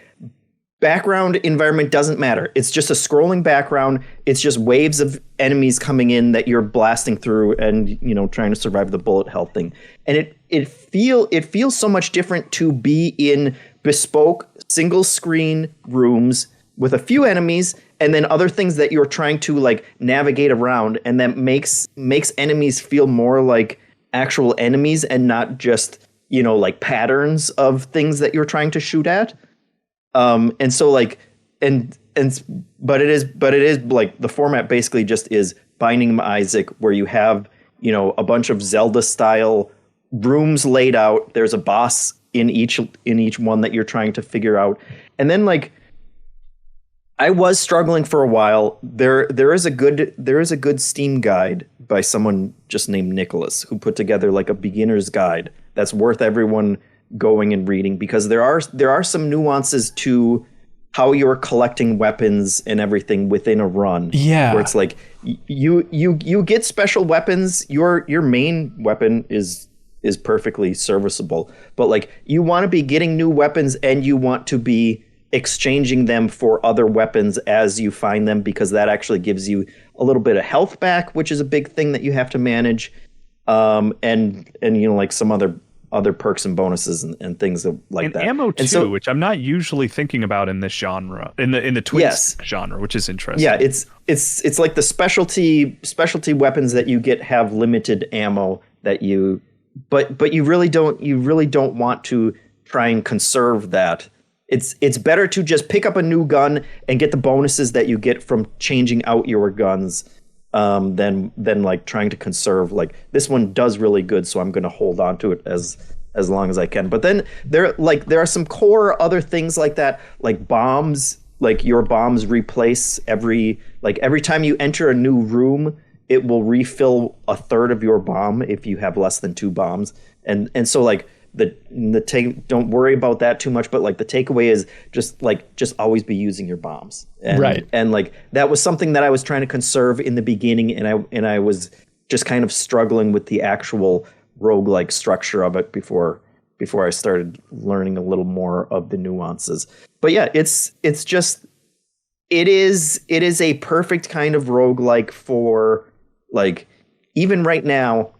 background environment doesn't matter. It's just a scrolling background. It's just waves of enemies coming in that you're blasting through and, trying to survive the bullet hell thing. And it feels so much different to be in bespoke single screen rooms with a few enemies and then other things that you're trying to like navigate around, and that makes enemies feel more like actual enemies and not just, like patterns of things that you're trying to shoot at. And so like, but it is like the format basically just is Binding of Isaac, where you have, a bunch of Zelda style rooms laid out. There's a boss in each one that you're trying to figure out. And then like, I was struggling for a while. There is a good Steam guide by someone just named Nicholas who put together like a beginner's guide that's worth everyone going and reading, because there are some nuances to how you're collecting weapons and everything within a run. Yeah. Where it's like you get special weapons. Your main weapon is perfectly serviceable, but like you want to be getting new weapons and you want to be exchanging them for other weapons as you find them, because that actually gives you a little bit of health back, which is a big thing that you have to manage. And like some other perks and bonuses and things like that. And ammo too, and so, which I'm not usually thinking about in this genre, in the Twitch genre, which is interesting. Yeah, it's like the specialty weapons that you get have limited ammo that you, but you really don't want to try and conserve that. It's better to just pick up a new gun and get the bonuses that you get from changing out your guns, than like trying to conserve. Like, this one does really good, so I'm going to hold on to it as long as I can. But then there are some core other things like that, like bombs. Like your bombs replace every time you enter a new room, it will refill a third of your bomb if you have less than 2 bombs. And so like don't worry about that too much, but like the takeaway is just always be using your bombs. And, right. And like that was something that I was trying to conserve in the beginning, and I was just kind of struggling with the actual roguelike structure of it before I started learning a little more of the nuances. But yeah, it is a perfect kind of roguelike for like, even right now,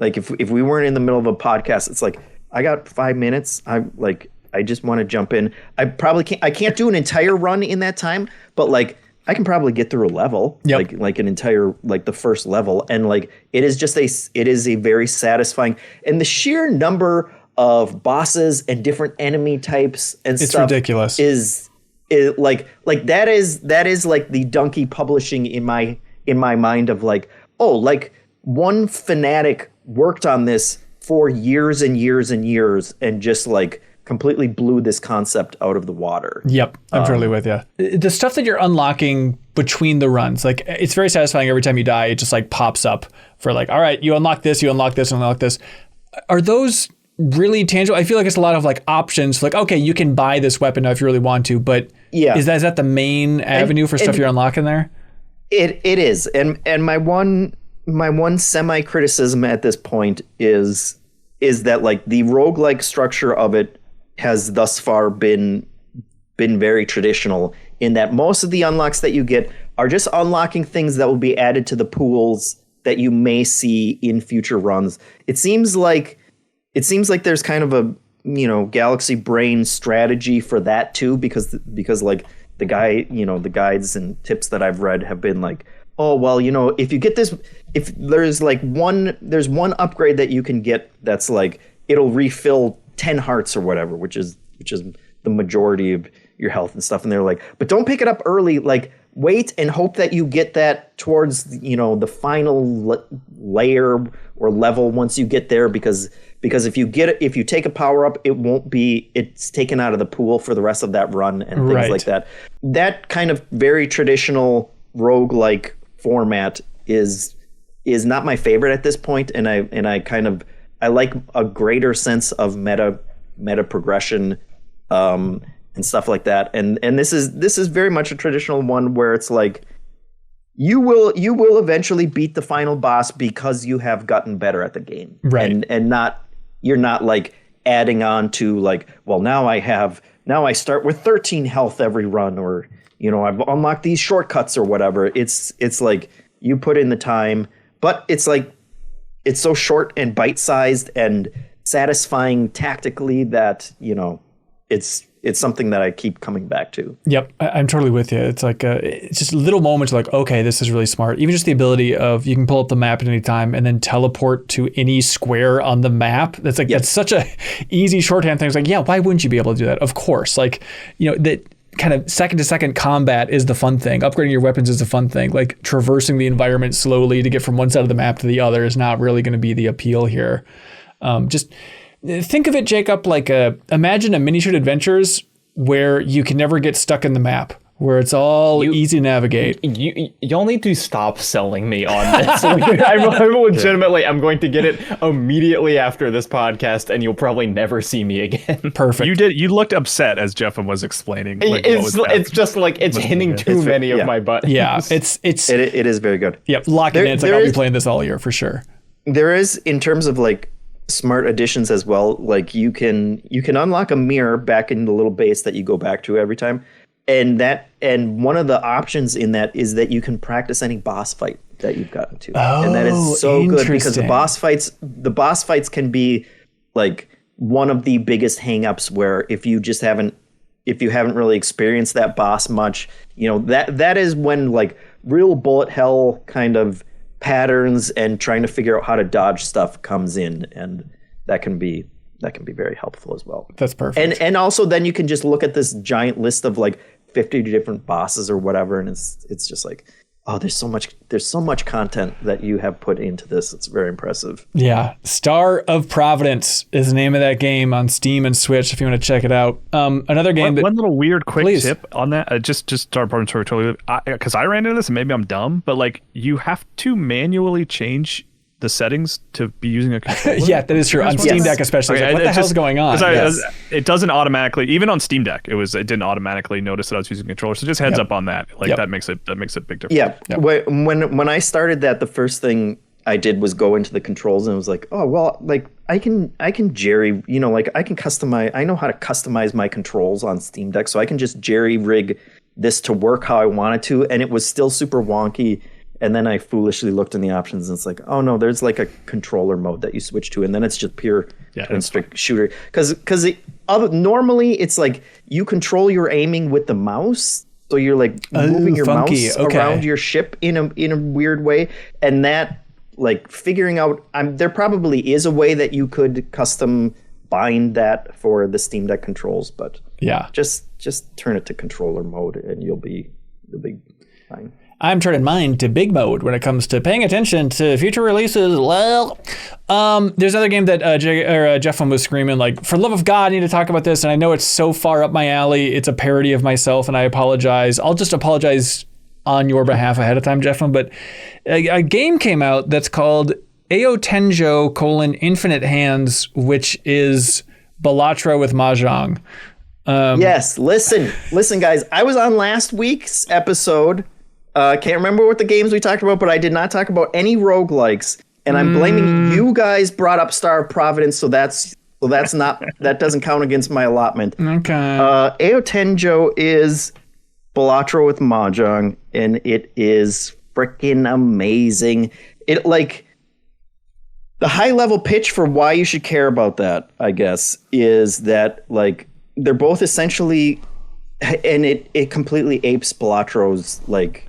like if we weren't in the middle of a podcast, it's like, I got 5 minutes. I just want to jump in. I can't do an entire run in that time, but like I can probably get through a level, like an entire, like the first level. And like, it is a very satisfying, and the sheer number of bosses and different enemy types and it's stuff ridiculous. Is like that is like the donkey publishing in my mind of like, oh, like one fanatic worked on this for years and years and years and just like completely blew this concept out of the water. Yep, I'm totally with you. The stuff that you're unlocking between the runs, like it's very satisfying every time you die. It just like pops up for like, all right, you unlock this, you unlock this, unlock this. Are those really tangible? I feel like it's a lot of like options. Like, okay, you can buy this weapon now if you really want to, but yeah, is that the main avenue for stuff you're unlocking there? It is, and my one semi criticism at this point is that like the roguelike structure of it has thus far been very traditional, in that most of the unlocks that you get are just unlocking things that will be added to the pools that you may see in future runs. It seems like there's kind of a, Galaxy Brain strategy for that too, because like the guides and tips that I've read have been like, oh, well, if you get this, if there's one upgrade that you can get that's like, it'll refill 10 hearts or whatever, which is the majority of your health and stuff. And they're like, but don't pick it up early. Like, wait and hope that you get that towards, the final layer or level once you get there, because if you take a power up, it's taken out of the pool for the rest of that run and things like that. That kind of very traditional roguelike format is not my favorite at this point, and I like a greater sense of meta progression and stuff like that. And this is very much a traditional one where it's like you will eventually beat the final boss because you have gotten better at the game. Right. And you're not like adding on to like, well, now I have now I start with 13 health every run, or I've unlocked these shortcuts or whatever. It's like you put in the time, but it's like it's so short and bite-sized and satisfying tactically that it's something that I keep coming back to. Yep, I'm totally with you. It's like it's just little moments like, okay, this is really smart. Even just the ability of you can pull up the map at any time and then teleport to any square on the map. That's like that's such a easy shorthand thing. It's like, yeah, why wouldn't you be able to do that? Of course, like that kind of second to second combat is the fun thing. Upgrading your weapons is the fun thing. Like traversing the environment slowly to get from one side of the map to the other is not really going to be the appeal here. Just think of it, Jacob, like imagine a miniatured adventures where you can never get stuck in the map, where it's all easy to navigate. You'll need to stop selling me on this. I'm legitimately, I'm going to get it immediately after this podcast, and you'll probably never see me again. Perfect. You looked upset as Jeff was explaining. It's just like it's hitting too many of my buttons. Yeah, it is very good. Yep, lock it in. It's like I'll be playing this all year for sure. There is, in terms of like smart additions as well, like you can unlock a mirror back in the little base that you go back to every time, and one of the options in that is that you can practice any boss fight that you've gotten to. And that is so good because the boss fights can be like one of the biggest hangups, where if you haven't really experienced that boss much, that is when like real bullet hell kind of patterns and trying to figure out how to dodge stuff comes in, and that can be very helpful as well. That's perfect. And also then you can just look at this giant list of like 50 different bosses or whatever, and it's just like, oh, there's so much content that you have put into this. It's very impressive. Yeah. Star of Providence is the name of that game on Steam and Switch if you want to check it out. Another game one little weird quick tip on that, just Star of Providence, totally, because I ran into this, and maybe I'm dumb, but like you have to manually change the settings to be using a controller. Yeah, that is true. On Steam Deck especially. Okay, like, what the hell's going on? It doesn't automatically, even on Steam Deck, it didn't automatically notice that I was using a controller. So just heads up on that. Like that makes a big difference. Yeah. When I started that, the first thing I did was go into the controls, and it was like, oh well, like I can jerry, like I can customize. I know how to customize my controls on Steam Deck, so I can just jerry rig this to work how I wanted to, and it was still super wonky. And then I foolishly looked in the options, and it's like, oh no, there's like a controller mode that you switch to, and then it's just pure and strict shooter. Because normally it's like you control your aiming with the mouse, so you're like moving your mouse around your ship in a weird way, and that like figuring out. There probably is a way that you could custom bind that for the Steam Deck controls, but just turn it to controller mode, and you'll be fine. I'm turning mine to big mode when it comes to paying attention to future releases. Well, there's another game that Jeff was screaming, like, for the love of God, I need to talk about this. And I know it's so far up my alley. It's a parody of myself, and I apologize. I'll just apologize on your behalf ahead of time, Jeff. But a game came out that's called Aotenjo: Infinite Hands, which is Balatro with Mahjong. Yes, listen, guys. I was on last week's episode. Can't remember what the games we talked about, but I did not talk about any roguelikes, and I'm blaming you guys brought up Star of Providence, so that doesn't count against my allotment. Okay. Aotenjo is Balatro with Mahjong, and it is freaking amazing. It like the high level pitch for why you should care about that, I guess, is that like they're both essentially, and it completely apes Balatro's like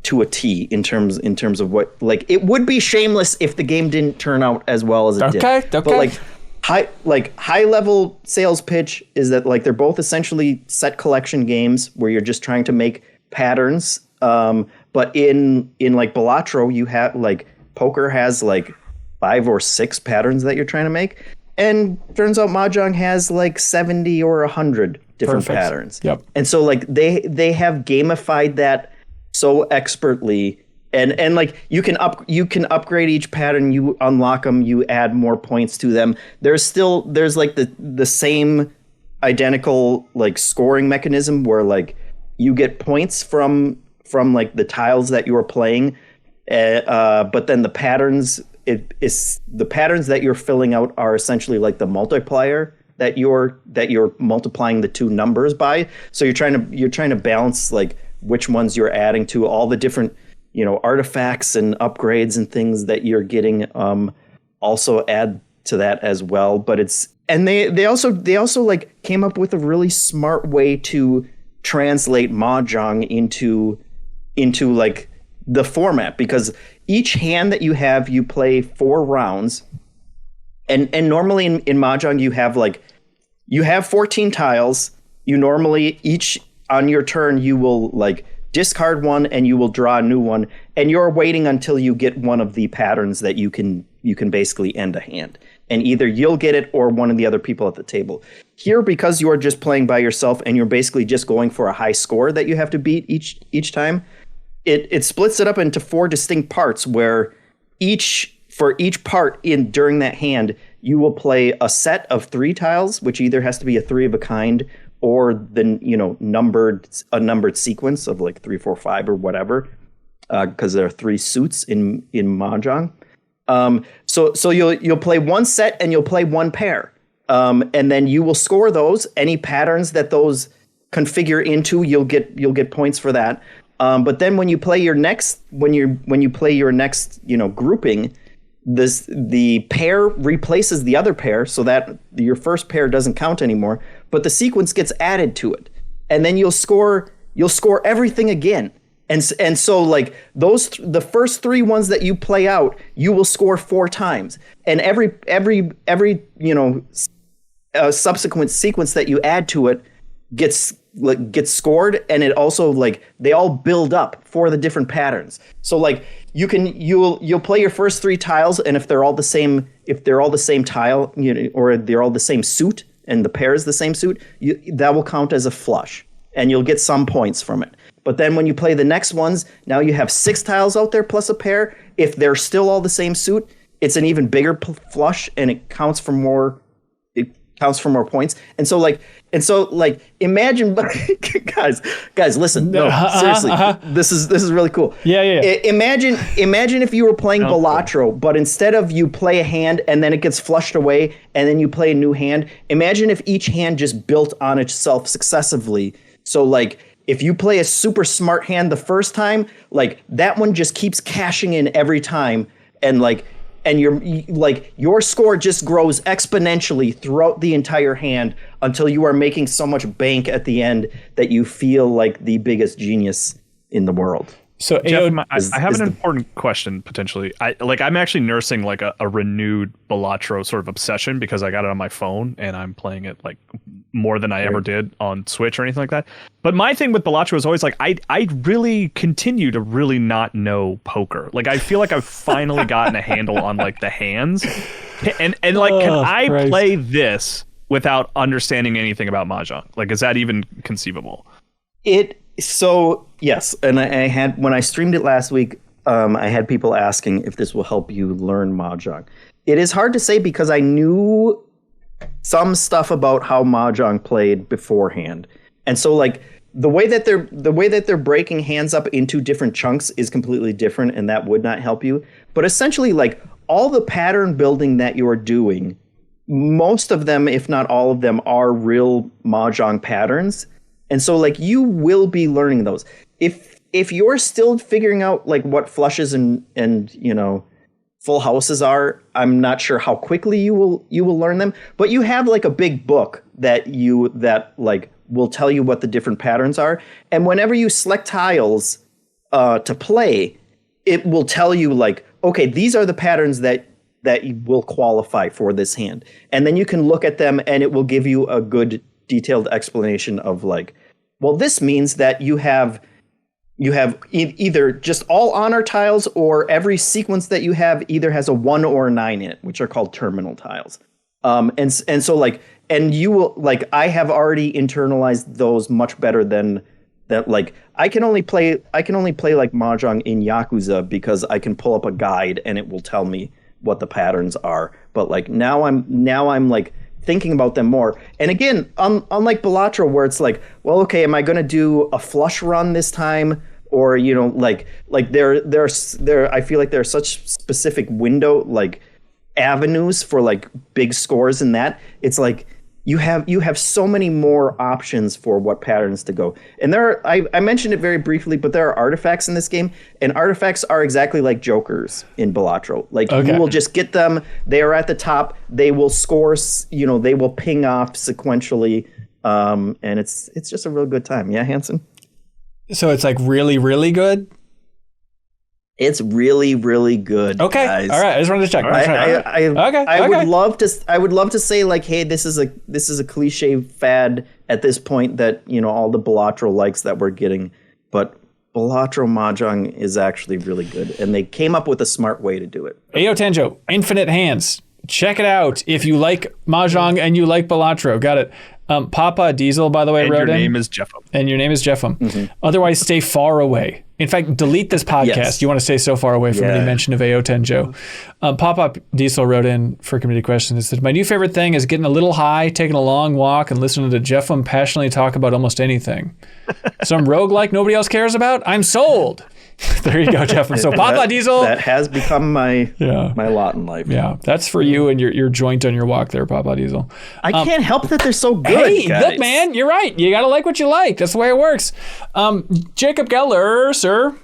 to a T in terms of what, like, it would be shameless if the game didn't turn out as well as it did. Okay. But high level sales pitch is that like they're both essentially set collection games where you're just trying to make patterns. But in like Balatro, you have like poker has like 5 or 6 patterns that you're trying to make, and turns out Mahjong has like 70 or 100 different patterns. Yep. And so like they have gamified that so expertly, and like you can upgrade each pattern, you unlock them, you add more points to them. There's like the same identical like scoring mechanism where like you get points from like the tiles that you are playing, but then the patterns the patterns that you're filling out are essentially like the multiplier that you're multiplying the two numbers by. So you're trying to balance like which ones you're adding to all the different, you know, artifacts and upgrades and things that you're getting. Also add to that as well. But they also like came up with a really smart way to translate Mahjong into like the format, because each hand that you have, you play 4 rounds. And normally in Mahjong, you have 14 tiles. You normally each on your turn, you will like discard one and you will draw a new one. And you're waiting until you get one of the patterns that you can basically end a hand. And either you'll get it or one of the other people at the table. Here, because you are just playing by yourself and you're basically just going for a high score that you have to beat each time, it splits it up into 4 distinct parts where for each part during that hand, you will play a set of 3 tiles, which either has to be a 3 of a kind or the, you know, a numbered sequence of like 3, 4, 5 or whatever, because there are 3 suits in Mahjong. So you'll play one set and you'll play one pair, and then you will score those. Any patterns that those configure into, you'll get points for that. But then when you play your next grouping, the pair replaces the other pair, so that your first pair doesn't count anymore. But the sequence gets added to it, and then you'll score everything again. And so like the first 3 ones that you play out, you will score 4 times, and every subsequent sequence that you add to it gets scored, and it also like they all build up for the different patterns. So like you'll play your first 3 tiles, and if they're all the same tile, you know, or they're all the same suit and the pair is the same suit, that will count as a flush, and you'll get some points from it. But then when you play the next ones, now you have 6 tiles out there plus a pair. If they're still all the same suit, it's an even bigger flush, and it counts for more. It counts for more points. And so imagine, guys, listen. No, seriously, this is really cool. Yeah. Imagine if you were playing Balatro, but instead of you play a hand and then it gets flushed away, and then you play a new hand. Imagine if each hand just built on itself successively. So like, if you play a super smart hand the first time, like that one just keeps cashing in every time, and your score just grows exponentially throughout the entire hand until you are making so much bank at the end that you feel like the biggest genius in the world. So Jeff, I have an important question potentially. I'm actually nursing like a renewed Balatro sort of obsession, because I got it on my phone and I'm playing it like more than I ever did on Switch or anything like that. But my thing with Balatro is always like I really continue to really not know poker. Like I feel like I've finally gotten a handle on like the hands, and like can I play this without understanding anything about Mahjong? Like, is that even conceivable? So yes, and I had, when I streamed it last week, I had people asking if this will help you learn Mahjong. It is hard to say, because I knew some stuff about how Mahjong played beforehand, and so like the way that they're breaking hands up into different chunks is completely different, and that would not help you. But essentially, like all the pattern building that you're doing, most of them, if not all of them, are real Mahjong patterns. And so like you will be learning those. If you're still figuring out like what flushes and you know full houses are, I'm not sure how quickly you will learn them, but you have like a big book that like will tell you what the different patterns are. And whenever you select tiles to play, it will tell you like, okay, these are the patterns that will qualify for this hand. And then you can look at them and it will give you a good detailed explanation of like, well, this means that you have either just all honor tiles, or every sequence that you have either has a 1 or a 9 in it, which are called terminal tiles. And so like, and you will like, I have already internalized those much better than that. Like I can only play like Mahjong in Yakuza because I can pull up a guide and it will tell me what the patterns are. But like now I'm like thinking about them more. And again, unlike Balatro, where it's like, well, okay, am I going to do a flush run this time? Or, you know, like there, I feel like there are such specific avenues for like big scores in that. It's like you have so many more options for what patterns to go. And I mentioned it very briefly, but there are artifacts in this game, and artifacts are exactly like jokers in Balatro. Like you will just get them, they are at the top, they will score, they will ping off sequentially, and it's just a real good time. Yeah, Hanson? So it's like really, really good? It's really, really good. Okay. Guys. All right. I just wanted to check. I would love to say like, hey, this is a cliche fad at this point that, all the Balatro likes that we're getting, but Balatro Mahjong is actually really good, and they came up with a smart way to do it. Aotenjo, Infinite Hands. Check it out if you like Mahjong and you like Balatro. Got it. Papa Diesel, by the way, wrote in. And your name is Jeffem. And your name is Jeffem. Mm-hmm. Otherwise, stay far away. In fact, delete this podcast. Yes. You want to stay so far away from any mention of Aotenjo. Papa Diesel wrote in for community questions. He said, my new favorite thing is getting a little high, taking a long walk, and listening to Jeffem passionately talk about almost anything. Some roguelike nobody else cares about? I'm sold. There you go, Jeff. So Papa Diesel. That has become my lot in life. Yeah, that's for you and your joint on your walk there, Papa Diesel. I can't help that they're so good. Hey, guys. Look, man, you're right. You got to like what you like. That's the way it works. Jacob Geller, sir.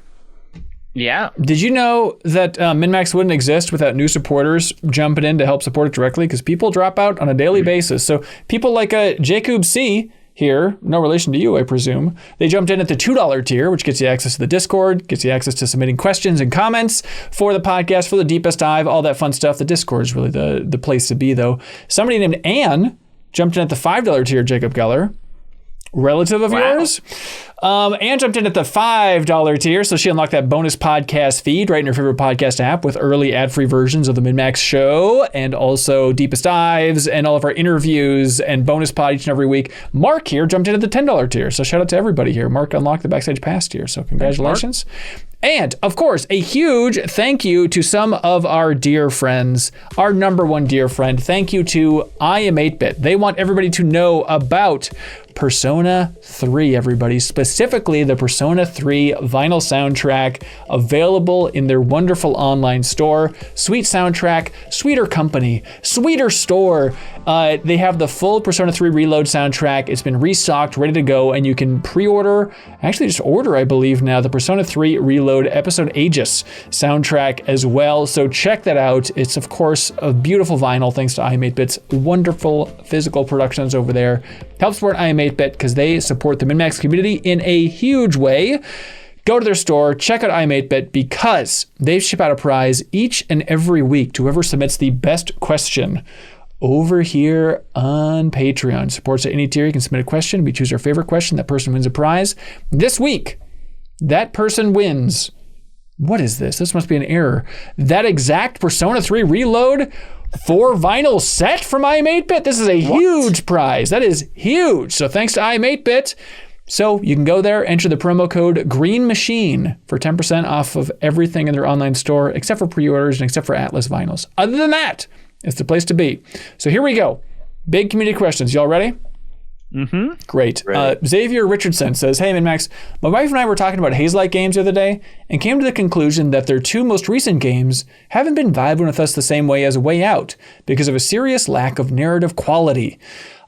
Yeah. Did you know that MinnMax wouldn't exist without new supporters jumping in to help support it directly? Because people drop out on a daily basis. So people like Jacob C., here, no relation to you, I presume. They jumped in at the $2 tier, which gets you access to the Discord, gets you access to submitting questions and comments for the podcast, for the deepest dive, all that fun stuff. The Discord is really the place to be, though. Somebody named Anne jumped in at the $5 tier, Jacob Geller. Relative of yours. Anne jumped in at the $5 tier, so she unlocked that bonus podcast feed right in her favorite podcast app with early ad-free versions of the MinnMax show and also Deepest Dives and all of our interviews and bonus pod each and every week. Mark here jumped in at the $10 tier, so shout out to everybody here. Mark unlocked the Backstage Pass tier, so congratulations. And, of course, a huge thank you to some of our dear friends, our number one dear friend. Thank you to I Am 8-Bit. They want everybody to know about Persona 3, everybody. Specifically, the Persona 3 vinyl soundtrack available in their wonderful online store. Sweet soundtrack, sweeter company, sweeter store. They have the full Persona 3 Reload soundtrack. It's been restocked, ready to go, and you can pre-order, actually just order, I believe now, the Persona 3 Reload Episode Aegis soundtrack as well. So check that out. It's, of course, a beautiful vinyl thanks to I Am 8-Bit's wonderful physical productions over there. Help support I Am 8-Bit because they support the MinnMax community in a huge way. Go to their store, check out I Am 8-Bit because they ship out a prize each and every week to whoever submits the best question over here on Patreon. Supports at any tier. You can submit a question. We choose our favorite question. That person wins a prize. This week, that person wins. What is this? This must be an error. That exact Persona 3 Reload 4 vinyl set from I Am 8-Bit. This is a huge prize. That is huge. So thanks to I Am 8-Bit. So you can go there, enter the promo code Green Machine for 10% off of everything in their online store, except for pre-orders and except for Atlas vinyls. Other than that, it's the place to be. So here we go. Big community questions. Y'all ready? Mm-hmm. Great. Xavier Richardson says, hey, MinnMax, my wife and I were talking about Haze-like games the other day and came to the conclusion that their 2 most recent games haven't been vibing with us the same way as Way Out because of a serious lack of narrative quality.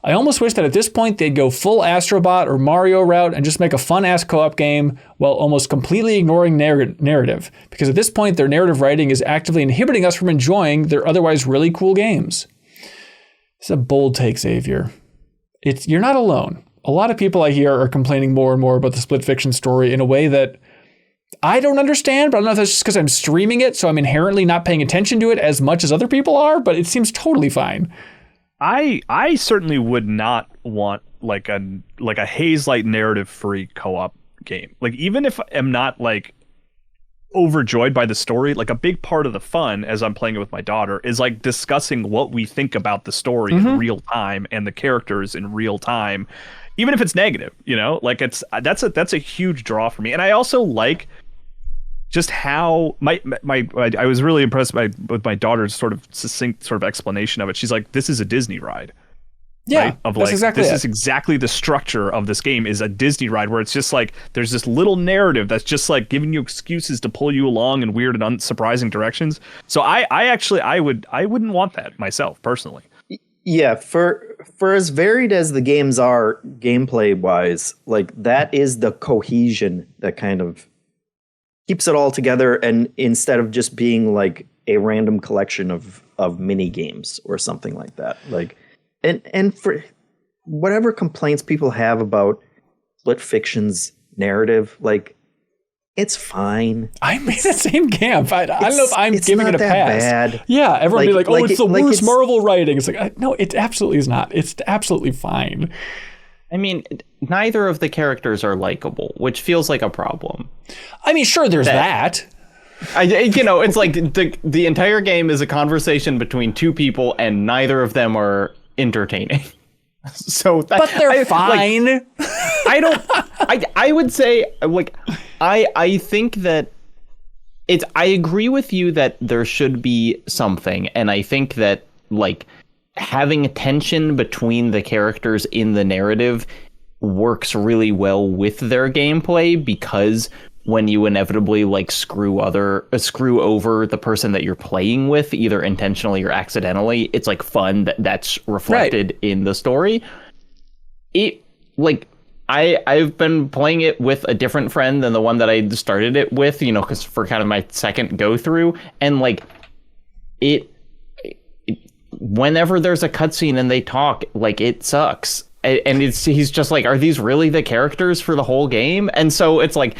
I almost wish that at this point they'd go full Astrobot or Mario route and just make a fun-ass co-op game while almost completely ignoring narrative, because at this point their narrative writing is actively inhibiting us from enjoying their otherwise really cool games. It's a bold take, Xavier. You're not alone. A lot of people I hear are complaining more and more about the split fiction story in a way that I don't understand, but I don't know if that's just because I'm streaming it, so I'm inherently not paying attention to it as much as other people are, but it seems totally fine. I certainly would not want like a Haze-like narrative-free co-op game. Like, even if I'm not like overjoyed by the story, like a big part of the fun as I'm playing it with my daughter is like discussing what we think about the story in real time and the characters in real time, even if it's negative, like that's a huge draw for me. And I also like just how I was really impressed with my daughter's sort of succinct sort of explanation of it. She's like, this is a Disney ride. Yeah, right? Of like, this is exactly the structure of this game is a Disney ride where it's just like there's this little narrative that's just like giving you excuses to pull you along in weird and unsurprising directions. So I wouldn't want that myself personally. Yeah, for as varied as the games are gameplay wise, like that is the cohesion that kind of keeps it all together, and instead of just being like a random collection of mini games or something like that. Like and for whatever complaints people have about Split Fiction's narrative, like it's fine. I'm in the same camp. I don't know if I'm giving it a pass. Bad. Yeah, everyone be like, "Oh, it's the worst it's, Marvel writing." It's like, no, it absolutely is not. It's absolutely fine. I mean, neither of the characters are likable, which feels like a problem. I mean, sure, there's that. It's like the entire game is a conversation between two people, and neither of them are entertaining. So, but they're fine. I would say, like, I think that I agree with you that there should be something, and I think that, like, having tension between the characters in the narrative works really well with their gameplay, because when you inevitably like screw over the person that you're playing with, either intentionally or accidentally, it's like fun that's reflected in the story. It like I've been playing it with a different friend than the one that I started it with, because for kind of my second go through, and like whenever there's a cutscene and they talk, like it sucks, and he's just like, are these really the characters for the whole game? And so it's like,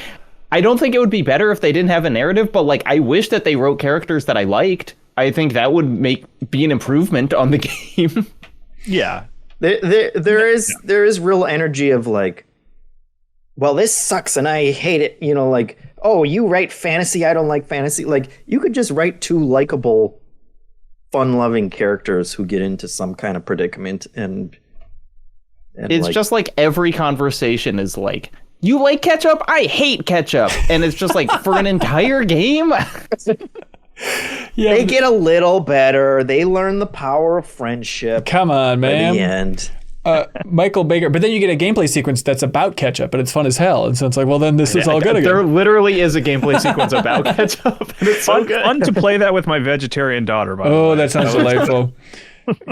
I don't think it would be better if they didn't have a narrative, but like I wish that they wrote characters that I liked. I think that would be an improvement on the game. Yeah. There is real energy of like, well, this sucks and I hate it. Like, oh, you write fantasy, I don't like fantasy. Like, you could just write two likable, fun-loving characters who get into some kind of predicament, and it's like, just like every conversation is like, you like ketchup? I hate ketchup. And it's just like, for an entire game? Yeah, they get a little better. They learn the power of friendship. Come on, man. By the end. Michael Baker, but then you get a gameplay sequence that's about ketchup, but it's fun as hell. And so it's like, well, then this is all good again. There literally is a gameplay sequence about ketchup. And it's so good. Fun to play that with my vegetarian daughter, by the way. Oh, that sounds delightful.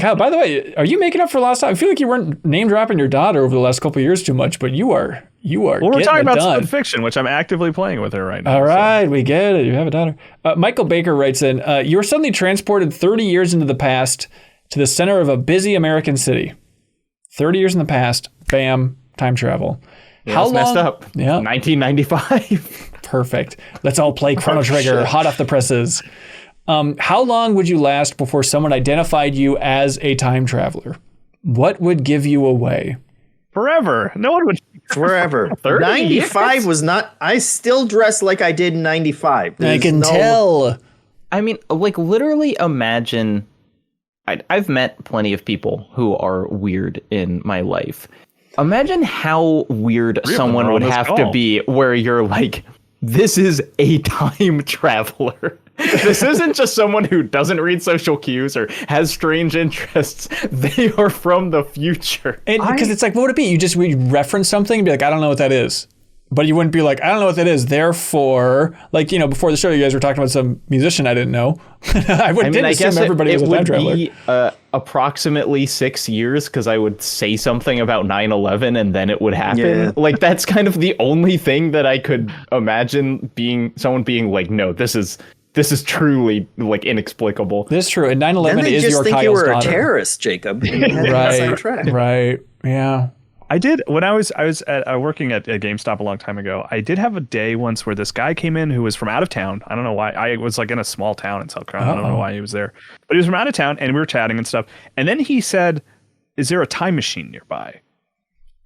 Kyle, by the way, are you making up for last time? I feel like you weren't name dropping your daughter over the last couple of years too much, but you are. Well, we're talking about Split Fiction, which I'm actively playing with her right now. All right, we get it. You have a daughter. Michael Baker writes in, you were suddenly transported 30 years into the past to the center of a busy American city. 30 years in the past, bam, time travel. Yeah, how long? Messed up. Yeah. 1995. Perfect. Let's all play Chrono Trigger, hot off the presses. How long would you last before someone identified you as a time traveler? What would give you away? Forever. No one would. Forever. 95 was not. I still dress like I did in 95. I can tell. I mean, like, literally imagine. I've met plenty of people who are weird in my life. Imagine how weird someone would have to be where you're like, this is a time traveler. This isn't just someone who doesn't read social cues or has strange interests. They are from the future. And because it's like, what would it be? You just reference something and be like, I don't know what that is. But you wouldn't be like, I don't know what that is. Therefore, like, before the show, you guys were talking about some musician I didn't know. I didn't assume everybody was a time traveler. It would be approximately 6 years, because I would say something about 9/11 and then it would happen. Yeah. Like, that's kind of the only thing that I could imagine someone being like, no, this is truly like inexplicable. This is true. And 9/11 is your Kyle's daughter. Then they just think you were a terrorist, Jacob. Right. Yeah. I did when I was working at GameStop a long time ago. I did have a day once where this guy came in who was from out of town. I don't know why. I was like in a small town in South Carolina. I don't know why he was there, but he was from out of town, and we were chatting and stuff. And then he said, "Is there a time machine nearby?"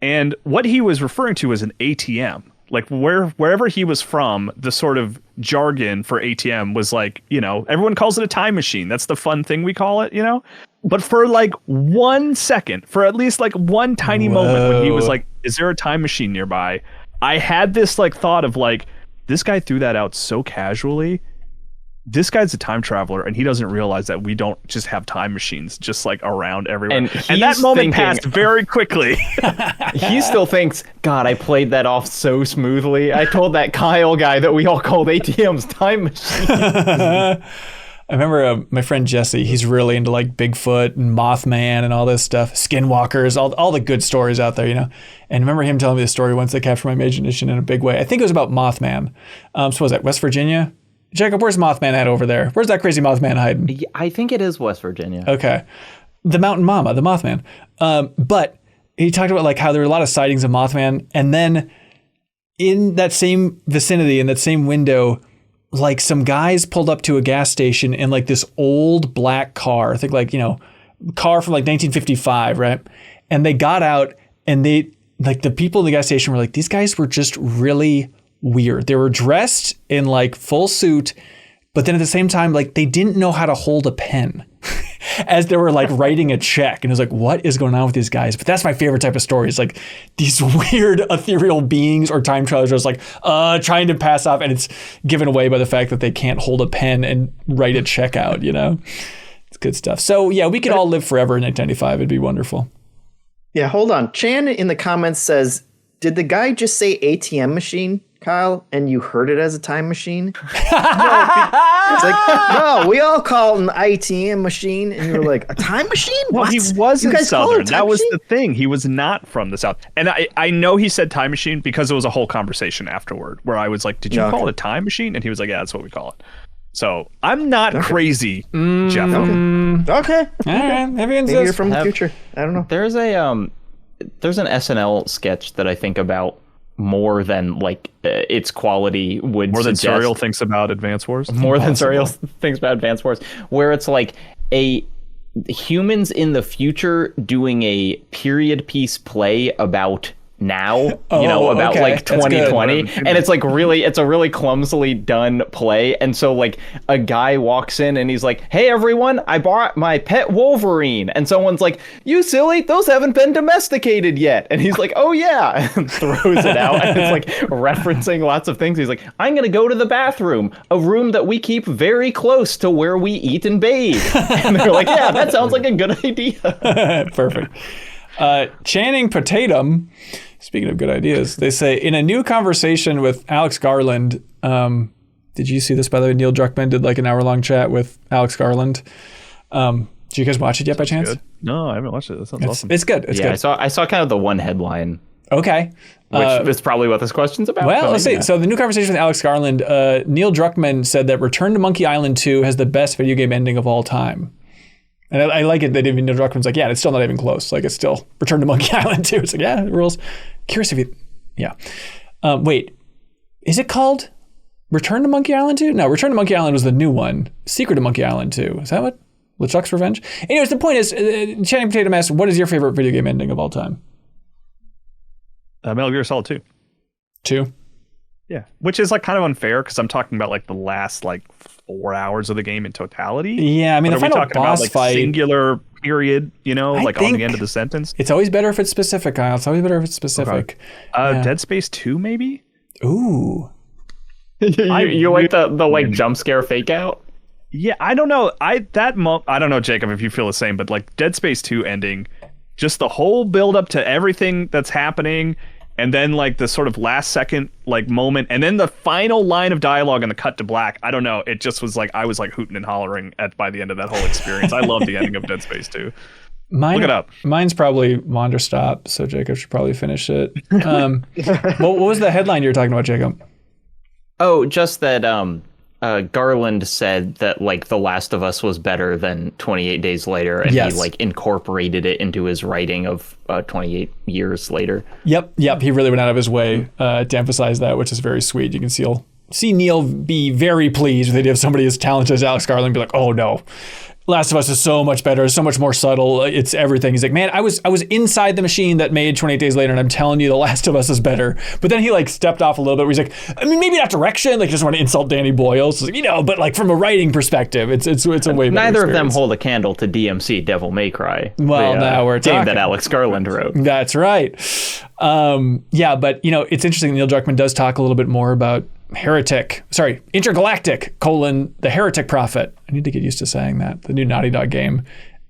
And what he was referring to was an ATM. Like wherever he was from, the sort of jargon for ATM was like, everyone calls it a time machine. That's the fun thing we call it, But for like 1 second, for at least like one tiny moment when he was like, is there a time machine nearby? I had this like thought of like, this guy threw that out so casually. This guy's a time traveler, and he doesn't realize that we don't just have time machines just like around everywhere. And that moment passed very quickly. He still thinks, God, I played that off so smoothly. I told that Kyle guy that we all called ATMs time machines. I remember my friend Jesse, he's really into like Bigfoot and Mothman and all this stuff, Skinwalkers, all the good stories out there, you know. And I remember him telling me this story once that captured my imagination in a big way. I think it was about Mothman. So what was that, West Virginia? Jacob, where's Mothman at over there? Where's that crazy Mothman hiding? I think it is West Virginia. Okay. The Mountain Mama, the Mothman. But he talked about like how there were a lot of sightings of Mothman. And then in that same vicinity, in that same window, like some guys pulled up to a gas station in like this old black car. I think like, you know, car from like 1955, right? And they got out and they, like the people in the gas station were like, these guys were just really weird. They were dressed in like full suit, but then at the same time, like they didn't know how to hold a pen as they were like writing a check. And it was like, what is going on with these guys? But that's my favorite type of story. It's like these weird ethereal beings or time travelers just like trying to pass off, and it's given away by the fact that they can't hold a pen and write a check out, you know? It's good stuff. So yeah, we could all live forever in 1995. It'd be wonderful. Yeah, hold on. Chan in the comments says, did the guy just say ATM machine, Kyle, and you heard it as a time machine? It's like, no, we all call it an ATM machine, and you were like, a time machine? Well, What? he You wasn't guys call it a Southern. time That was machine? the thing. He was not from the South. And I know he said time machine because it was a whole conversation afterward where I was like, did you Okay. call it a time machine? And he was like, yeah, that's what we call it. So I'm not crazy, Jeff. Okay. All right. Everyone's Maybe you're just, from the future. I don't know. There's an SNL sketch that I think about more than like its quality would More than suggest. Suriel thinks about Advance Wars. More than Suriel thinks about Advance Wars, where it's like humans in the future doing a period piece play about now, about okay. like That's good. 2020, and it's like it's a really clumsily done play. And so like a guy walks in and he's like, hey everyone, I bought my pet Wolverine, and someone's like, you silly, those haven't been domesticated yet, and he's like, oh yeah, and throws it out, and it's like referencing lots of things. He's like, I'm gonna go to the bathroom, a room that we keep very close to where we eat and bathe. And they're like, yeah, that sounds like a good idea. perfect. Channing Potatum, speaking of good ideas, they say, in a new conversation with Alex Garland, did you see this, by the way? Neil Druckmann did like an hour-long chat with Alex Garland. Did you guys watch it yet by chance? Good. No, I haven't watched it. That sounds awesome. It's good. It's Yeah, good. I saw kind of the one headline, Okay. which is probably what this question's about. Well, but let's maybe see. not. So the new conversation with Alex Garland, Neil Druckmann said that Return to Monkey Island 2 has the best video game ending of all time. And I like it that even Neil Druckmann's like, yeah, it's still not even close. Like, it's still Return to Monkey Island 2. It's like, yeah, it rules. Curious if you, yeah. Wait, is it called Return to Monkey Island 2? No, Return to Monkey Island was the new one. Secret of Monkey Island 2. Is that what? LeChuck's Revenge? Anyways, the point is, Channing Potato asks, what is your favorite video game ending of all time? Metal Gear Solid 2. 2? Yeah, which is like kind of unfair because I'm talking about like the last like 4 hours of the game in totality. Yeah, I mean, But the are we final talking boss about like fight, singular period, I like on think the end of the sentence? it's always better if it's specific, Kyle. It's always better if it's specific. Yeah. Dead Space 2 maybe? Ooh. you like the like jump scare fake out? Yeah, I don't know. I don't know, Jacob, if you feel the same, but like Dead Space 2 ending, just the whole build up to everything that's happening, and then like the sort of last second like moment, and then the final line of dialogue and the cut to black. I don't know. It just was like I was like hooting and hollering by the end of that whole experience. I love the ending of Dead Space 2. Look it up. Mine's probably Wanderstop, so Jacob should probably finish it. What was the headline you were talking about, Jacob? Oh, just that Garland said that like The Last of Us was better than 28 Days Later, and Yes. he like incorporated it into his writing of 28 years later. Yep. He really went out of his way to emphasize that, which is very sweet. You can see Neil be very pleased with the idea of somebody as talented as Alex Garland be like, oh no, Last of Us is so much better, so much more subtle. It's everything. He's like, man, I was inside the machine that made 28 Days Later, and I'm telling you, The Last of Us is better. But then he like stepped off a little bit where he's like, I mean, maybe not direction, like he doesn't want to insult Danny Boyle, so, but like from a writing perspective, it's a way better Neither of them experience. hold a candle to DMC Devil May Cry. Well, now we're game talking. that Alex Garland wrote. That's right. Yeah, but it's interesting. Neil Druckmann does talk a little bit more about Intergalactic, the Heretic Prophet. I need to get used to saying that. The new Naughty Dog game.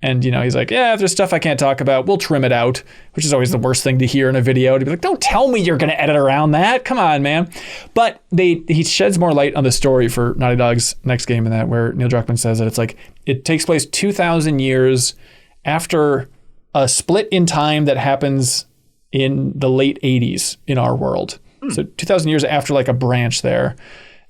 And, he's like, yeah, if there's stuff I can't talk about, we'll trim it out, which is always the worst thing to hear in a video. To be like, don't tell me you're going to edit around that. Come on, man. But he sheds more light on the story for Naughty Dog's next game in that, where Neil Druckmann says that it's like, it takes place 2,000 years after a split in time that happens in the late 80s in our world. So 2,000 years after like a branch there.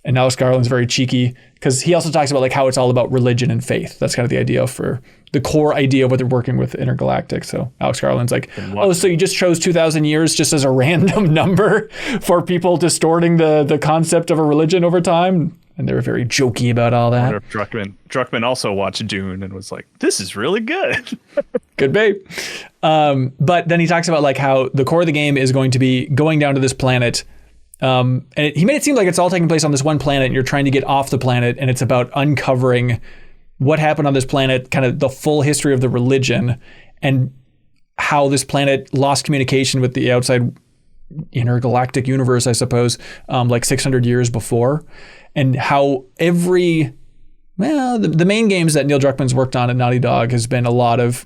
And Alex Garland's very cheeky because he also talks about like how it's all about religion and faith. That's kind of the idea for the core idea of what they're working with Intergalactic. So Alex Garland's like, oh, so you just chose 2,000 years just as a random number for people distorting the concept of a religion over time? And they were very jokey about all that. I wonder if Druckmann also watched Dune and was like, this is really good. Could be. But then he talks about like how the core of the game is going to be going down to this planet. And he made it seem like it's all taking place on this one planet and you're trying to get off the planet, and it's about uncovering what happened on this planet, kind of the full history of the religion and how this planet lost communication with the outside intergalactic universe, I suppose, like 600 years before, and how the main games that Neil Druckmann's worked on at Naughty Dog has been a lot of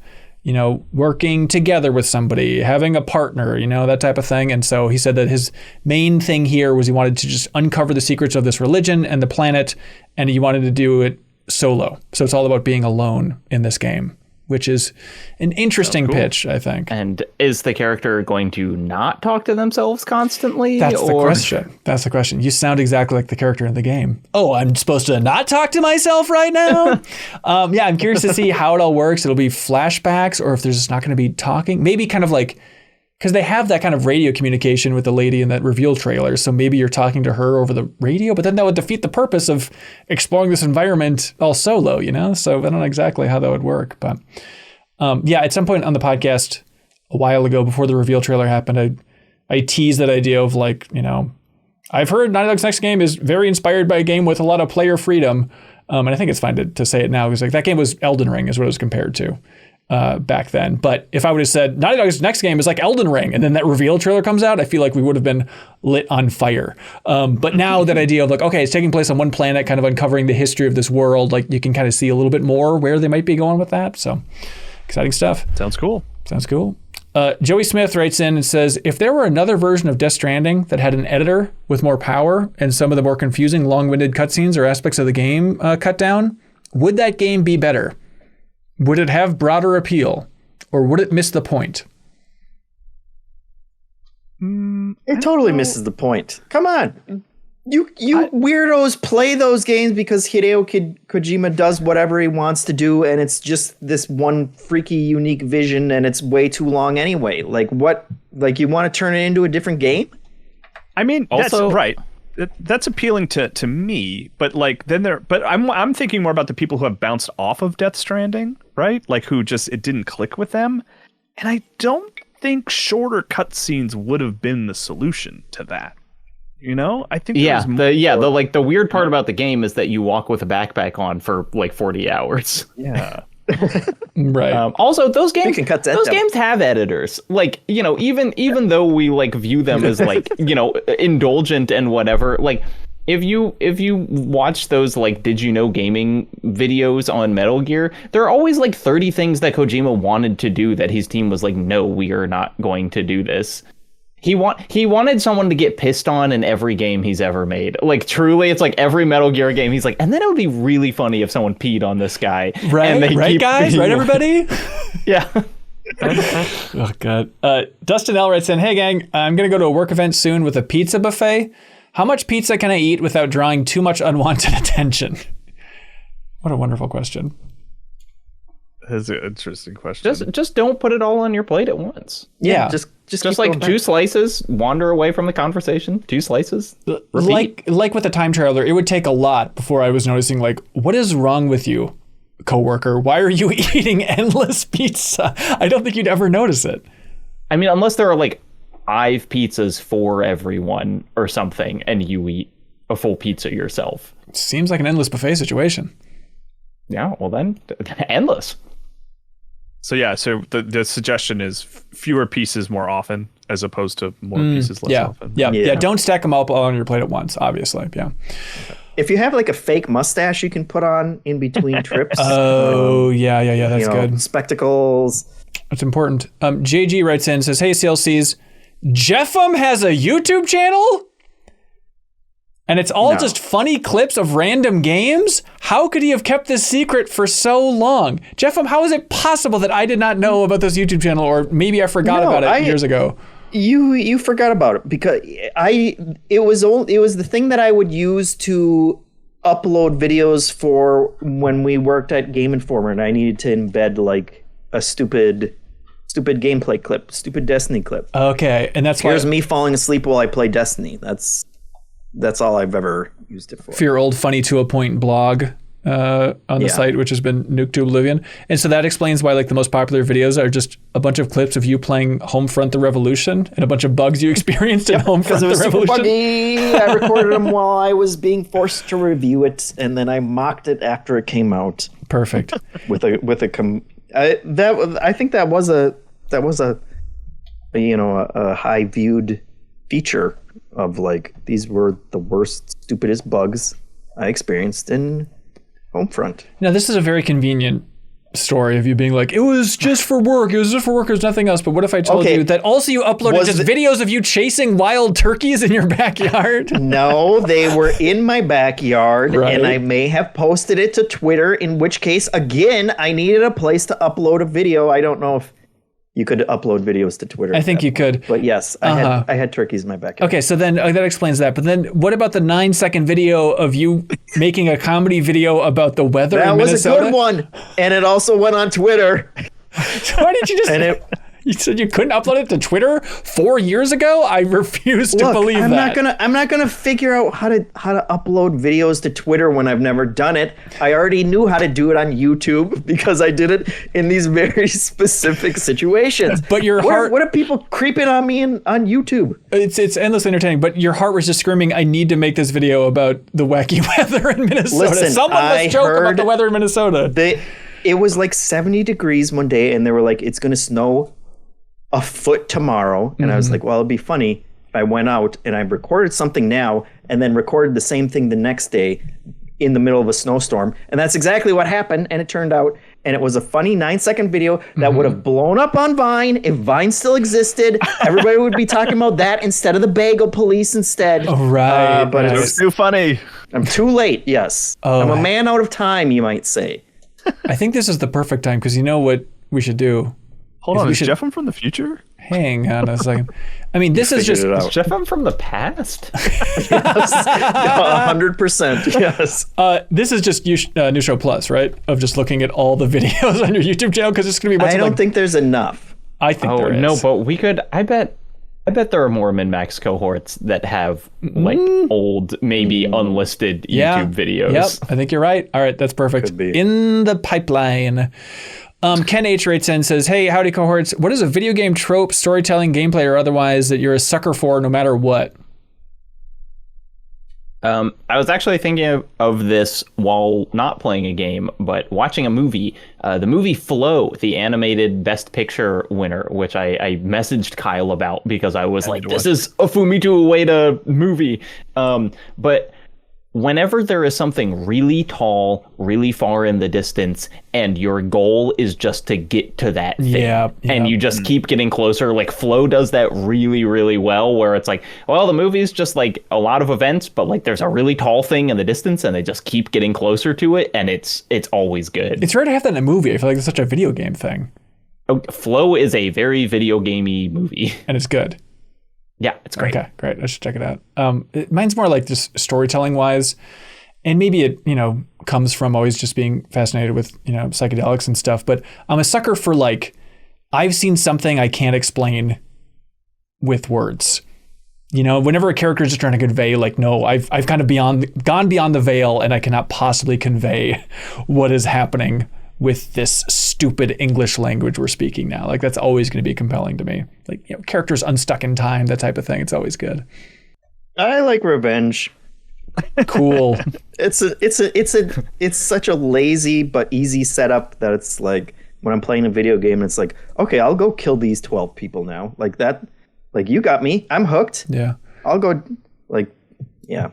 working together with somebody, having a partner, that type of thing. And so he said that his main thing here was he wanted to just uncover the secrets of this religion and the planet, and he wanted to do it solo. So it's all about being alone in this game, which is an interesting pitch, I think. And is the character going to not talk to themselves constantly? That's the question. That's the question. You sound exactly like the character in the game. Oh, I'm supposed to not talk to myself right now? Yeah, I'm curious to see how it all works. It'll be flashbacks, or if there's just not going to be talking. Maybe kind of like, because they have that kind of radio communication with the lady in that reveal trailer. So maybe you're talking to her over the radio, but then that would defeat the purpose of exploring this environment all solo, So I don't know exactly how that would work. But yeah, at some point on the podcast a while ago, before the reveal trailer happened, I teased that idea of like, I've heard Naughty Dog's next game is very inspired by a game with a lot of player freedom. And I think it's fine to say it now, because like that game was Elden Ring is what it was compared to. Back then. But if I would have said Naughty Dog's next game is like Elden Ring, and then that reveal trailer comes out, I feel like we would have been lit on fire. But now that idea of like, okay, it's taking place on one planet, kind of uncovering the history of this world, like you can kind of see a little bit more where they might be going with that. So exciting stuff. Sounds cool. Joey Smith writes in and says, if there were another version of Death Stranding that had an editor with more power and some of the more confusing, long-winded cutscenes or aspects of the game cut down, would that game be better? Would it have broader appeal, or would it miss the point? It totally misses the point. Come on. You weirdos play those games because Hideo Kojima does whatever he wants to do, and it's just this one freaky, unique vision, and it's way too long anyway. Like, what? Like, you want to turn it into a different game? I mean, Also, that's right. That's appealing to me, but like I'm thinking more about the people who have bounced off of Death Stranding, right? Like who just it didn't click with them, and I don't think shorter cutscenes would have been the solution to that. I think the weird part about the game is that you walk with a backpack on for like 40 hours. Yeah. Right. Also, those games have editors. Like, even though we like view them as like, indulgent and whatever, like if you watch those like Did You Know Gaming videos on Metal Gear, there are always like 30 things that Kojima wanted to do that his team was like, no, we are not going to do this. He wanted someone to get pissed on in every game he's ever made. Like, truly, it's like every Metal Gear game, he's like, and then it would be really funny if someone peed on this guy. Right, right, guys? Right, everybody? Yeah. Oh, God. Dustin L. writes in, hey, gang, I'm going to go to a work event soon with a pizza buffet. How much pizza can I eat without drawing too much unwanted attention? What a wonderful question. That's an interesting question. Just don't put it all on your plate at once. Yeah. Just like 2 slices, wander away from the conversation. 2 slices. Repeat. Like with the time trailer, it would take a lot before I was noticing, like, what is wrong with you, coworker? Why are you eating endless pizza? I don't think you'd ever notice it. I mean, unless there are like 5 pizzas for everyone or something, and you eat a full pizza yourself. Seems like an endless buffet situation. Yeah, well then, endless. So the suggestion is fewer pieces more often, as opposed to more pieces less often. Yeah. Don't stack them up all on your plate at once, obviously. Yeah. if you have like a fake mustache you can put on in between trips. Oh, yeah. That's good. Spectacles. That's important. JG writes in, says, hey, CLCs, Jeffem has a YouTube channel? And it's all just funny clips of random games? How could he have kept this secret for so long? Jeffem, how is it possible that I did not know about this YouTube channel, or maybe I forgot about it years ago? You forgot about it because it was the thing that I would use to upload videos for when we worked at Game Informer, and I needed to embed like a stupid gameplay clip, stupid Destiny clip. Okay, and that's here's me falling asleep while I play Destiny. That's all I've ever used it for. For your old Funny to a Point blog on the site, which has been nuked to oblivion. And so that explains why like the most popular videos are just a bunch of clips of you playing Homefront the Revolution and a bunch of bugs you experienced in Homefront the Revolution. Super buggy. I recorded them while I was being forced to review it, and then I mocked it after it came out. Perfect. I think that was a high viewed feature of like, these were the worst, stupidest bugs I experienced in Homefront. Now, this is a very convenient story of you being like, it was just for work. It was just for work. There's nothing else. But what if I told you that also you uploaded videos of you chasing wild turkeys in your backyard? No, they were in my backyard, right. And I may have posted it to Twitter, in which case, again, I needed a place to upload a video. I don't know if you could upload videos to Twitter. I think you could. But yes, I had turkeys in my backyard. Okay, so then that explains that. But then what about the 9-second video of you making a comedy video about the weather in Minnesota? That was a good one. And it also went on Twitter. Why didn't you just... You said you couldn't upload it to Twitter 4 years ago? I refuse to believe that. I'm not gonna figure out how to upload videos to Twitter when I've never done it. I already knew how to do it on YouTube because I did it in these very specific situations. But your heart... What are people creeping on me on YouTube? It's endlessly entertaining, but your heart was just screaming, I need to make this video about the wacky weather in Minnesota. Listen, someone must joke about the weather in Minnesota. It was like 70 degrees one day, and they were like, it's gonna snow a foot tomorrow. And I was like, well, it'd be funny if I went out and I recorded something now and then recorded the same thing the next day in the middle of a snowstorm. And that's exactly what happened. And it turned out, and it was a funny 9-second video that would have blown up on Vine if Vine still existed. Everybody would be talking about that instead of the bagel police instead. Oh, right. But it was too funny. I'm too late. Yes. I'm a man out of time, you might say. I think this is the perfect time, because you know what we should do? Hold on, is Jeffem from the future? Hang on a second. I mean, this is just... Is Jeffem from the past? 100%, yes. This is just New Show Plus, right? Of just looking at all the videos on your YouTube channel, because it's going to be... I don't think there's enough. I think there is. No, but we could... I bet there are more MinnMax cohorts that have like old, maybe unlisted YouTube videos. Yep, I think you're right. All right, that's perfect. Could be. In the pipeline. Ken H. writes in, says, hey, howdy cohorts. What is a video game trope, storytelling, gameplay, or otherwise that you're a sucker for no matter what? I was actually thinking of this while not playing a game, but watching a movie. The movie Flow, the animated Best Picture winner, which I messaged Kyle about because I was like, this is a Fumito Ueda movie. But whenever there is something really tall, really far in the distance, and your goal is just to get to that thing, and you just keep getting closer, like Flow does that really, really well, where it's like, well, the movie's just like a lot of events, but like there's a really tall thing in the distance, and they just keep getting closer to it, and it's always good. It's rare to have that in a movie. I feel like it's such a video game thing. Flow is a very video gamey movie. And it's good. Yeah, it's great. Okay, great. I should check it out. Mine's more like just storytelling wise, and maybe it, comes from always just being fascinated with, psychedelics and stuff. But I'm a sucker for like, I've seen something I can't explain with words. Whenever a character is just trying to convey, like, no, I've kind of gone beyond the veil, and I cannot possibly convey what is happening with this stupid English language we're speaking now. Like, that's always going to be compelling to me. Like, characters unstuck in time, that type of thing. It's always good. I like revenge. Cool. It's such a lazy but easy setup that it's like, when I'm playing a video game, it's like, okay, I'll go kill these 12 people now. Like that, like, you got me. I'm hooked. Yeah. I'll go, like, yeah.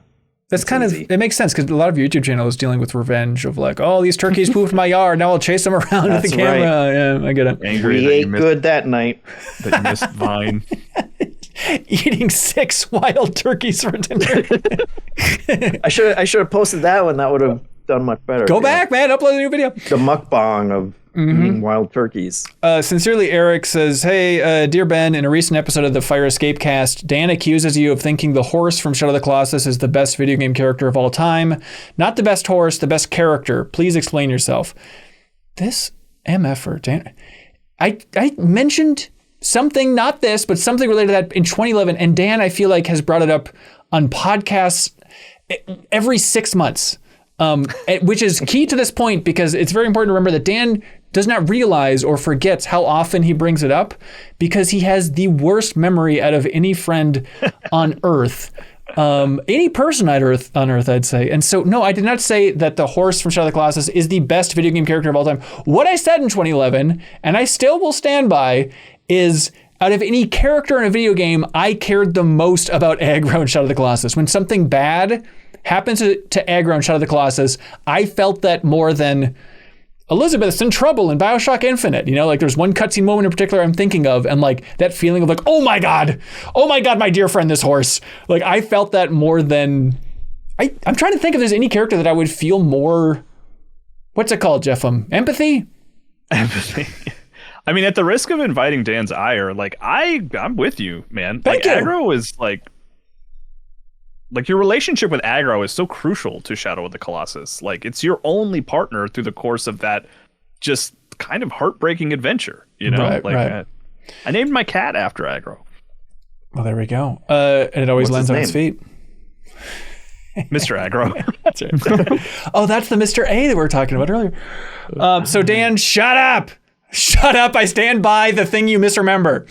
That's kind of, it makes sense because a lot of your YouTube channel is dealing with revenge of like, oh, these turkeys pooped in my yard. Now I'll chase them around with the camera. Right. Yeah, I get it. Angry we ate good that night. That you missed Vine. Eating 6 wild turkeys for dinner. I should have posted that one. That would have done much better. Go back, man. Upload a new video. The mukbang of eating wild turkeys. Sincerely, Eric says, hey, dear Ben, in a recent episode of the Fire Escape cast, Dan accuses you of thinking the horse from Shadow of the Colossus is the best video game character of all time. Not the best horse, the best character. Please explain yourself. This MFer, Dan, I mentioned something, not this, but something related to that in 2011, and Dan, I feel like, has brought it up on podcasts every 6 months. Which is key to this point because it's very important to remember that Dan does not realize or forgets how often he brings it up because he has the worst memory out of any friend on Earth, any person on Earth, I'd say. And so, no, I did not say that the horse from Shadow of the Colossus is the best video game character of all time. What I said in 2011, and I still will stand by, is out of any character in a video game, I cared the most about Aggro in Shadow of the Colossus. When something bad happens to Aggro in Shadow of the Colossus, I felt that more than Elizabeth's in trouble in BioShock Infinite. You know, like there's one cutscene moment in particular I'm thinking of, and like that feeling of like, oh my God, my dear friend, this horse. Like I felt that more than, I'm trying to think if there's any character that I would feel more, what's it called, Jeff? Empathy? Empathy. I mean, at the risk of inviting Dan's ire, like I'm with you, man. Thank like you. Aggro is like your relationship with Aggro is so crucial to Shadow of the Colossus. Like it's your only partner through the course of that just kind of heartbreaking adventure, you know? Right, like right. I named my cat after Aggro. Well, there we go. And it always lands on its feet. Mr. Aggro. That's right. Oh, that's the Mr. A that we were talking about earlier. So Dan, shut up. Shut up. I stand by the thing you misremember.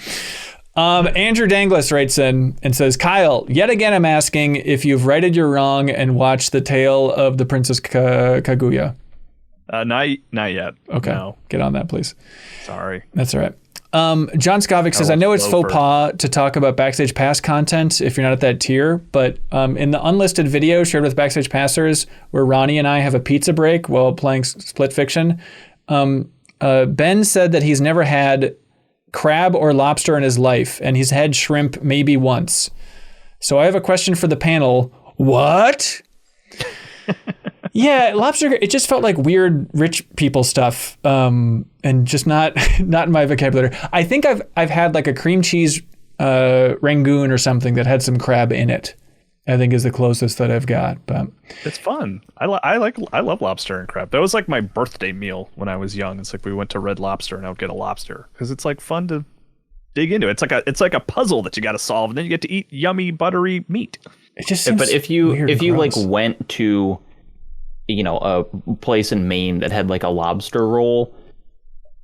Andrew Danglis writes in and says, Kyle, yet again I'm asking if you've righted your wrong and watched The Tale of the Princess Kaguya. Not yet. Okay. No. Get on that, please. Sorry. That's all right. John Skovic says, I know it's faux pas to talk about Backstage Pass content if you're not at that tier, but in the unlisted video shared with Backstage Passers where Ronnie and I have a pizza break while playing Split Fiction, Ben said that he's never had crab or lobster in his life, and he's had shrimp maybe once. So I have a question for the panel. What? Yeah, lobster, it just felt like weird rich people stuff, and just not in my vocabulary. I think I've had like a cream cheese rangoon or something that had some crab in it. I think is the closest that I've got, but it's fun. I love lobster and crab. That was like my birthday meal when I was young. It's like we went to Red Lobster and I would get a lobster because it's like fun to dig into. It's like a puzzle that you got to solve, and then you get to eat yummy buttery meat. It just seems but if you gross. like went to, you know, a place in Maine that had like a lobster roll,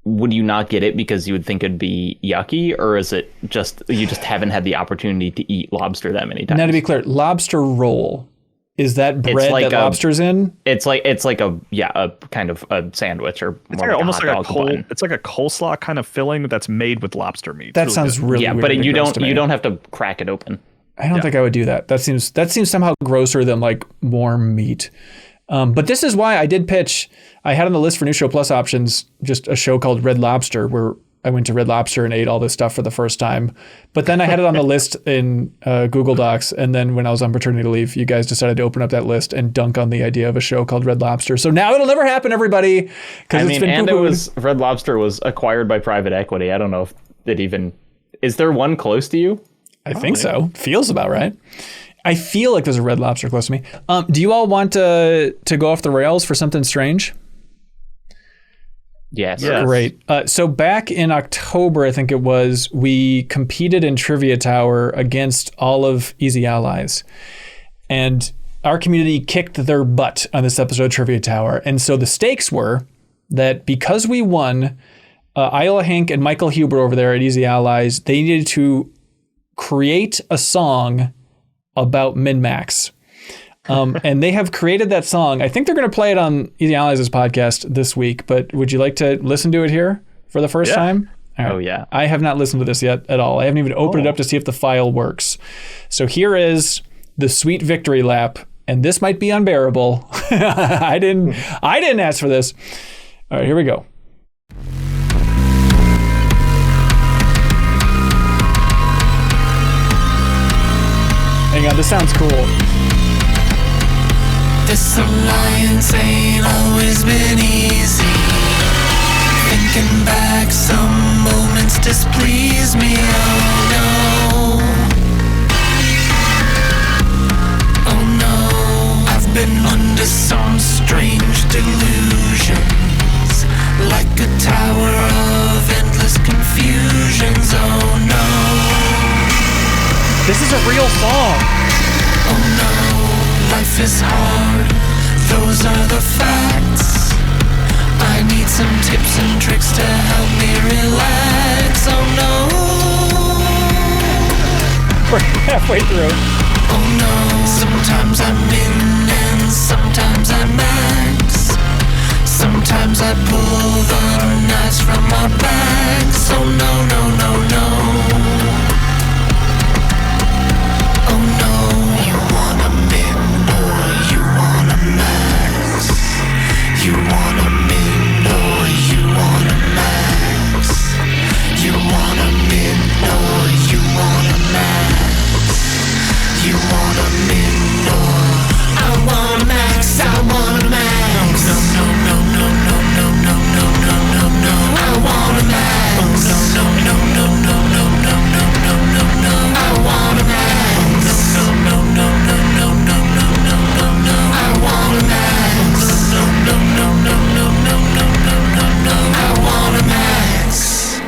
would you not get it because you would think it'd be yucky, or is it just you just haven't had the opportunity to eat lobster that many times? Now, to be clear, lobster roll, is that bread that lobster's in? It's like a kind of a sandwich or it's more like like almost a hot like a dog bun. It's like a coleslaw kind of filling that's made with lobster meat. That sounds really yeah, weird. but and you gross to me. don't have to crack it open. I don't think I would do that. That seems somehow grosser than like warm meat. But this is why I did pitch. I had on the list for New Show Plus options just a show called Red Lobster, where I went to Red Lobster and ate all this stuff for the first time. But then I had it on the list in Google Docs. And then when I was on paternity leave, you guys decided to open up that list and dunk on the idea of a show called Red Lobster. So now it'll never happen, everybody. Red Lobster was acquired by private equity. I don't know if it even is there one close to you? I think so. Feels about right. I feel like there's a Red Lobster close to me. Do you all want to go off the rails for something strange? Yes. Great. So back in October, I think it was, we competed in Trivia Tower against all of Easy Allies. And our community kicked their butt on this episode of Trivia Tower. And so the stakes were that because we won, Isla Hank and Michael Huber over there at Easy Allies, they needed to create a song about MinnMax. And they have created that song. I think they're going to play it on Easy Allies' podcast this week, but would you like to listen to it here for the first time? Right. Oh, yeah. I have not listened to this yet at all. I haven't even opened it up to see if the file works. So here is the sweet victory lap and this might be unbearable. I didn't ask for this. All right, here we go. Hang on, this sounds cool. This alliance ain't always been easy. Thinking back, some moments displease me. Oh no. Oh no. I've been under some strange delusions, like a tower of endless confusions. Oh no. This is a real song. Oh no. Life is hard. Those are the facts. I need some tips and tricks to help me relax. Oh no. We're halfway through. Oh no. Sometimes I'm min and sometimes I'm max. Sometimes I pull the knives from my backs. Oh no, no, no, no. Oh no. You wanna min or you wanna max? You wanna min or you wanna max? You wanna min or you wanna max? You wanna min or I wanna max, I wanna max. No, no, no, no, no, no, no, no, no, no, no. I wanna max. No, no, no, no, no, no, no, no, no, no, no. I wanna max. No, no, no, no, no, no, no, no, no, no. I wanna max. No, no, no, no, no, no, no, no, no, no. I wanna max.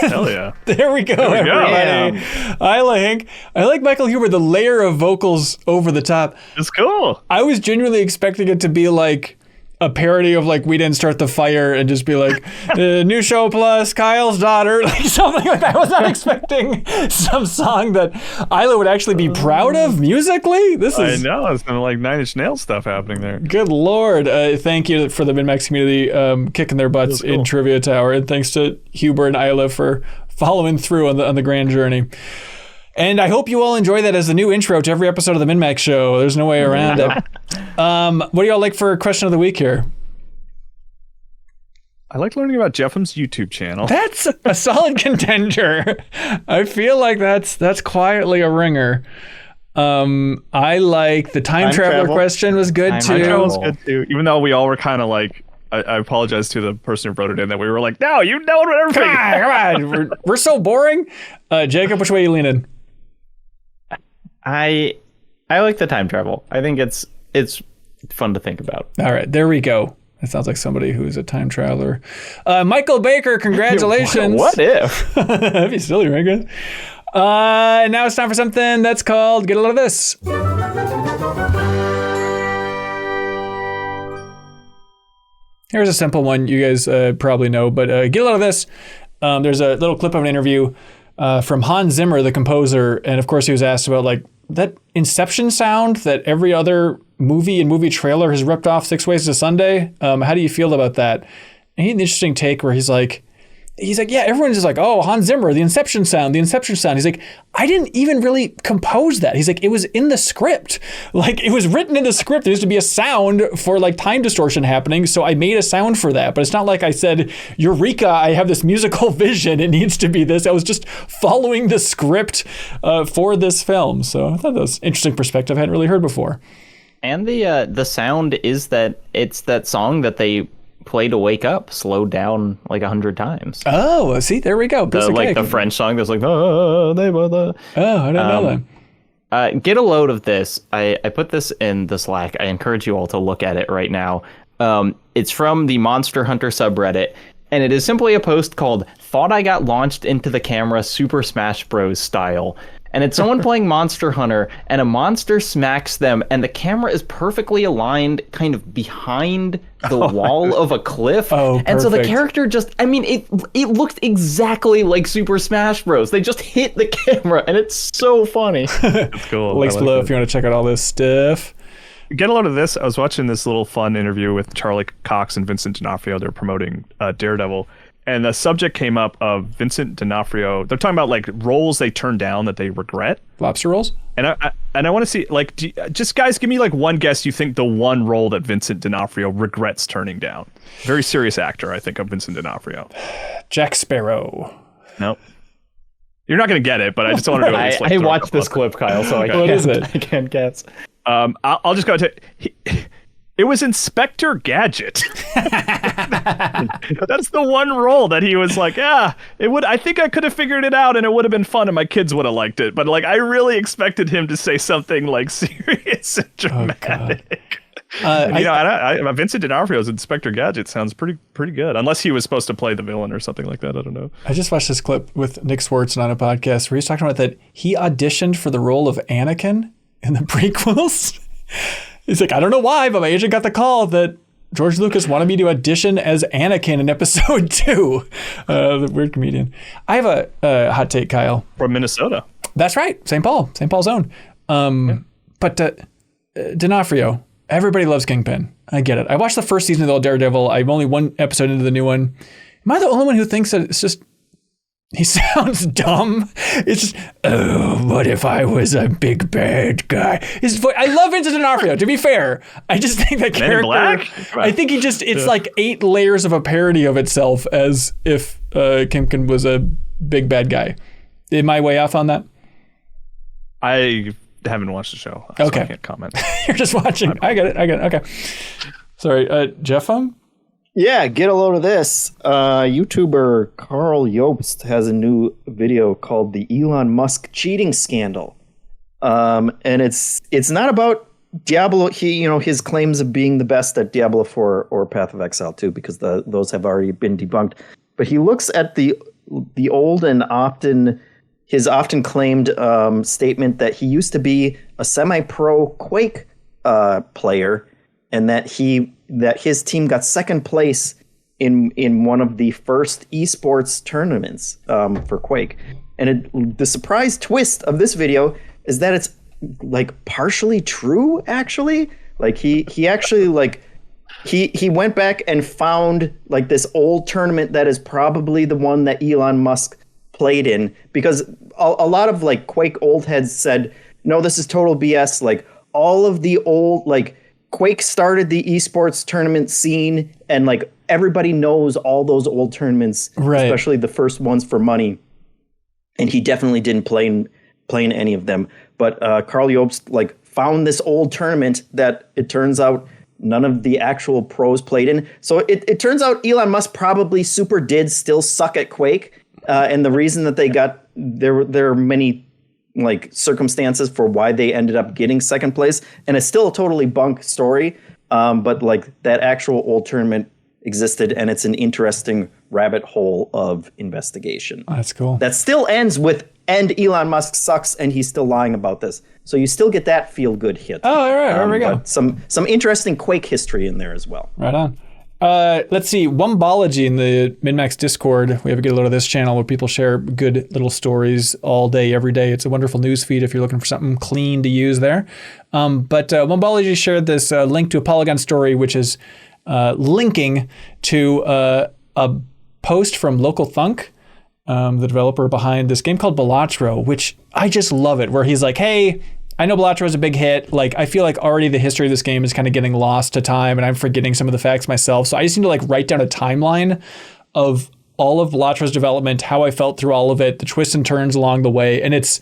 Hell yeah. There we go, everybody. I like Michael Huber, the layer of vocals over the top. It's cool. I was genuinely expecting it to be like a parody of like We Didn't Start the Fire and just be like new show plus Kyle's daughter, like something like that. I was not expecting some song that Isla would actually be proud of musically. I know, it's kind of like Nine Inch Nails stuff happening there. Good Lord. Thank you for the MinnMax community kicking their butts in Trivia Tower, and thanks to Huber and Isla for following through on the grand journey. And I hope you all enjoy that as the new intro to every episode of the MinnMax show. There's no way around it. What do y'all like for question of the week here? I like learning about Jeffem's YouTube channel. That's a solid contender. I feel like that's quietly a ringer. I like the time traveler question was good too. Time travel was good too. Even though we all were kind of like, I apologize to the person who wrote it in that we were like, no, you know everything. Come on. We're so boring. Jacob, which way you leaning? I like the time travel. I think it's fun to think about. All right, there we go. That sounds like somebody who's a time traveler. Michael Baker, congratulations. What if? That'd be silly, right, guys? Now it's time for something that's called Get a Load of This. Here's a simple one you guys probably know, but get a load of this. There's a little clip of an interview from Hans Zimmer, the composer, and of course he was asked about like that Inception sound that every other movie and movie trailer has ripped off 6 Ways to Sunday. How do you feel about that? And he had an interesting take where he's like, yeah, everyone's just like, oh, Hans Zimmer, the Inception sound. He's like, I didn't even really compose that. He's like, it was in the script. Like, it was written in the script. There used to be a sound for like time distortion happening. So I made a sound for that. But it's not like I said, Eureka, I have this musical vision. It needs to be this. I was just following the script for this film. So I thought that was an interesting perspective I hadn't really heard before. And the sound is that it's that song that they play to wake up, slowed down like 100 times. Oh, see, there we go. The French song that's like, oh, they were the. Oh, I didn't know that. Get a load of this. I put this in the Slack. I encourage you all to look at it right now. It's from the Monster Hunter subreddit, and it is simply a post called "Thought I Got Launched into the Camera Super Smash Bros. Style." And it's someone playing Monster Hunter, and a monster smacks them, and the camera is perfectly aligned kind of behind the wall of a cliff. Oh, and so the perfect. character just, I mean, it looked exactly like Super Smash Bros. They just hit the camera, and it's so funny. That's cool. Links below if you want to check out all this stuff. Get a load of this. I was watching this little fun interview with Charlie Cox and Vincent D'Onofrio. They're promoting Daredevil. And the subject came up of Vincent D'Onofrio. They're talking about like roles they turned down that they regret. Lobster rolls? And And I want to see, like, just guys, give me like one guess you think the one role that Vincent D'Onofrio regrets turning down. Very serious actor, I think, of Vincent D'Onofrio. Jack Sparrow. Nope. You're not going to get it, but I just wanted to. I watched this clip, Kyle, so What is it? I can't guess. I'll just go to. It was Inspector Gadget. That's the one role that he was like, it would. I think I could have figured it out, and it would have been fun, and my kids would have liked it. But like, I really expected him to say something like serious and dramatic. Vincent D'Onofrio's Inspector Gadget sounds pretty good, unless he was supposed to play the villain or something like that. I don't know. I just watched this clip with Nick Swartzen on a podcast where he's talking about that he auditioned for the role of Anakin in the prequels. He's like, I don't know why, but my agent got the call that George Lucas wanted me to audition as Anakin in episode 2. The weird comedian. I have a hot take, Kyle. From Minnesota. That's right. St. Paul's own. But D'Onofrio, everybody loves Kingpin. I get it. I watched the first season of the old Daredevil. I'm only one episode into the new one. Am I the only one who thinks that it's just, he sounds dumb? It's just, oh, what if I was a big bad guy? His voice, I love Vincent D'Onofrio, to be fair. I just think that Men in character, Black? I think it's like 8 layers of a parody of itself as if Kingpin was a big bad guy. Am I way off on that? I haven't watched the show, so Okay. I can't comment. You're just watching. I get it. Okay. Sorry, Jeff. Yeah, get a load of this. YouTuber Carl Jobst has a new video called the Elon Musk cheating scandal. And it's not about Diablo. His claims of being the best at Diablo 4 or Path of Exile 2, because those have already been debunked. But he looks at the old and his often claimed statement that he used to be a semi-pro Quake player, and that his team got second place in one of the first esports tournaments for Quake. And the surprise twist of this video is that it's like partially true, actually. Like he actually like he went back and found like this old tournament that is probably the one that Elon Musk played in, because a lot of like Quake old heads said, no, this is total BS. Like all of the old, like Quake started the esports tournament scene, and like everybody knows all those old tournaments, right, especially the first ones for money. And he definitely didn't play in any of them. But Carl Jobst like found this old tournament that it turns out none of the actual pros played in. So it turns out Elon Musk probably did still suck at Quake. And the reason that they got there are many like circumstances for why they ended up getting second place, and it's still a totally bunk story. But like that actual old tournament existed, and it's an interesting rabbit hole of investigation. Oh, that's cool. That still ends with, and Elon Musk sucks, and he's still lying about this. So you still get that feel good hit. Oh, all right, there we go. Some interesting Quake history in there as well. Right on. Let's see, Wombology in the MinnMax Discord. We have a good load of this channel where people share good little stories all day, every day. It's a wonderful news feed if you're looking for something clean to use there. But Wombology shared this link to a Polygon story, which is linking to a post from Local Thunk, the developer behind this game called Balatro, which I just love it, where he's like, hey, I know Balatro is a big hit. Like, I feel like already the history of this game is kind of getting lost to time, and I'm forgetting some of the facts myself. So I just need to like write down a timeline of all of Balatro's development, how I felt through all of it, the twists and turns along the way. And it's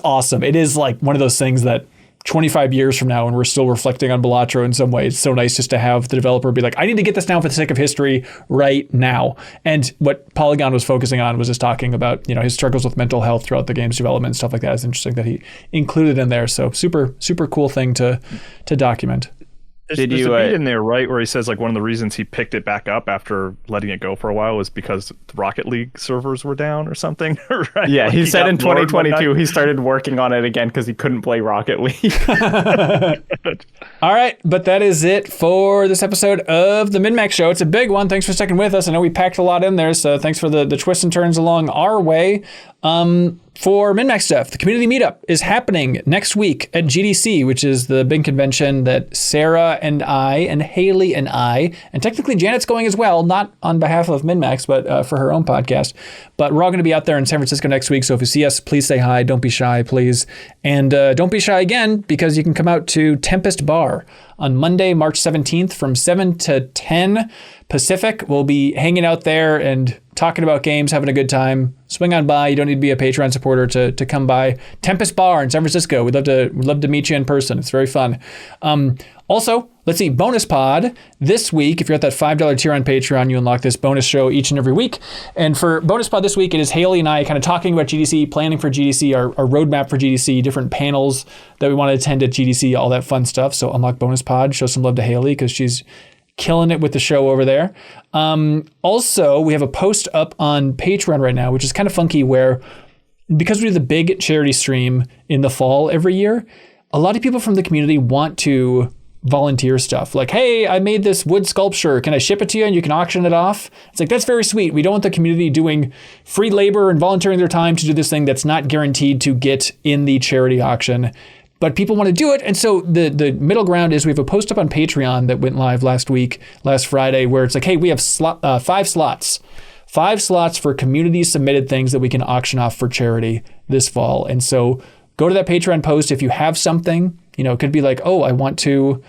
awesome. It is like one of those things that 25 years from now, and we're still reflecting on Balatro in some way, it's so nice just to have the developer be like, I need to get this down for the sake of history right now. And what Polygon was focusing on was just talking about, his struggles with mental health throughout the game's development and stuff like that. It's interesting that he included in there. So super, super cool thing to document. There's a beat in there, right, where he says like one of the reasons he picked it back up after letting it go for a while was because the Rocket League servers were down or something, right? Yeah, like he said in got bored 2022 he started working on it again because he couldn't play Rocket League. All right, but that is it for this episode of the MinnMax Show. It's a big one. Thanks for sticking with us. I know we packed a lot in there, so thanks for the twists and turns along our way. For MinnMax stuff, the community meetup is happening next week at GDC, which is the big convention that Sarah and I and Haley and I, and technically Janet's going as well, not on behalf of MinnMax, but for her own podcast. But we're all going to be out there in San Francisco next week. So if you see us, please say hi. Don't be shy, please. And don't be shy again, because you can come out to Tempest Bar on Monday, March 17th from 7 to 10 Pacific. We'll be hanging out there and talking about games, having a good time. Swing on by. You don't need to be a Patreon supporter to come by. Tempest Bar in San Francisco. We'd love to meet you in person. It's very fun. Also, let's see, bonus pod this week. If you're at that $5 tier on Patreon, you unlock this bonus show each and every week. And for bonus pod this week, it is Haley and I kind of talking about GDC, planning for GDC, our roadmap for GDC, different panels that we want to attend at GDC, all that fun stuff. So unlock bonus pod. Show some love to Haley because she's killing it with the show over there. Also, we have a post up on Patreon right now, which is kind of funky, where because we do the big charity stream in the fall every year, a lot of people from the community want to volunteer stuff. Like, hey, I made this wood sculpture. Can I ship it to you and you can auction it off? It's like, that's very sweet. We don't want the community doing free labor and volunteering their time to do this thing that's not guaranteed to get in the charity auction. But people want to do it. And so the middle ground is we have a post up on Patreon that went live last Friday, where it's like, hey, we have 5 slots. 5 slots for community submitted things that we can auction off for charity this fall. And so go to that Patreon post if you have something. It could be like, oh, I want to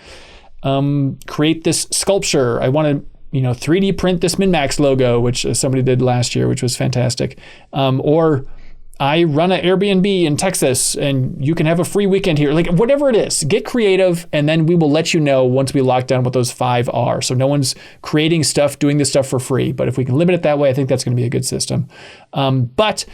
create this sculpture. I want to 3D print this MinnMax logo, which somebody did last year, which was fantastic. Or I run an Airbnb in Texas and you can have a free weekend here. Like, whatever it is, get creative, and then we will let you know once we lock down what those 5 are. So no one's creating stuff, doing this stuff for free. But if we can limit it that way, I think that's going to be a good system. But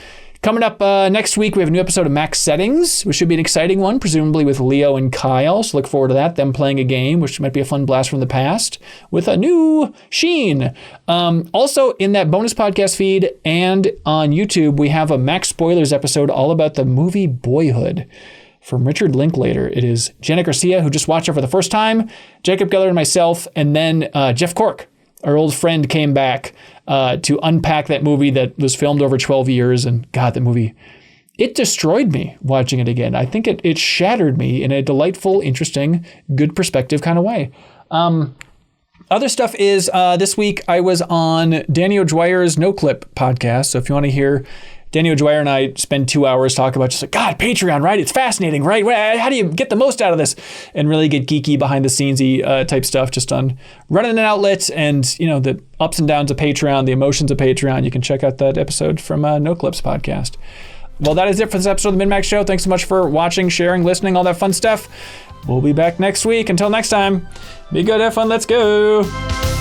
coming up next week, we have a new episode of Max Settings, which should be an exciting one, presumably with Leo and Kyle. So look forward to that, them playing a game, which might be a fun blast from the past, with a new Sheen. Also, in that bonus podcast feed and on YouTube, we have a Max Spoilers episode all about the movie Boyhood from Richard Linklater. It is Jenna Garcia, who just watched it for the first time, Jacob Geller and myself, and then Jeff Cork, our old friend, came back to unpack that movie that was filmed over 12 years. And God, that movie, it destroyed me watching it again. I think it shattered me in a delightful, interesting, good perspective kind of way. Other stuff is this week I was on Danny O'Dwyer's No Clip podcast. So if you want to hear Danny O'Dwyer and I spend 2 hours talking about just like, God, Patreon, right? It's fascinating, right? How do you get the most out of this? And really get geeky, behind the scenesy type stuff just on running an outlet and, the ups and downs of Patreon, the emotions of Patreon. You can check out that episode from No Clips podcast. Well, that is it for this episode of the MinnMax Show. Thanks so much for watching, sharing, listening, all that fun stuff. We'll be back next week. Until next time, be good, have fun, let's go.